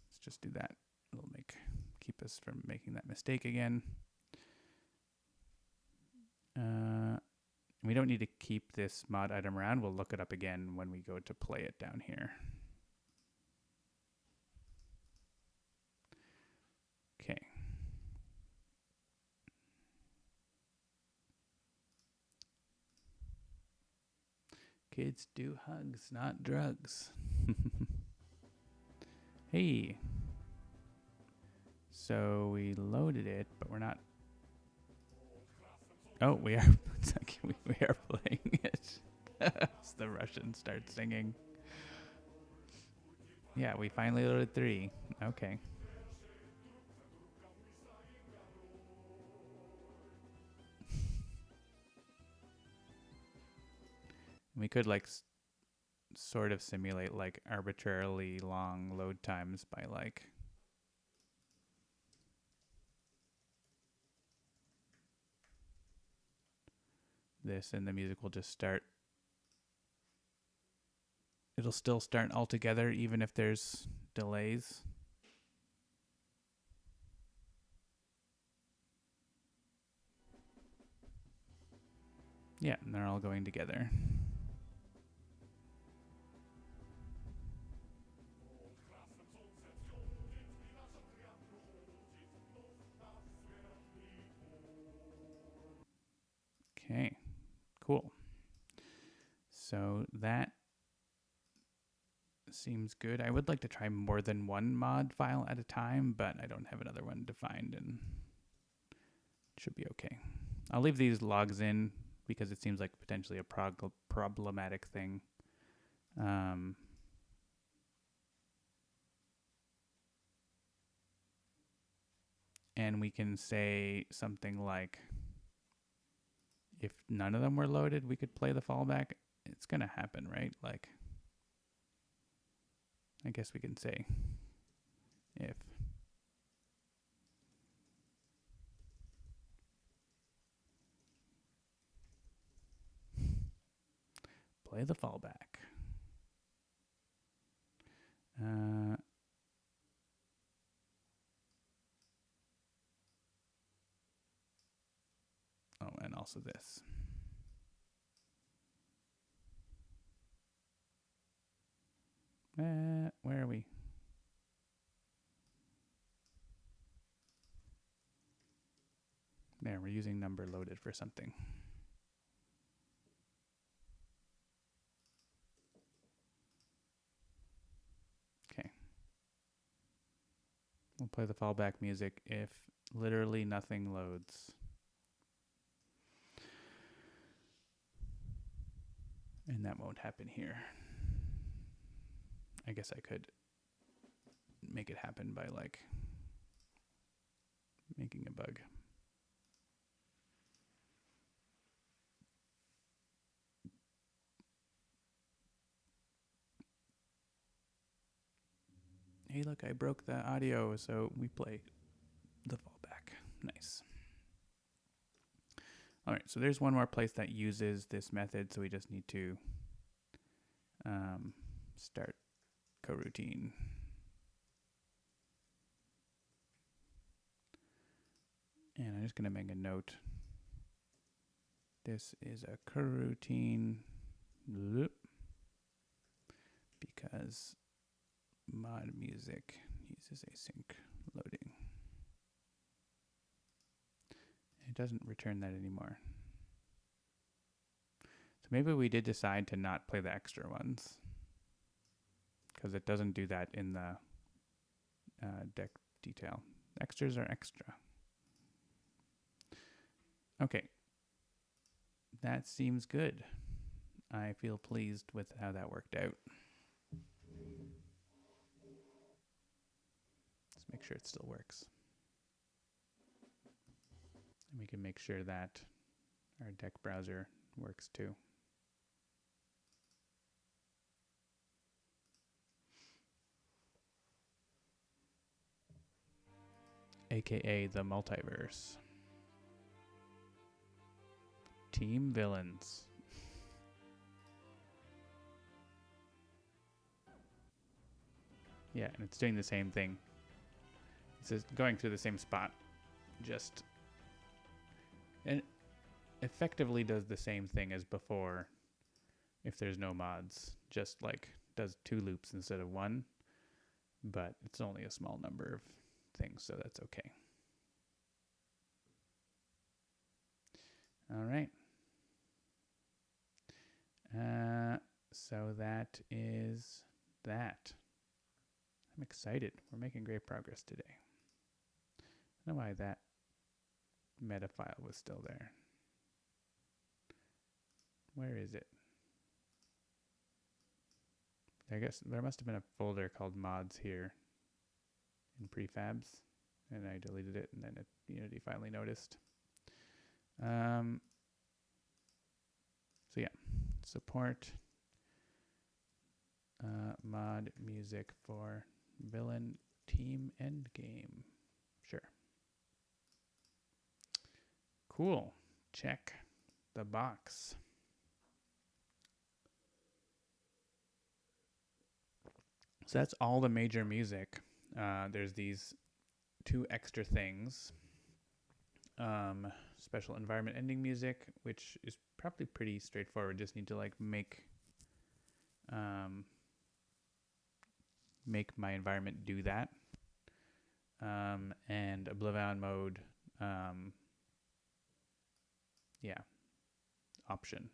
Speaker 1: Let's just do that. It'll keep us from making that mistake again. We don't need to keep this mod item around. We'll look it up again when we go to play it down here. Kids do hugs, not drugs. Hey. So we loaded it, but we're not. Oh, we are. We are playing it. As the Russians start singing. Yeah, we finally loaded 3. Okay. We could like sort of simulate like arbitrarily long load times by like this, and the music will just start. It'll still start all together even if there's delays. Yeah, and they're all going together. Okay, cool. So that seems good. I would like to try more than one mod file at a time, but I don't have another one defined, and it should be okay. I'll leave these logs in because it seems like potentially a problematic thing. And we can say something like, if none of them were loaded, we could play the fallback. It's going to happen, right? Like, I guess we can say if play the fallback. Oh, and also this. Where are we? There, we're using number loaded for something. Okay. We'll play the fallback music if literally nothing loads. And that won't happen here. I guess I could make it happen by like making a bug. Hey, look, I broke the audio, so we play the fallback. Nice. All right, so there's one more place that uses this method, so we just need to start coroutine. And I'm just going to make a note. This is a coroutine because mod music uses async loading. It doesn't return that anymore. So maybe we did decide to not play the extra ones because it doesn't do that in the deck detail. Extras are extra. Okay. That seems good. I feel pleased with how that worked out. Let's make sure it still works. And we can make sure that our deck browser works too. AKA the multiverse. Team villains. Yeah, and it's doing the same thing. It's going through the same spot. And effectively does the same thing as before if there's no mods. Just like does 2 loops instead of 1. But it's only a small number of things, so that's okay. All right. So that is that. I'm excited. We're making great progress today. I don't know why that meta file was still there. Where is it? I guess there must have been a folder called mods here in prefabs, and I deleted it, and then Unity finally noticed. So yeah, support mod music for villain team endgame. Sure. Cool. Check the box. So that's all the major music. There's these 2 extra things. Special environment ending music, which is probably pretty straightforward. Just need to like make my environment do that. And Oblivion mode, option.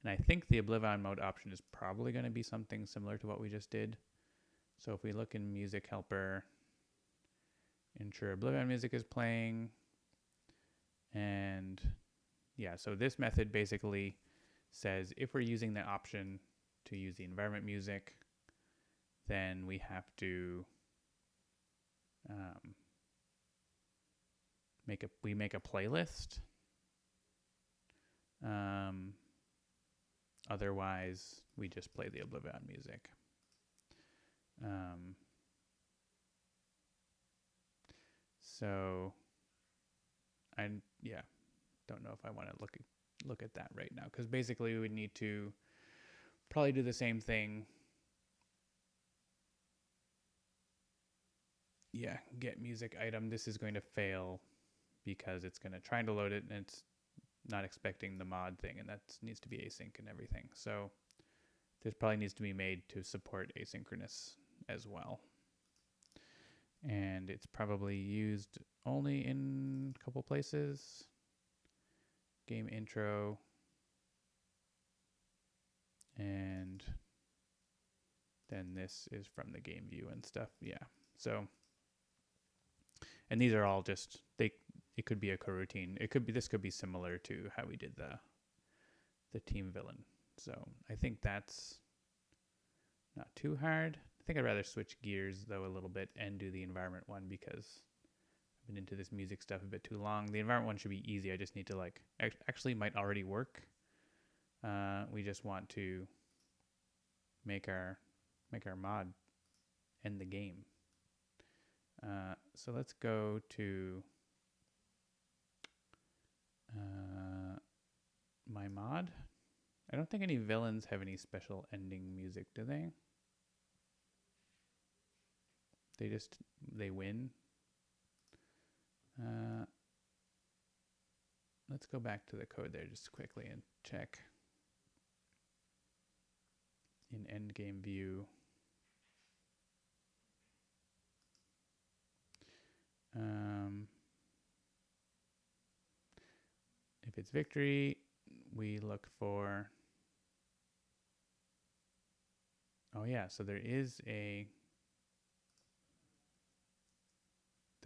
Speaker 1: And I think the Oblivion mode option is probably going to be something similar to what we just did. So if we look in music helper, ensure Oblivion music is playing. And yeah, so this method basically says if we're using the option to use the environment music, then we have to make a playlist. Otherwise, we just play the Oblivion music. So I don't know if I want to look at that right now, because basically we would need to probably do the same thing. Yeah, get music item. This is going to fail because it's going to try to load it and it's not expecting the mod thing, and that needs to be async and everything. So this probably needs to be made to support asynchronous as well. And it's probably used only in a couple places. Game intro. And then this is from the game view and stuff. Yeah. So, and these are all just, it could be a coroutine. This could be similar to how we did the team villain. So I think that's not too hard. I think I'd rather switch gears though a little bit and do the environment one, because I've been into this music stuff a bit too long. The environment one should be easy. I just need to actually might already work. We just want to make our mod end the game. So let's go to my mod. I don't think any villains have any special ending music, do they? They win. Let's go back to the code there just quickly and check. In endgame view. If it's victory, we look for, oh yeah, so there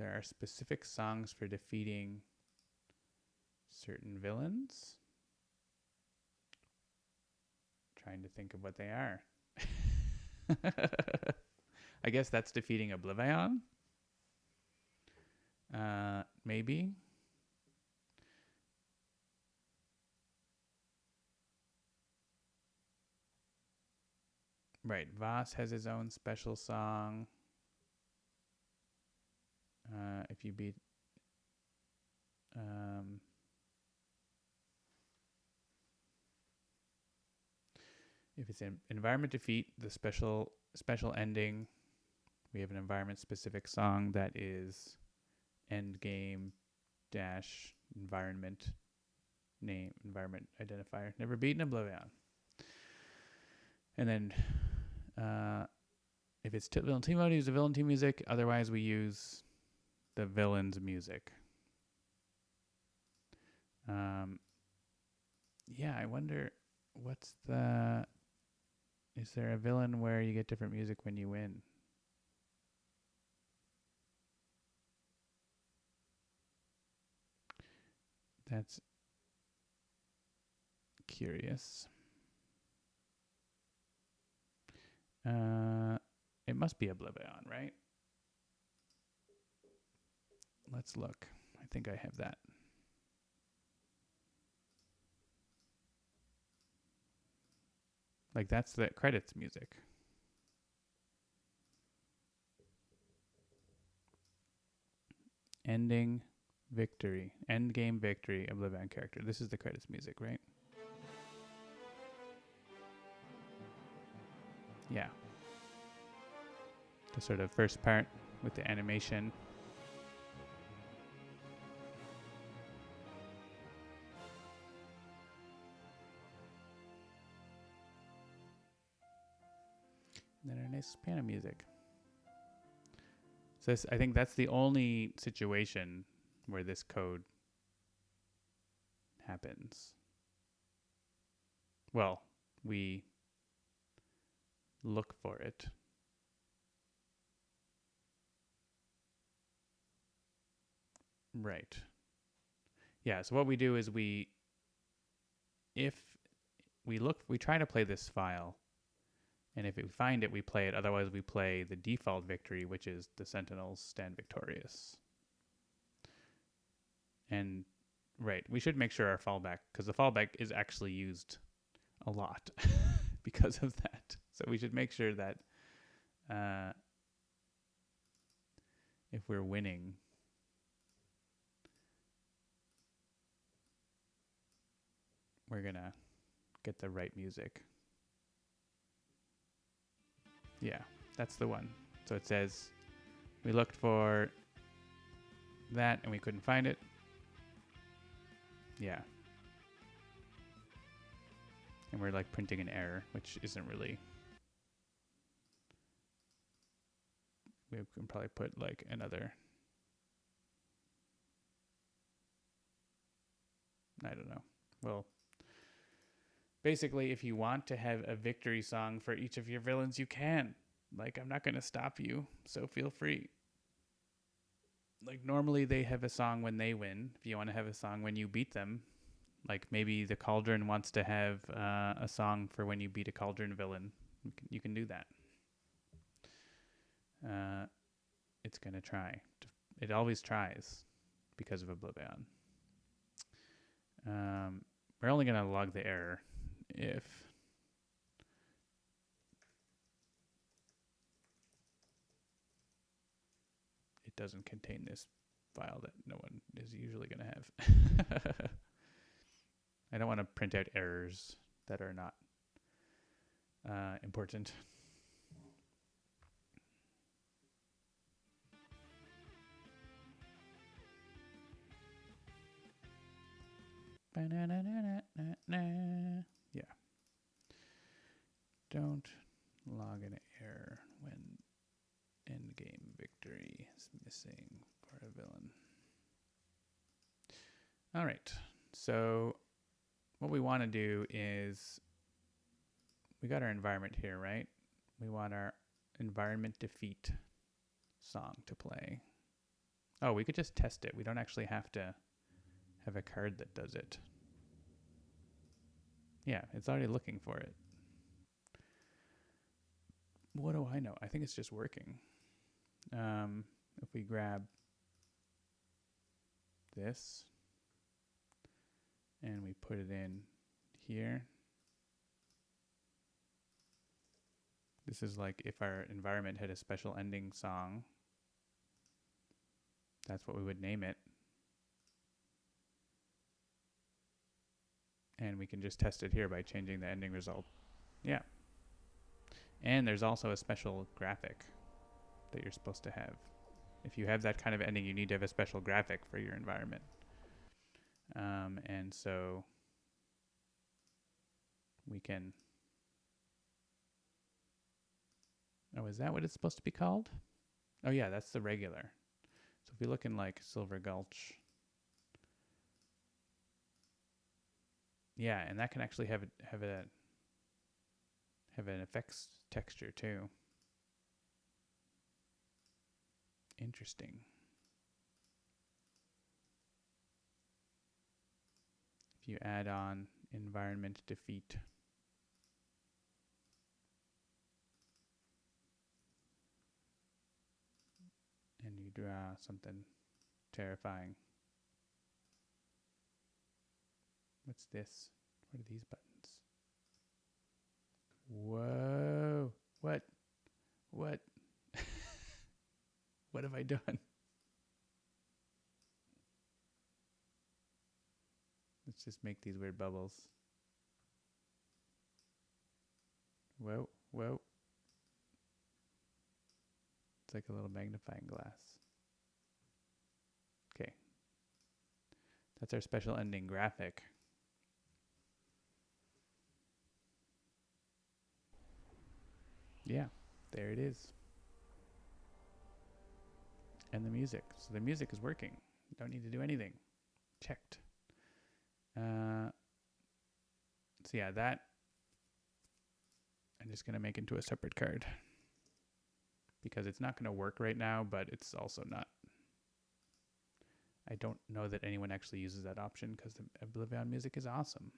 Speaker 1: are specific songs for defeating certain villains. Trying to think of what they are. I guess that's defeating Oblivion. Maybe. Right, Voss has his own special song. If you beat if it's an environment defeat, the special ending, we have an environment specific song that is endgame dash environment name, environment identifier. Never beaten Oblivion. And then if it's villain team mode, use the villain team music. Otherwise, we use the villain's music. Yeah, I wonder What's the... Is there a villain where you get different music when you win? That's curious. It must be Oblivion, right? Let's look. I think I have that. Like, that's the credits music. Ending victory. End game victory, Oblivion character. This is the credits music, right? Yeah. The sort of first part with the animation. And then our nice piano music. So I think that's the only situation where this code happens. Well, we look for it. Right. Yeah, so what we do is we try to play this file, and if we find it, we play it. Otherwise, we play the default victory, which is the Sentinels stand victorious. And right, we should make sure our fallback, because the fallback is actually used a lot because of that. So we should make sure that if we're winning, we're going to get the right music. Yeah, that's the one. So it says we looked for that and we couldn't find it. Yeah. And we're like printing an error, which isn't really... We can probably put like another... I don't know. Well, basically, if you want to have a victory song for each of your villains, you can. Like, I'm not going to stop you, so feel free. Like, normally they have a song when they win. If you want to have a song when you beat them, like maybe the Cauldron wants to have a song for when you beat a Cauldron villain, you can do that. It's going to try. It always tries because of Oblivion. We're only going to log the error if it doesn't contain this file that no one is usually going to have. I don't want to print out errors that are not important. Yeah. Don't log an error when endgame victory is missing for a villain. All right. So what we want to do is we got our environment here, right? We want our environment defeat song to play. Oh, we could just test it. We don't actually have to have a card that does it. Yeah, it's already looking for it. What do I know? I think it's just working. If we grab this and we put it in here, this is like if our environment had a special ending song, that's what we would name it. And we can just test it here by changing the ending result. Yeah. And there's also a special graphic that you're supposed to have. If you have that kind of ending, you need to have a special graphic for your environment. And so we can... Oh, is that what it's supposed to be called? Oh, yeah, that's the regular. So if we look in like Silver Gulch, Yeah, and that can actually have an effects texture too. Interesting. If you add on environment defeat, and you draw something terrifying. What's this? What are these buttons? Whoa. What? What? What have I done? Let's just make these weird bubbles. Whoa, whoa. It's like a little magnifying glass. Okay. That's our special ending graphic. Yeah, there it is. And the music. So the music is working. Don't need to do anything. Checked. So yeah, that I'm just going to make into a separate card. Because it's not going to work right now, but it's also not. I don't know that anyone actually uses that option because the Oblivion music is awesome.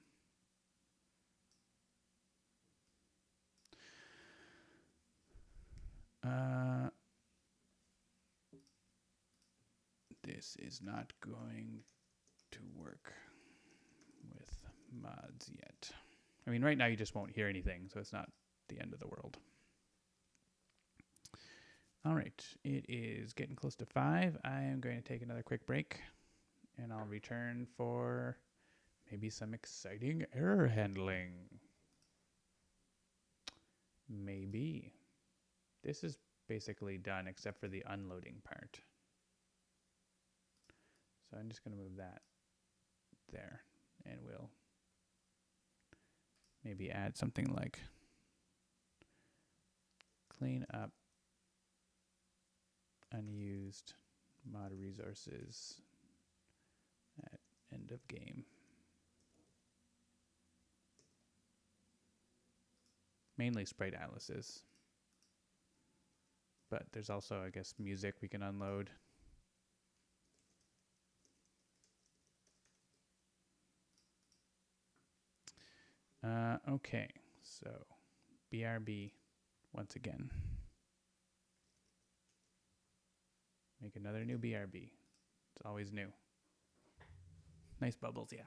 Speaker 1: This is not going to work with mods yet. I mean, right now you just won't hear anything, so it's not the end of the world. All right, it is getting close to 5. I am going to take another quick break, and I'll return for maybe some exciting error handling. Maybe. This is basically done except for the unloading part. So I'm just going to move that there, and we'll maybe add something like clean up unused mod resources at end of game. Mainly sprite atlases. But there's also, I guess, music we can unload. Okay, so BRB once again. Make another new BRB. It's always new. Nice bubbles, yeah.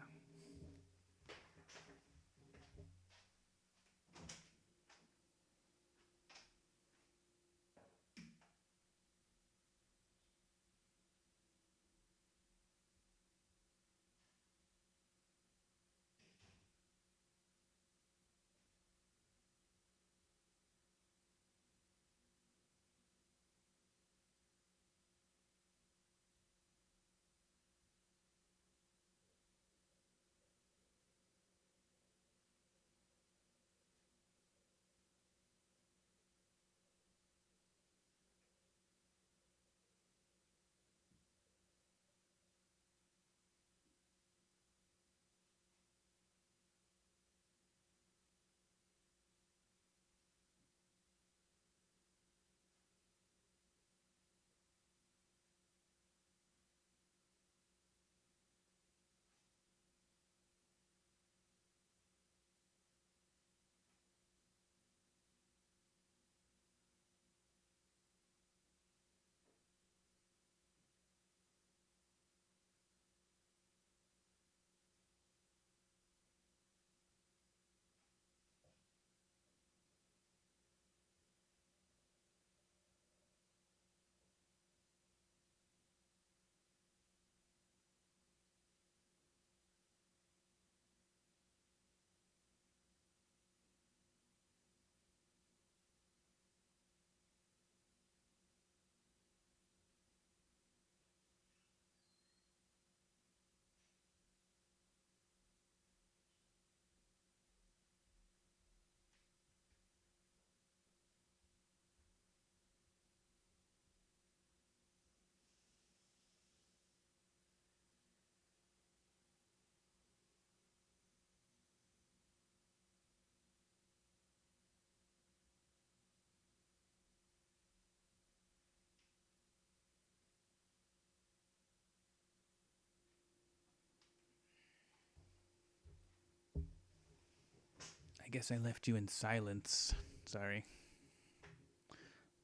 Speaker 1: guess I left you in silence. Sorry.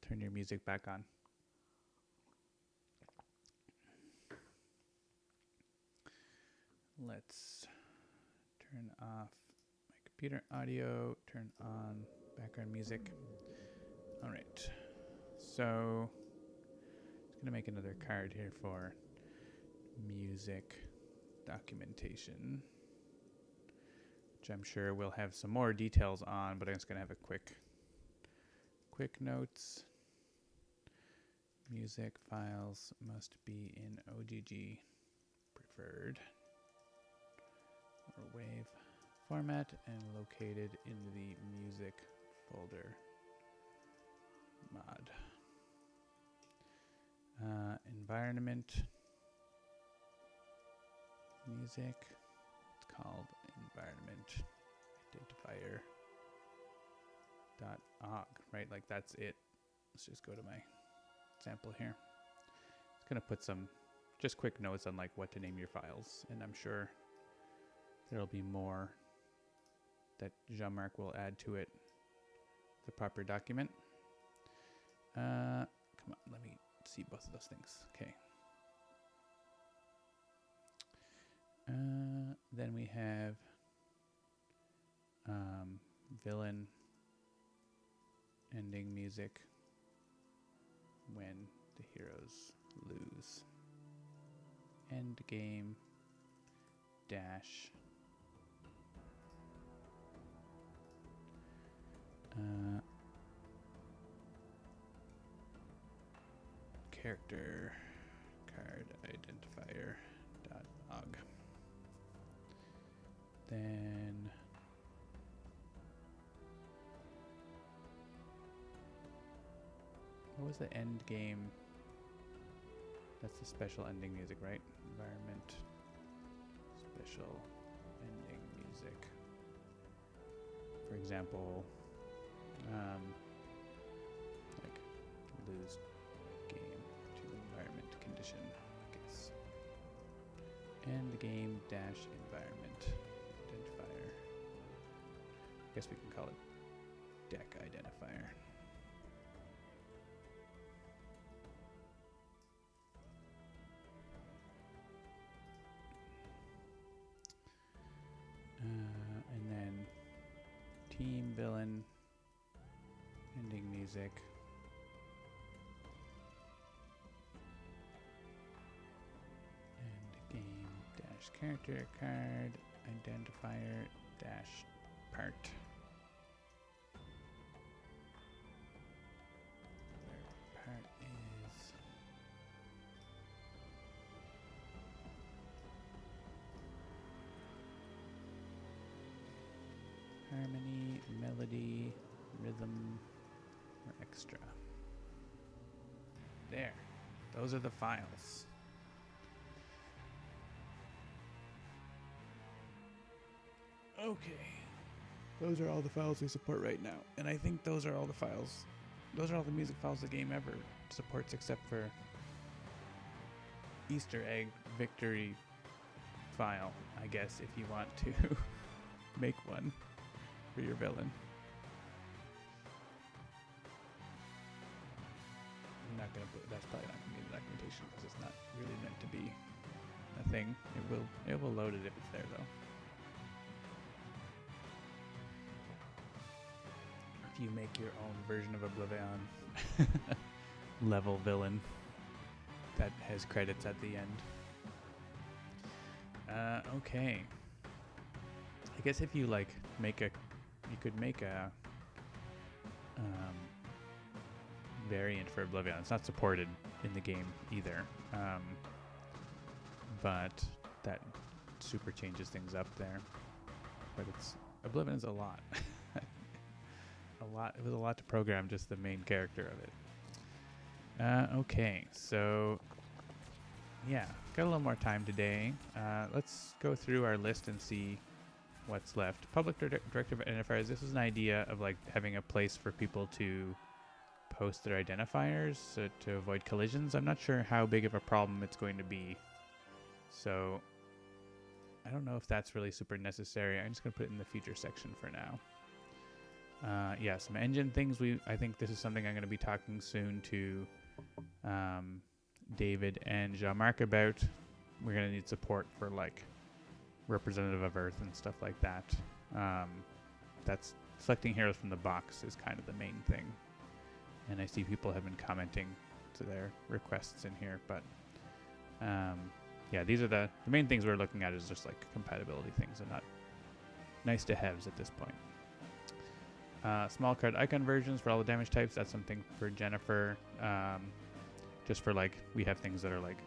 Speaker 1: Turn your music back on. Let's turn off my computer audio, turn on background music. All right. So, I'm going to make another card here for music documentation, which I'm sure we'll have some more details on, but I'm just going to have a quick notes. Music files must be in OGG preferred or WAV format and located in the music folder mod. Environment music, it's called environment identifier .ogg, right? Like that's it. Let's just go to my example here. It's going to put some just quick notes on like what to name your files, and I'm sure there'll be more that Jean-Marc will add to it, the proper document. Come on, let me see both of those things. Okay. Then we have villain ending music when the heroes lose. End game dash character card identifier .ogg. Then what was the end game? That's the special ending music, right? Environment special ending music. For example, like lose game to environment condition. I guess. End game dash environment identifier. I guess we can call it deck identifier. And then team villain ending music. And game dash character card identifier dash part. Where part is harmony, melody, rhythm, or extra. There. Those are the files. Okay. Those are all the files we support right now. And I think those are all the files. Those are all the music files the game ever supports except for Easter egg victory file, I guess, if you want to make one for your villain. I'm not gonna put, that's probably not gonna be the documentation because it's not really meant to be a thing. It will load it if it's there though. If you make your own version of Oblivion level villain that has credits at the end. Okay. I guess if you like you could make a variant for Oblivion. It's not supported in the game either, but that super changes things up there. But Oblivion is a lot. It was a lot to program just the main character of it. Okay, so yeah, got a little more time today. Let's go through our list and see what's left. Public directive identifiers. This is an idea of like having a place for people to post their identifiers to avoid collisions. I'm not sure how big of a problem it's going to be, so I don't know if that's really super necessary. I'm just going to put it in the future section for now. Yeah, some engine things. I think this is something I'm going to be talking soon to David and Jean-Marc about. We're going to need support for like representative of Earth and stuff like that. That's selecting heroes from the box is kind of the main thing. And I see people have been commenting to their requests in here, but yeah, these are the main things we're looking at is just like compatibility things and not nice to haves at this point. Small card icon versions for all the damage types. That's something for Jennifer. Just for like, we have things that are like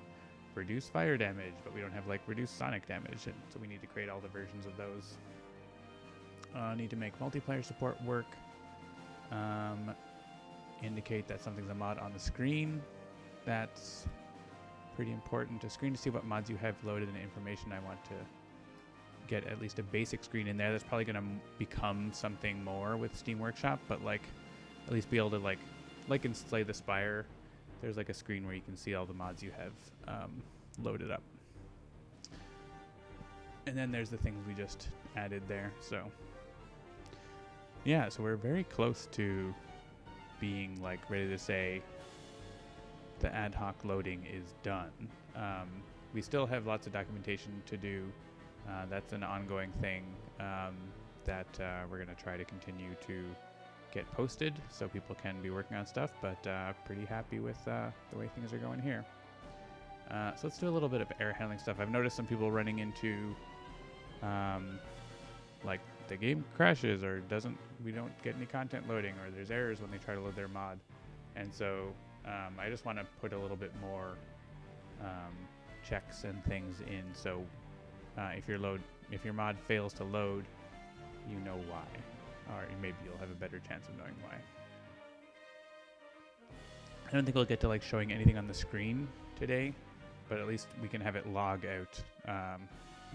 Speaker 1: reduce fire damage, but we don't have like reduce sonic damage. And so we need to create all the versions of those. Need to make multiplayer support work. Indicate that something's a mod on the screen. That's pretty important. A screen to see what mods you have loaded and information. I want to get at least a basic screen in there. That's probably going to become something more with Steam Workshop, but like at least be able to like in Slay the Spire, there's like a screen where you can see all the mods you have loaded up. And then there's the things we just added there. So yeah, so we're very close to being like ready to say the ad hoc loading is done. We still have lots of documentation to do. That's an ongoing thing that we're going to try to continue to get posted so people can be working on stuff, but pretty happy with the way things are going here. So let's do a little bit of error handling stuff. I've noticed some people running into like the game crashes or we don't get any content loading, or there's errors when they try to load their mod. And so I just want to put a little bit more checks and things in, so if your mod fails to load, you know why, or maybe you'll have a better chance of knowing why. I don't think we'll get to like showing anything on the screen today, but at least we can have it log out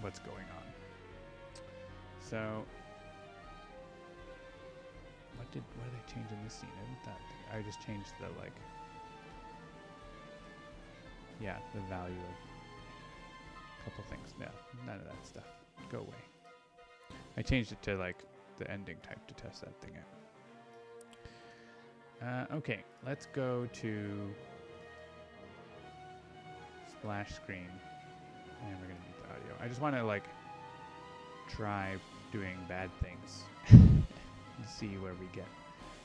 Speaker 1: what's going on. So what did I change in this scene? I just changed the like, yeah, the value of a couple things. Yeah, none of that stuff. Go away. I changed it to like the ending type to test that thing out. Okay, let's go to splash screen, and we're gonna mute the audio. I just want to like try doing bad things and see where we get.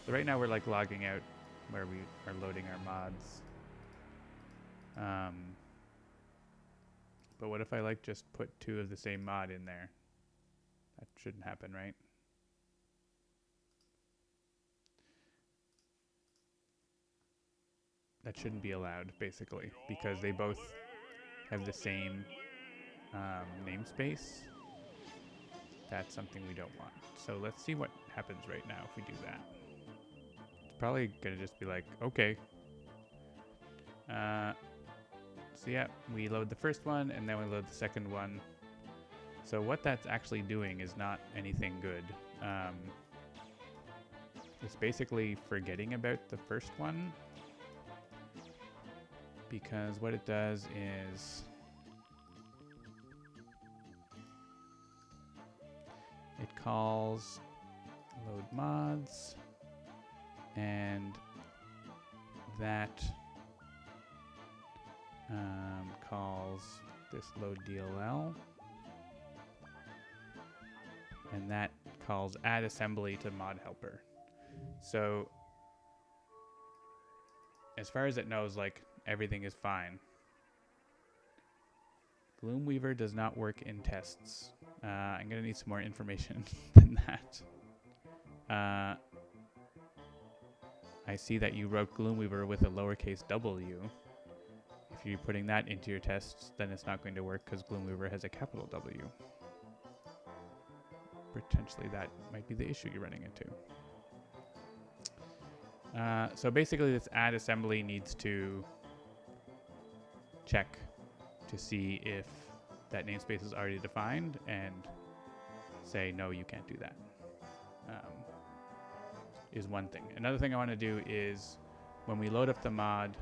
Speaker 1: So right now we're like logging out where we are loading our mods. But what if I like just put 2 of the same mod in there? That shouldn't happen, right? That shouldn't be allowed, basically, because they both have the same namespace. That's something we don't want. So let's see what happens right now if we do that. It's probably going to just be like, okay. So yeah, we load the first one, and then we load the second one. So what that's actually doing is not anything good. It's basically forgetting about the first one, because what it does is it calls load mods, and that calls this load DLL, and that calls add assembly to mod helper. So as far as it knows, like everything is fine. Gloomweaver does not work in tests. I'm gonna need some more information than that. I see that you wrote Gloomweaver with a lowercase w. If you're putting that into your tests, then it's not going to work because Gloomweaver has a capital W. Potentially that might be the issue you're running into. So basically this add assembly needs to check to see if that namespace is already defined and say, no, you can't do that. Is one thing. Another thing I want to do is when we load up the mod,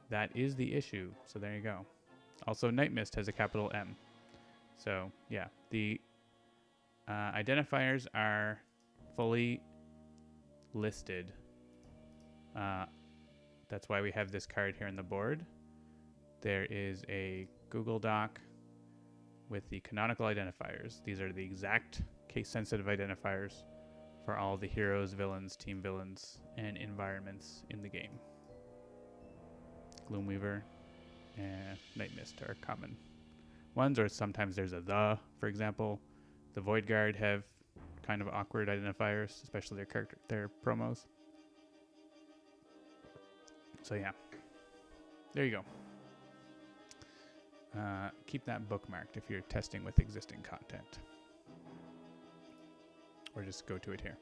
Speaker 1: that is the issue. So there you go. Also, Night Mist has a capital M. So yeah, the identifiers are fully listed. That's why we have this card here on the board. There is a Google Doc with the canonical identifiers. These are the exact case-sensitive identifiers for all the heroes, villains, team villains, and environments in the game. Gloomweaver and Night Mist are common ones, or sometimes there's a the, for example. The Void Guard have kind of awkward identifiers, especially their promos. So yeah, there you go. Keep that bookmarked if you're testing with existing content, or just go to it here.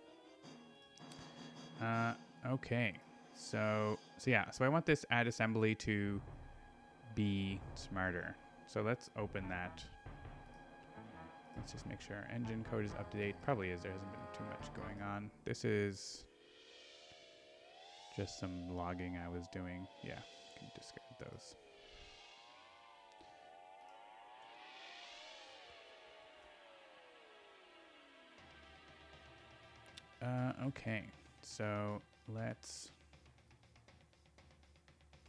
Speaker 1: Okay, so I want this add assembly to be smarter. So let's open that. Let's just make sure our engine code is up to date. Probably is. There hasn't been too much going on. This is just some logging I was doing. Yeah, can discard those. Okay, so let's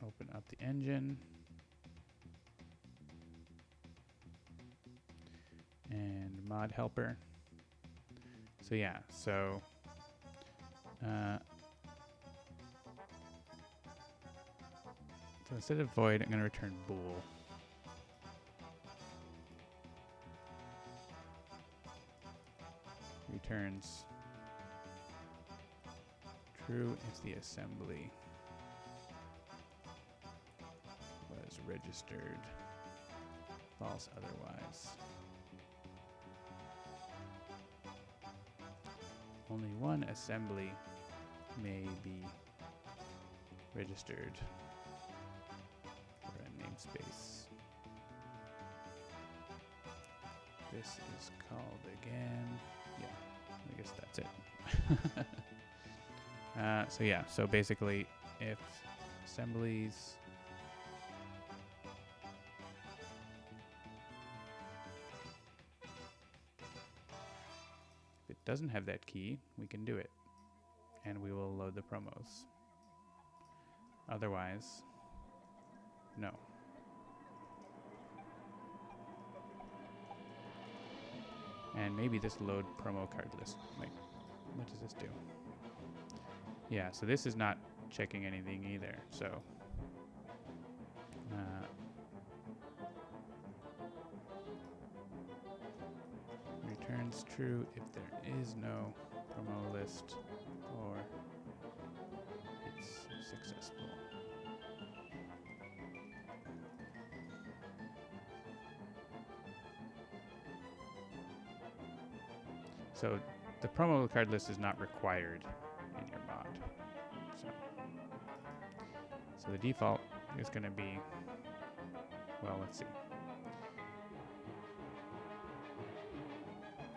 Speaker 1: open up the engine and mod helper. So yeah, so instead of void, I'm going to return bool. Returns true if the assembly was registered, false otherwise. Only one assembly may be registered for a namespace. This is called again. Yeah, I guess that's it. So yeah, so basically if assemblies if it doesn't have that key, we can do it and we will load the promos. Otherwise, no. And maybe this load promo card list. Wait, what does this do? Yeah, so this is not checking anything either. So returns true if there is no promo list or it's successful. So the promo card list is not required in your mod. So the default is going to be, well, let's see.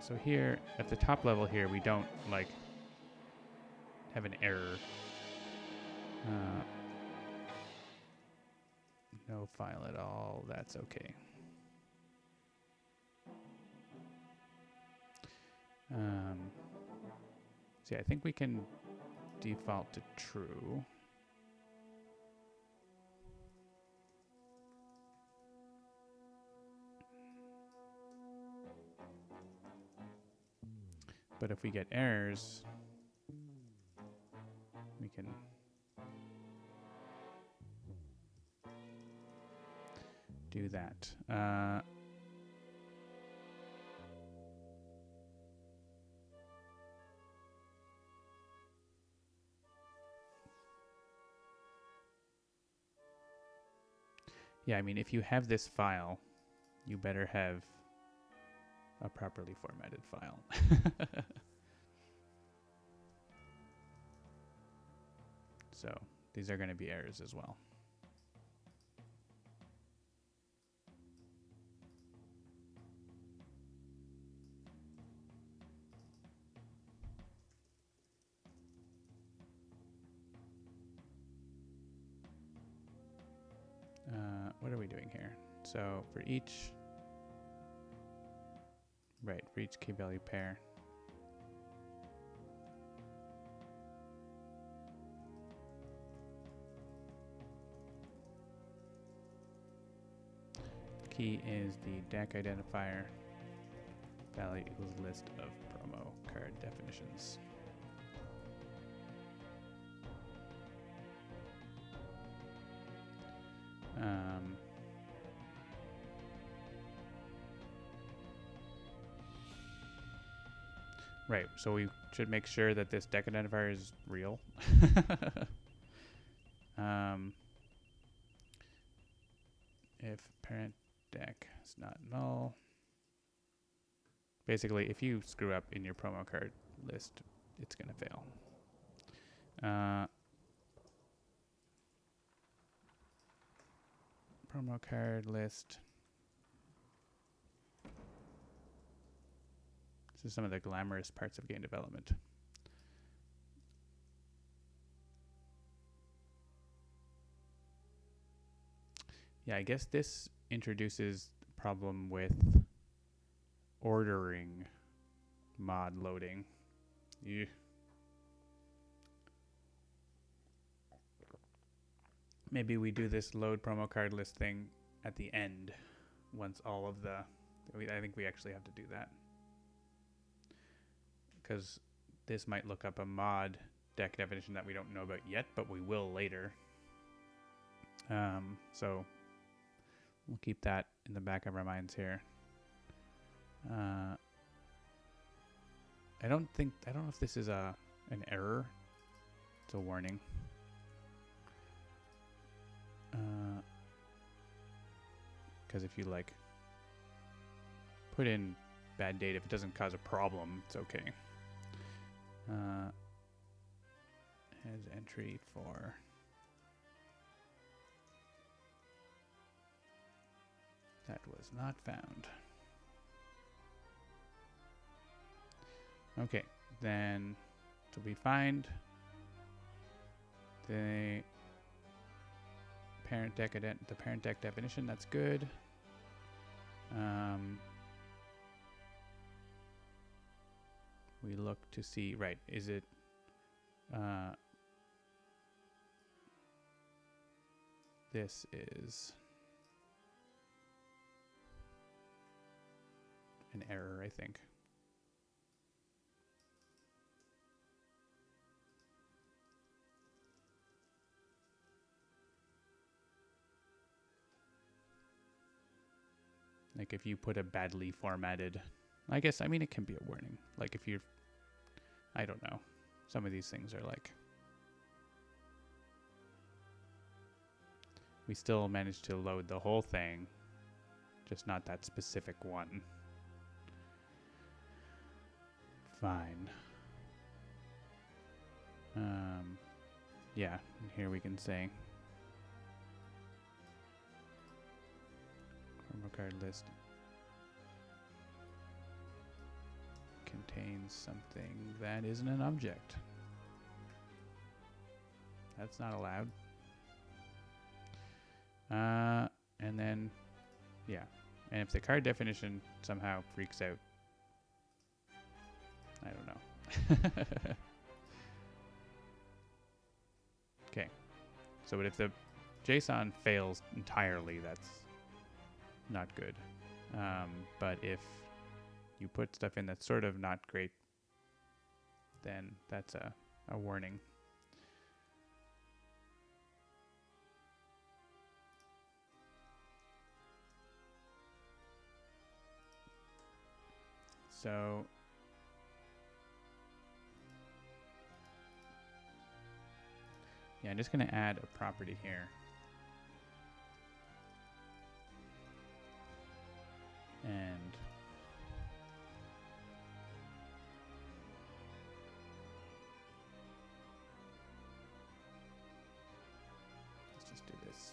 Speaker 1: So here at the top level here, we don't like have an error. No file at all. That's okay. See, I think we can default to true. But if we get errors, we can do that. Yeah, I mean, if you have this file, you better have a properly formatted file. So these are going to be errors as well. What are we doing here? So for each, right, for each key value pair, key is the deck identifier. Value equals list of promo card definitions. Right, so we should make sure that this deck identifier is real. If parent deck is not null. Basically, if you screw up in your promo card list, it's going to fail. Promo card list. This is some of the glamorous parts of game development. Yeah, I guess this introduces the problem with ordering mod loading. Yeah. Maybe we do this load promo card list thing at the end once all of the... I think we actually have to do that. Because this might look up a mod deck definition that we don't know about yet, but we will later. So we'll keep that in the back of our minds here. I don't know if this is an error. It's a warning. Because if you like put in bad data, if it doesn't cause a problem, it's okay. Has entry for that was not found. Okay, then so we find the parent deck definition. That's good. We look to see, right, is it this is an error, I think. Like if you put a badly formatted, I guess, I mean, it can be a warning. Like if you're, I don't know. Some of these things are like, we still managed to load the whole thing, just not that specific one. Fine. Yeah, and here we can say promo card list contains something that isn't an object. That's not allowed. And then, yeah. And if the card definition somehow freaks out, I don't know. Okay. So, but if the JSON fails entirely, that's not good. But if you put stuff in that's sort of not great, then that's a warning. So yeah, I'm just going to add a property here. And let's just do this.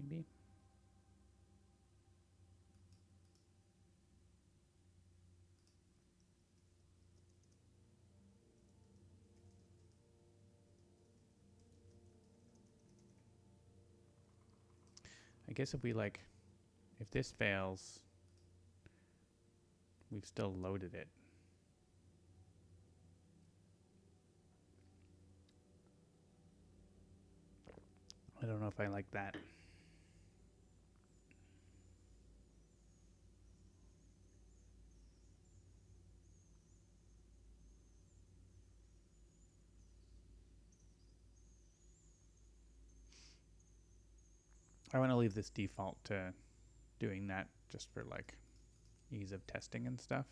Speaker 1: Maybe. I guess if we like if this fails, we've still loaded it. I don't know if I like that. I want to leave this default to doing that just for like ease of testing and stuff.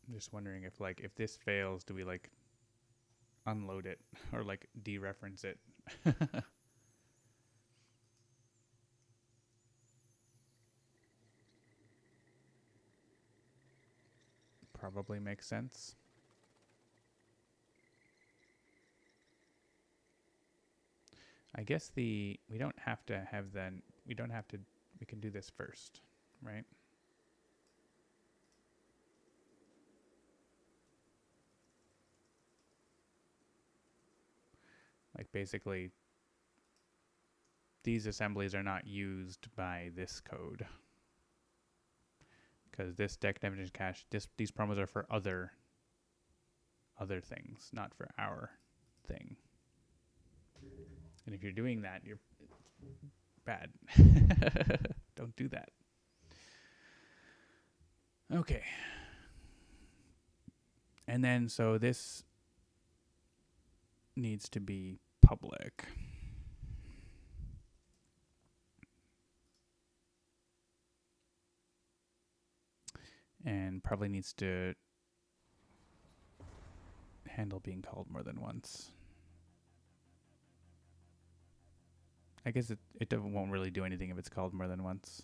Speaker 1: I'm just wondering if this fails, do we like unload it or like dereference it? Probably makes sense. I guess we don't have to, we can do this first, right? Like basically, these assemblies are not used by this code. Because this deck definition cache, these promos are for other things, not for our thing. And if you're doing that, you're bad. Don't do that. Okay. And then, so this needs to be public. And probably needs to handle being called more than once. I guess it won't really do anything if it's called more than once.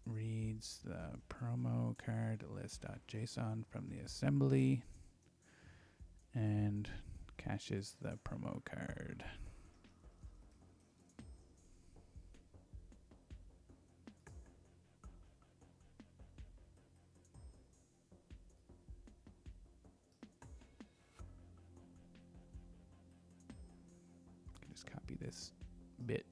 Speaker 1: Reads the promo card list.json from the assembly and caches the promo card. Just copy this bit.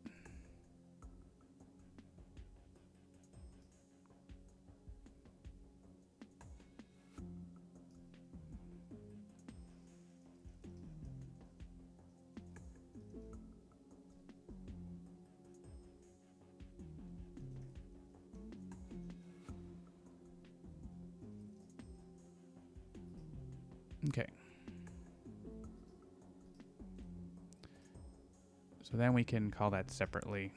Speaker 1: Okay. So then we can call that separately.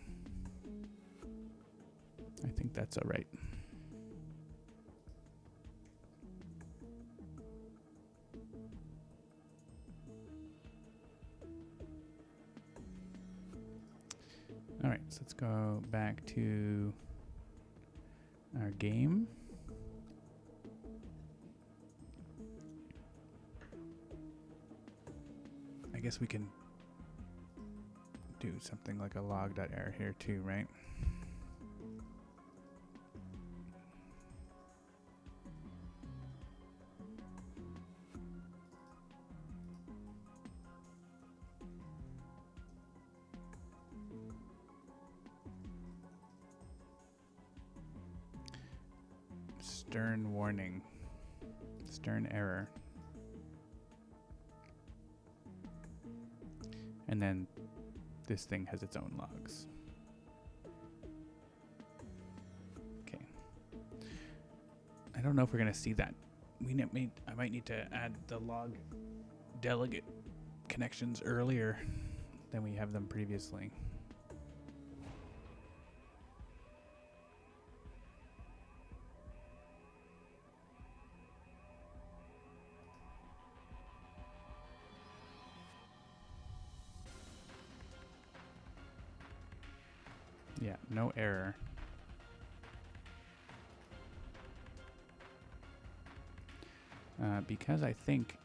Speaker 1: I think that's all right. All right, so let's go back to our game. I guess we can do something like a log.error here too, right? Stern warning. Stern error. And then this thing has its own logs. Okay. I don't know if we're going to see that. I might need to add the log delegate connections earlier than we have them previously. Yeah, no error. Because I think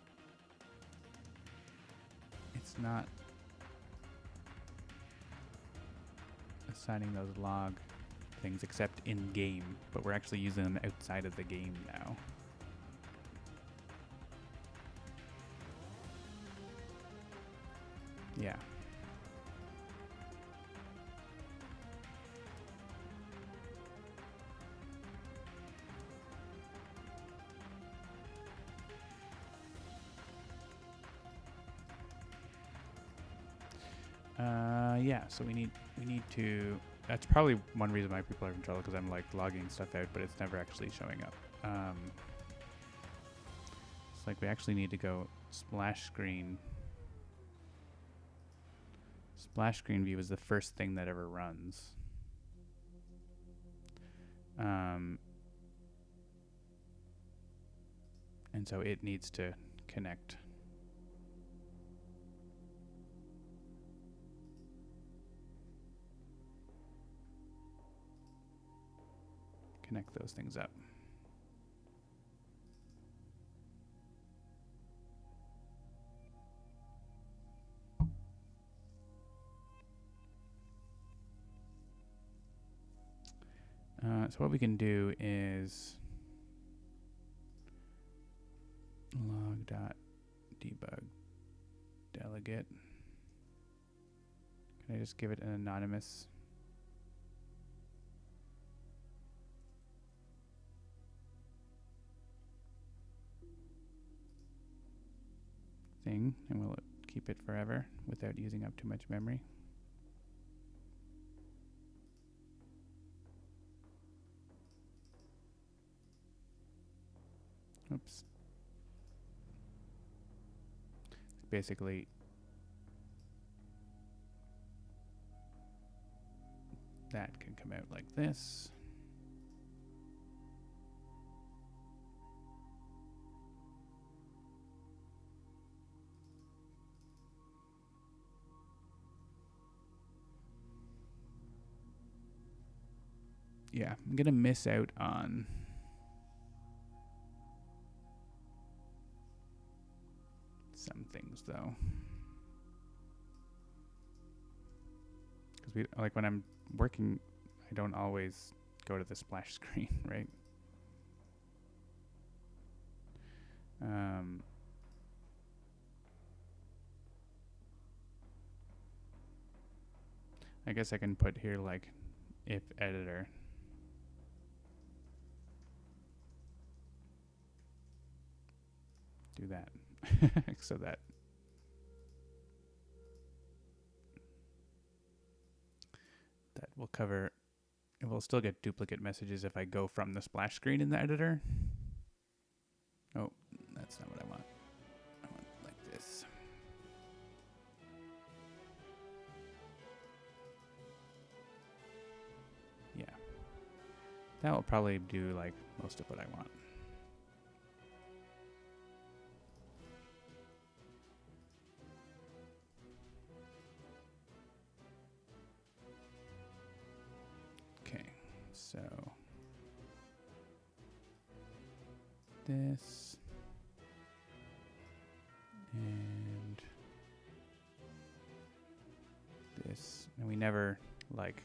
Speaker 1: it's not assigning those log things except in game, but we're actually using them outside of the game now. Yeah. Yeah, so we need to, that's probably one reason why people are in trouble, because I'm like logging stuff out, but it's never actually showing up. It's like we actually need to go splash screen. Splash screen view is the first thing that ever runs. And so it needs to connect. Connect those things up. So what we can do is log.debug delegate. Can I just give it an anonymous? Thing, and we'll keep it forever without using up too much memory. Oops. Basically, that can come out like this. Yeah, I'm gonna miss out on some things though, because we, like, when I'm working, I don't always go to the splash screen, right? I guess I can put here like if editor. Do that. So that will cover. It will still get duplicate messages if I go from the splash screen in the editor. Oh, that's not what I want. I want like this. Yeah. That will probably do like most of what I want. Okay, so this and this, and we never like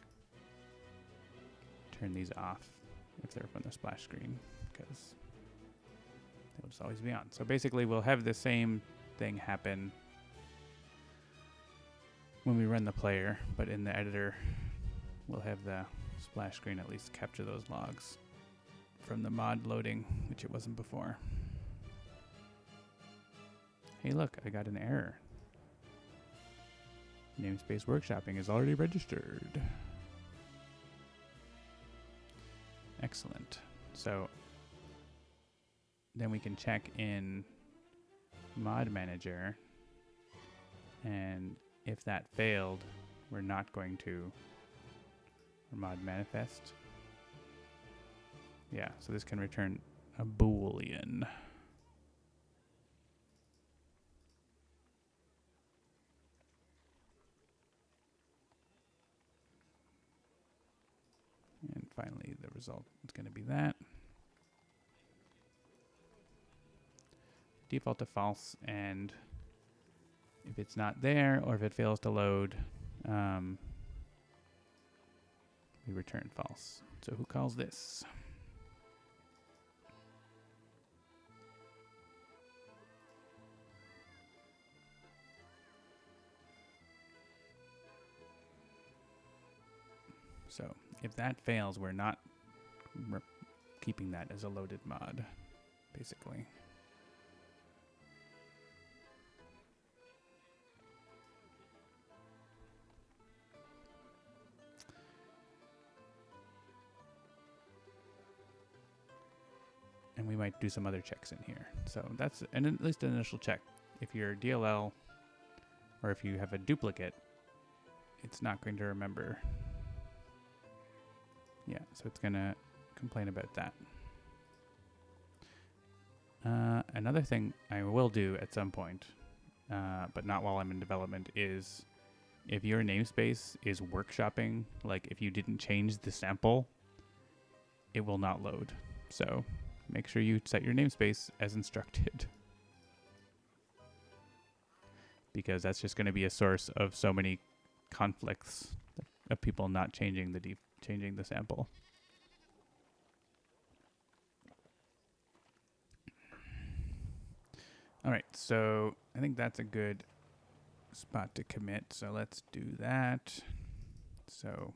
Speaker 1: turn these off if they're from the splash screen, because they'll just always be on. So basically we'll have the same thing happen when we run the player, but in the editor we'll have the splash screen at least capture those logs from the mod loading, which it wasn't before. Hey look, I got an error. Namespace workshopping is already registered. Excellent. So then we can check in mod manager, and if that failed, we're not going to, or mod manifest. Yeah, so this can return a Boolean. And finally, the result is going to be that. Default to false, and if it's not there or if it fails to load, we return false. So who calls this? So if that fails, we're not keeping that as a loaded mod, basically. And we might do some other checks in here. So that's at least an initial check. If you're DLL, or if you have a duplicate, it's not going to remember. Yeah, so it's going to complain about that. Another thing I will do at some point, but not while I'm in development, is if your namespace is workshopping, like if you didn't change the sample, it will not load. So make sure you set your namespace as instructed, because that's just going to be a source of so many conflicts of people not changing the sample. All right, so I think that's a good spot to commit. So let's do that. So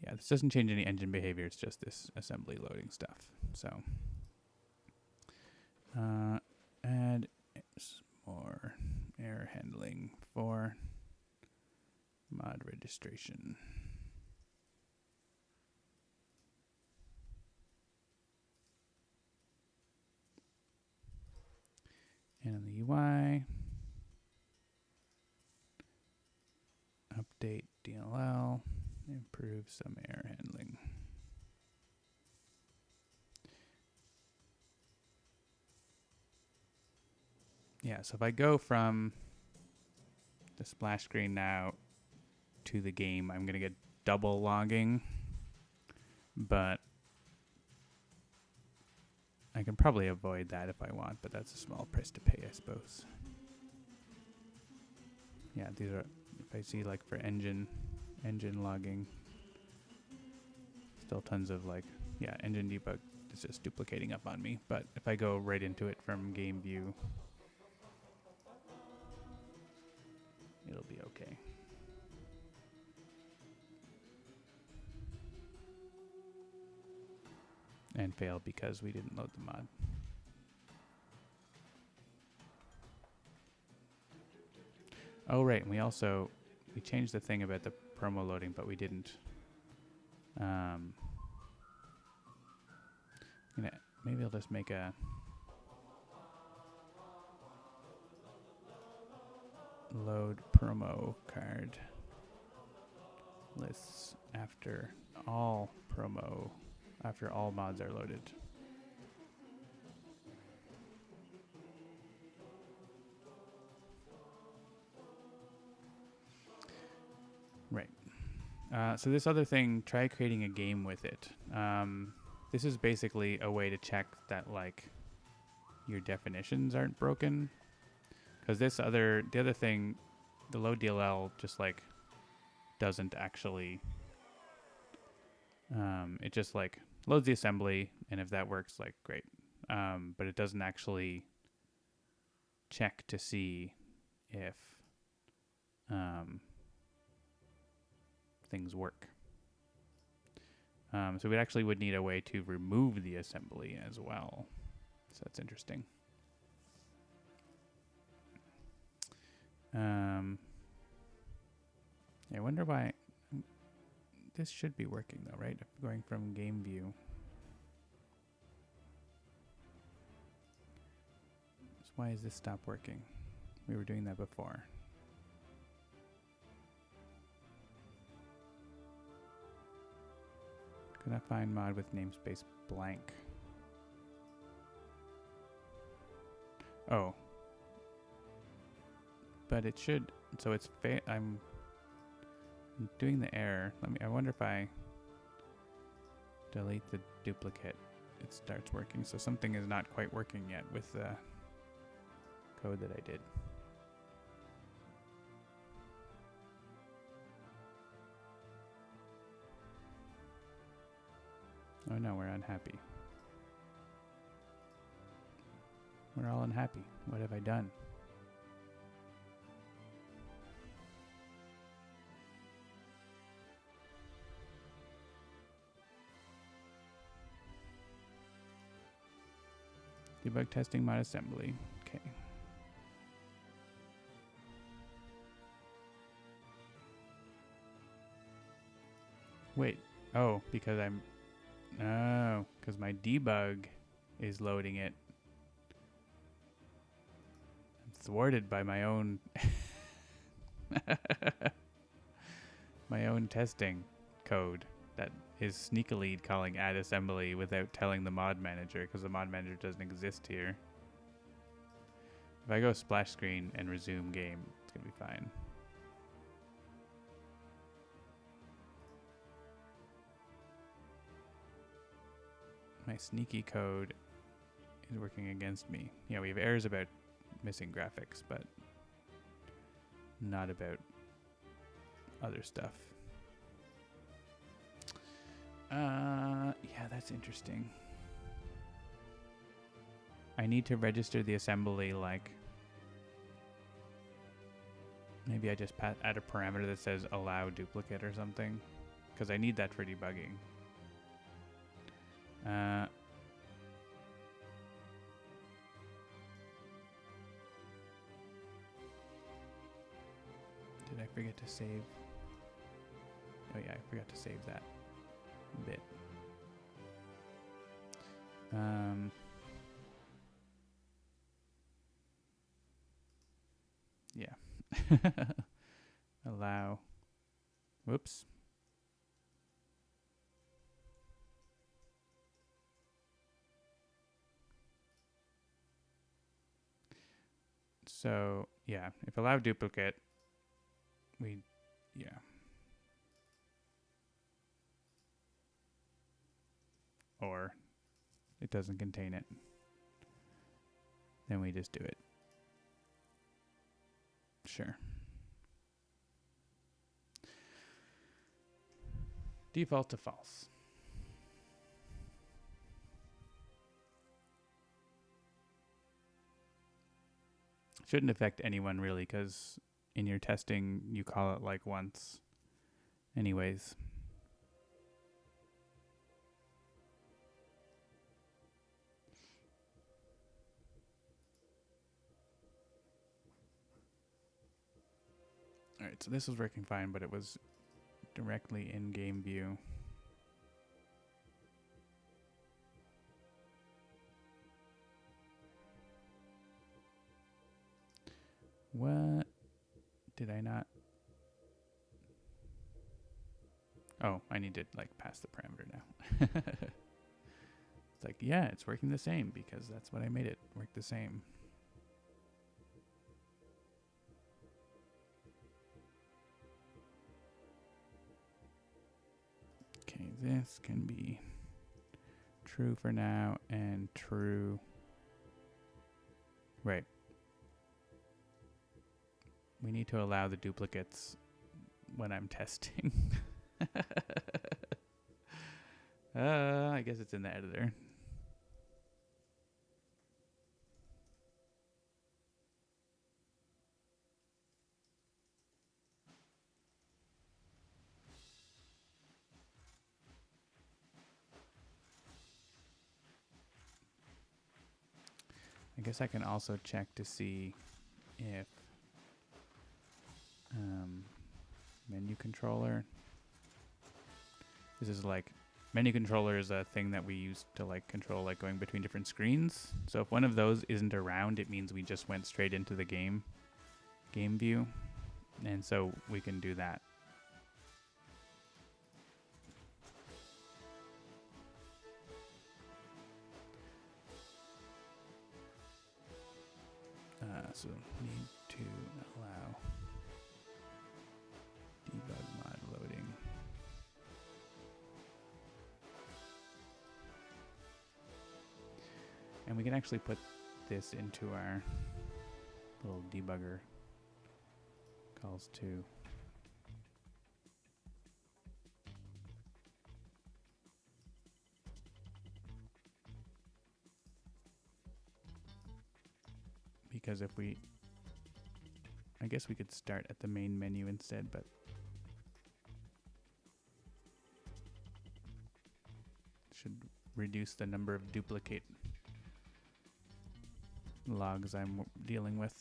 Speaker 1: yeah, this doesn't change any engine behavior. It's just this assembly loading stuff. So add some more error handling for mod registration. And in the UI, update DLL, improve some error handling. Yeah, so if I go from the splash screen now to the game, I'm going to get double logging, but I can probably avoid that if I want, but that's a small price to pay, I suppose. Yeah, these are, if I see like for engine logging, still tons of like, yeah, engine debug is just duplicating up on me. But if I go right into it from game view, it'll be okay. And fail because we didn't load the mod. Oh, right, and we changed the thing about the promo loading, but we didn't. Maybe I'll just make a load promo card lists after all mods are loaded. Right. So this other thing, try creating a game with it. This is basically a way to check that like your definitions aren't broken. Because the other thing, the load DLL just like doesn't actually, it just like loads the assembly, and if that works, like great. But it doesn't actually check to see if things work. So we actually would need a way to remove the assembly as well. So that's interesting. I wonder why this should be working though, right? Going from game view. So why is this stop working? We were doing that before. Could I find mod with namespace blank? Oh. But it should, so it's I'm doing the error. I wonder if I delete the duplicate, it starts working. So something is not quite working yet with the code that I did. Oh no, we're unhappy. We're all unhappy. What have I done? Debug testing mod assembly. Okay. Wait. Oh, because I'm... Oh, because my debug is loading it. I'm thwarted by my own... my own testing code that is sneakily calling add assembly without telling the mod manager, because the mod manager doesn't exist here. If I go splash screen and resume game, it's going to be fine. My sneaky code is working against me. Yeah, we have errors about missing graphics, but not about other stuff. Yeah, that's interesting. I need to register the assembly, like... Maybe I just add a parameter that says allow duplicate or something, because I need that for debugging. Did I forget to save? Oh yeah, I forgot to save that bit. Yeah. Allow. Whoops. So, yeah, if allow duplicate, yeah. Or it doesn't contain it. Then we just do it. Sure. Default to false. Shouldn't affect anyone really, because in your testing you call it like once anyways. Alright, so this was working fine, but it was directly in game view. What did I not? Oh, I need to like pass the parameter now. It's like, yeah, it's working the same because that's what I made it work the same. Okay, this can be true for now and true. Right. We need to allow the duplicates when I'm testing. I guess it's in the editor. I guess I can also check to see if menu controller. This is like menu controller is a thing that we use to like control like going between different screens. So if one of those isn't around, it means we just went straight into the game view, and so we can do that. So need to allow debug mod loading. And we can actually put this into our little debugger calls too. because if we, I guess we could start at the main menu instead, but should reduce the number of duplicate logs I'm dealing with.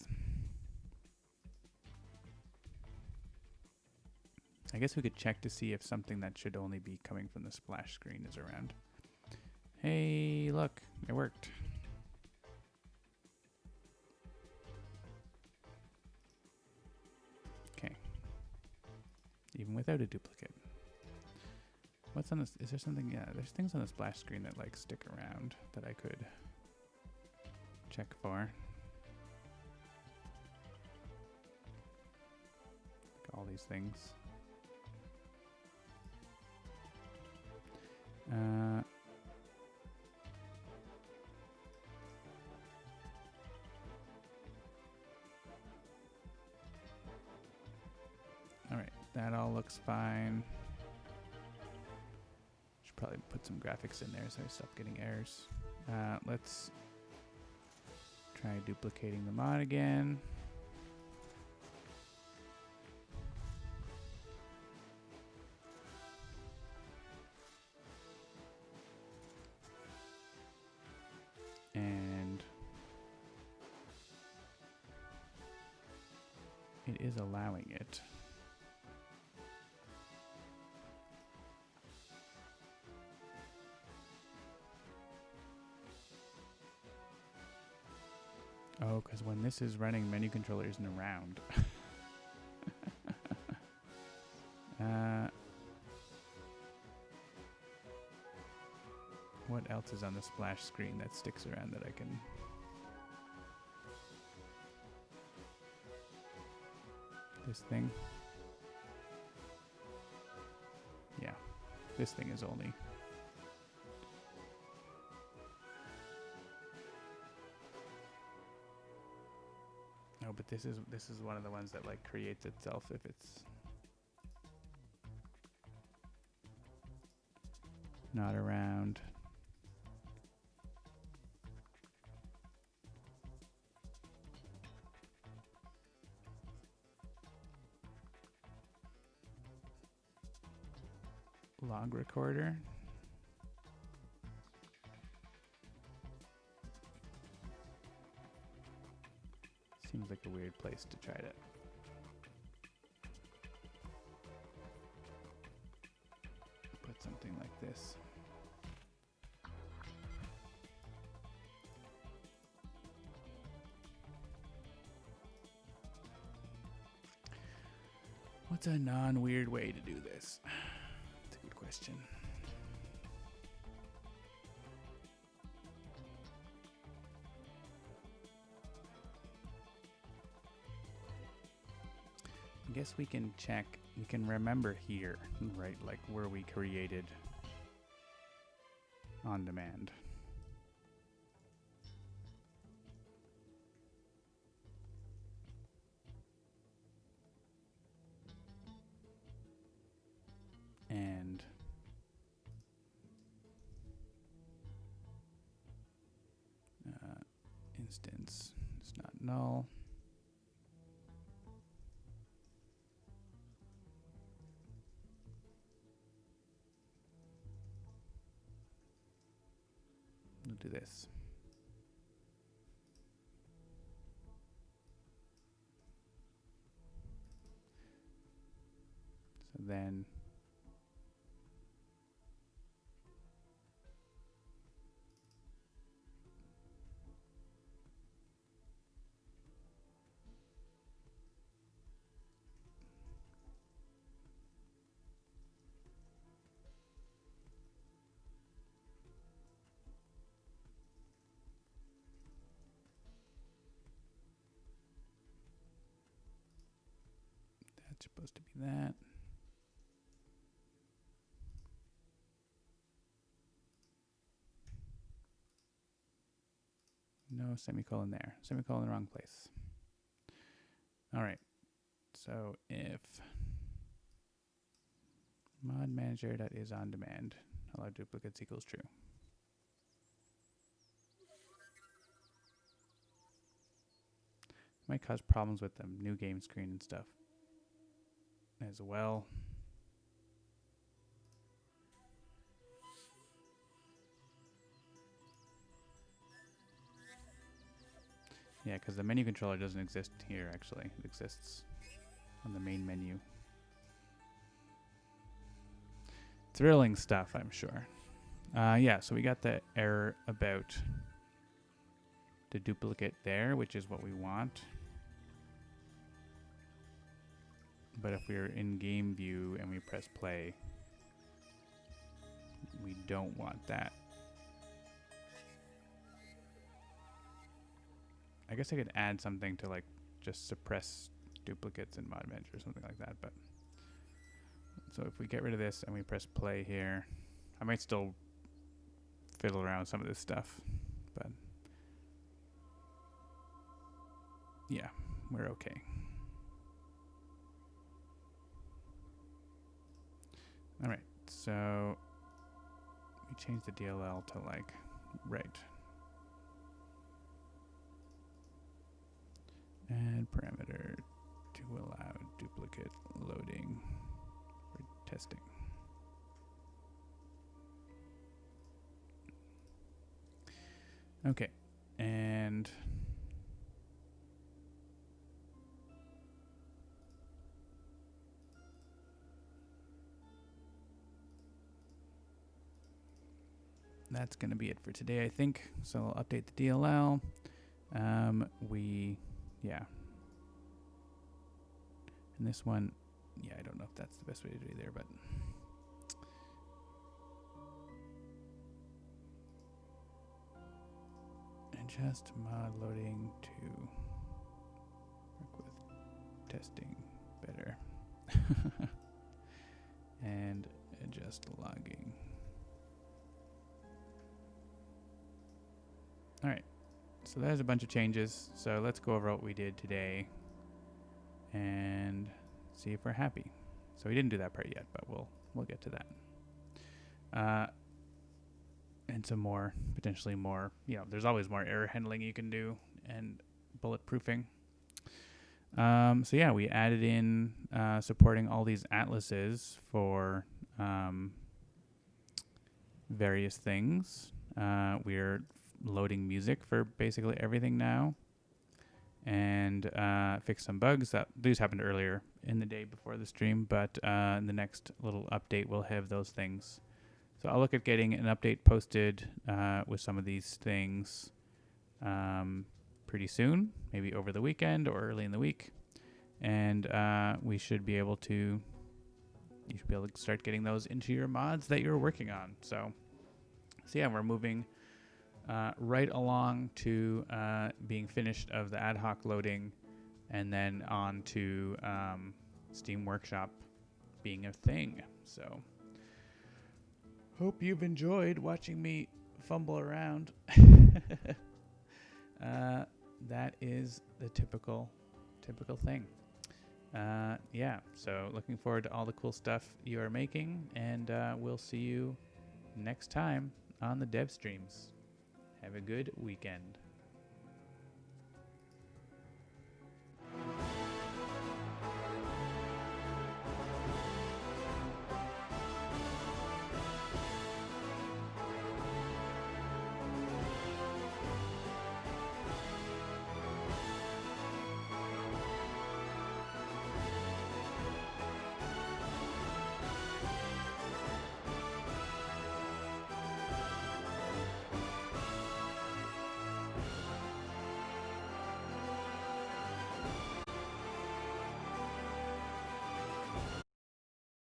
Speaker 1: I guess we could check to see if something that should only be coming from the splash screen is around. Hey, look, it worked. Okay. Even without a duplicate. What's on this? Is there something? Yeah, there's things on the splash screen that like stick around that I could check for. Like all these things. All right, that all looks fine. Should probably put some graphics in there so I stop getting errors. Let's try duplicating the mod again. And it is allowing it. Oh, because when this is running, menu controller isn't around. What else is on the splash screen that sticks around that I can... This thing? Yeah, this thing is only... No, but this is one of the ones that like creates itself if it's not around. Log recorder. Seems like a weird place to try to put something like this. What's a non-weird way to do this? That's a good question. I guess we can check, we can remember here, right, like where we created on demand. And instance is not null. We'll do this. So then that's supposed to be that. No semicolon there. Semicolon in the wrong place. All right. So if mod manager that is on demand, allow duplicates equals true. Might cause problems with the new game screen and stuff as well. Yeah, because the menu controller doesn't exist here, actually. It exists on the main menu. Thrilling stuff, I'm sure. Yeah, so we got the error about the duplicate there, which is what we want. But if we're in game view and we press play, we don't want that. I guess I could add something to like just suppress duplicates in Mod Manager or something like that. But so if we get rid of this and we press play here, I might still fiddle around with some of this stuff, but yeah, we're okay. All right, so we change the DLL to like right. Add parameter to allow duplicate loading for testing. Okay, and that's going to be it for today, I think. So I'll update the DLL. Yeah. And this one, yeah, I don't know if that's the best way to do it either, but adjust mod loading to work with testing better. And adjust logging. All right. So there's a bunch of changes. So let's go over what we did today and see if we're happy. So we didn't do that part yet, but we'll get to that. And some more, potentially more, there's always more error handling you can do and bulletproofing. So yeah, we added in supporting all these atlases for various things. We're loading music for basically everything now, and fix some bugs. These happened earlier in the day before the stream, but in the next little update we'll have those things. So I'll look at getting an update posted with some of these things pretty soon, maybe over the weekend or early in the week, and you should be able to start getting those into your mods that you're working on. So yeah, we're moving right along to being finished of the ad hoc loading, and then on to Steam Workshop being a thing. So hope you've enjoyed watching me fumble around. That is the typical thing. Yeah, so looking forward to all the cool stuff you are making, and we'll see you next time on the dev streams. Have a good weekend.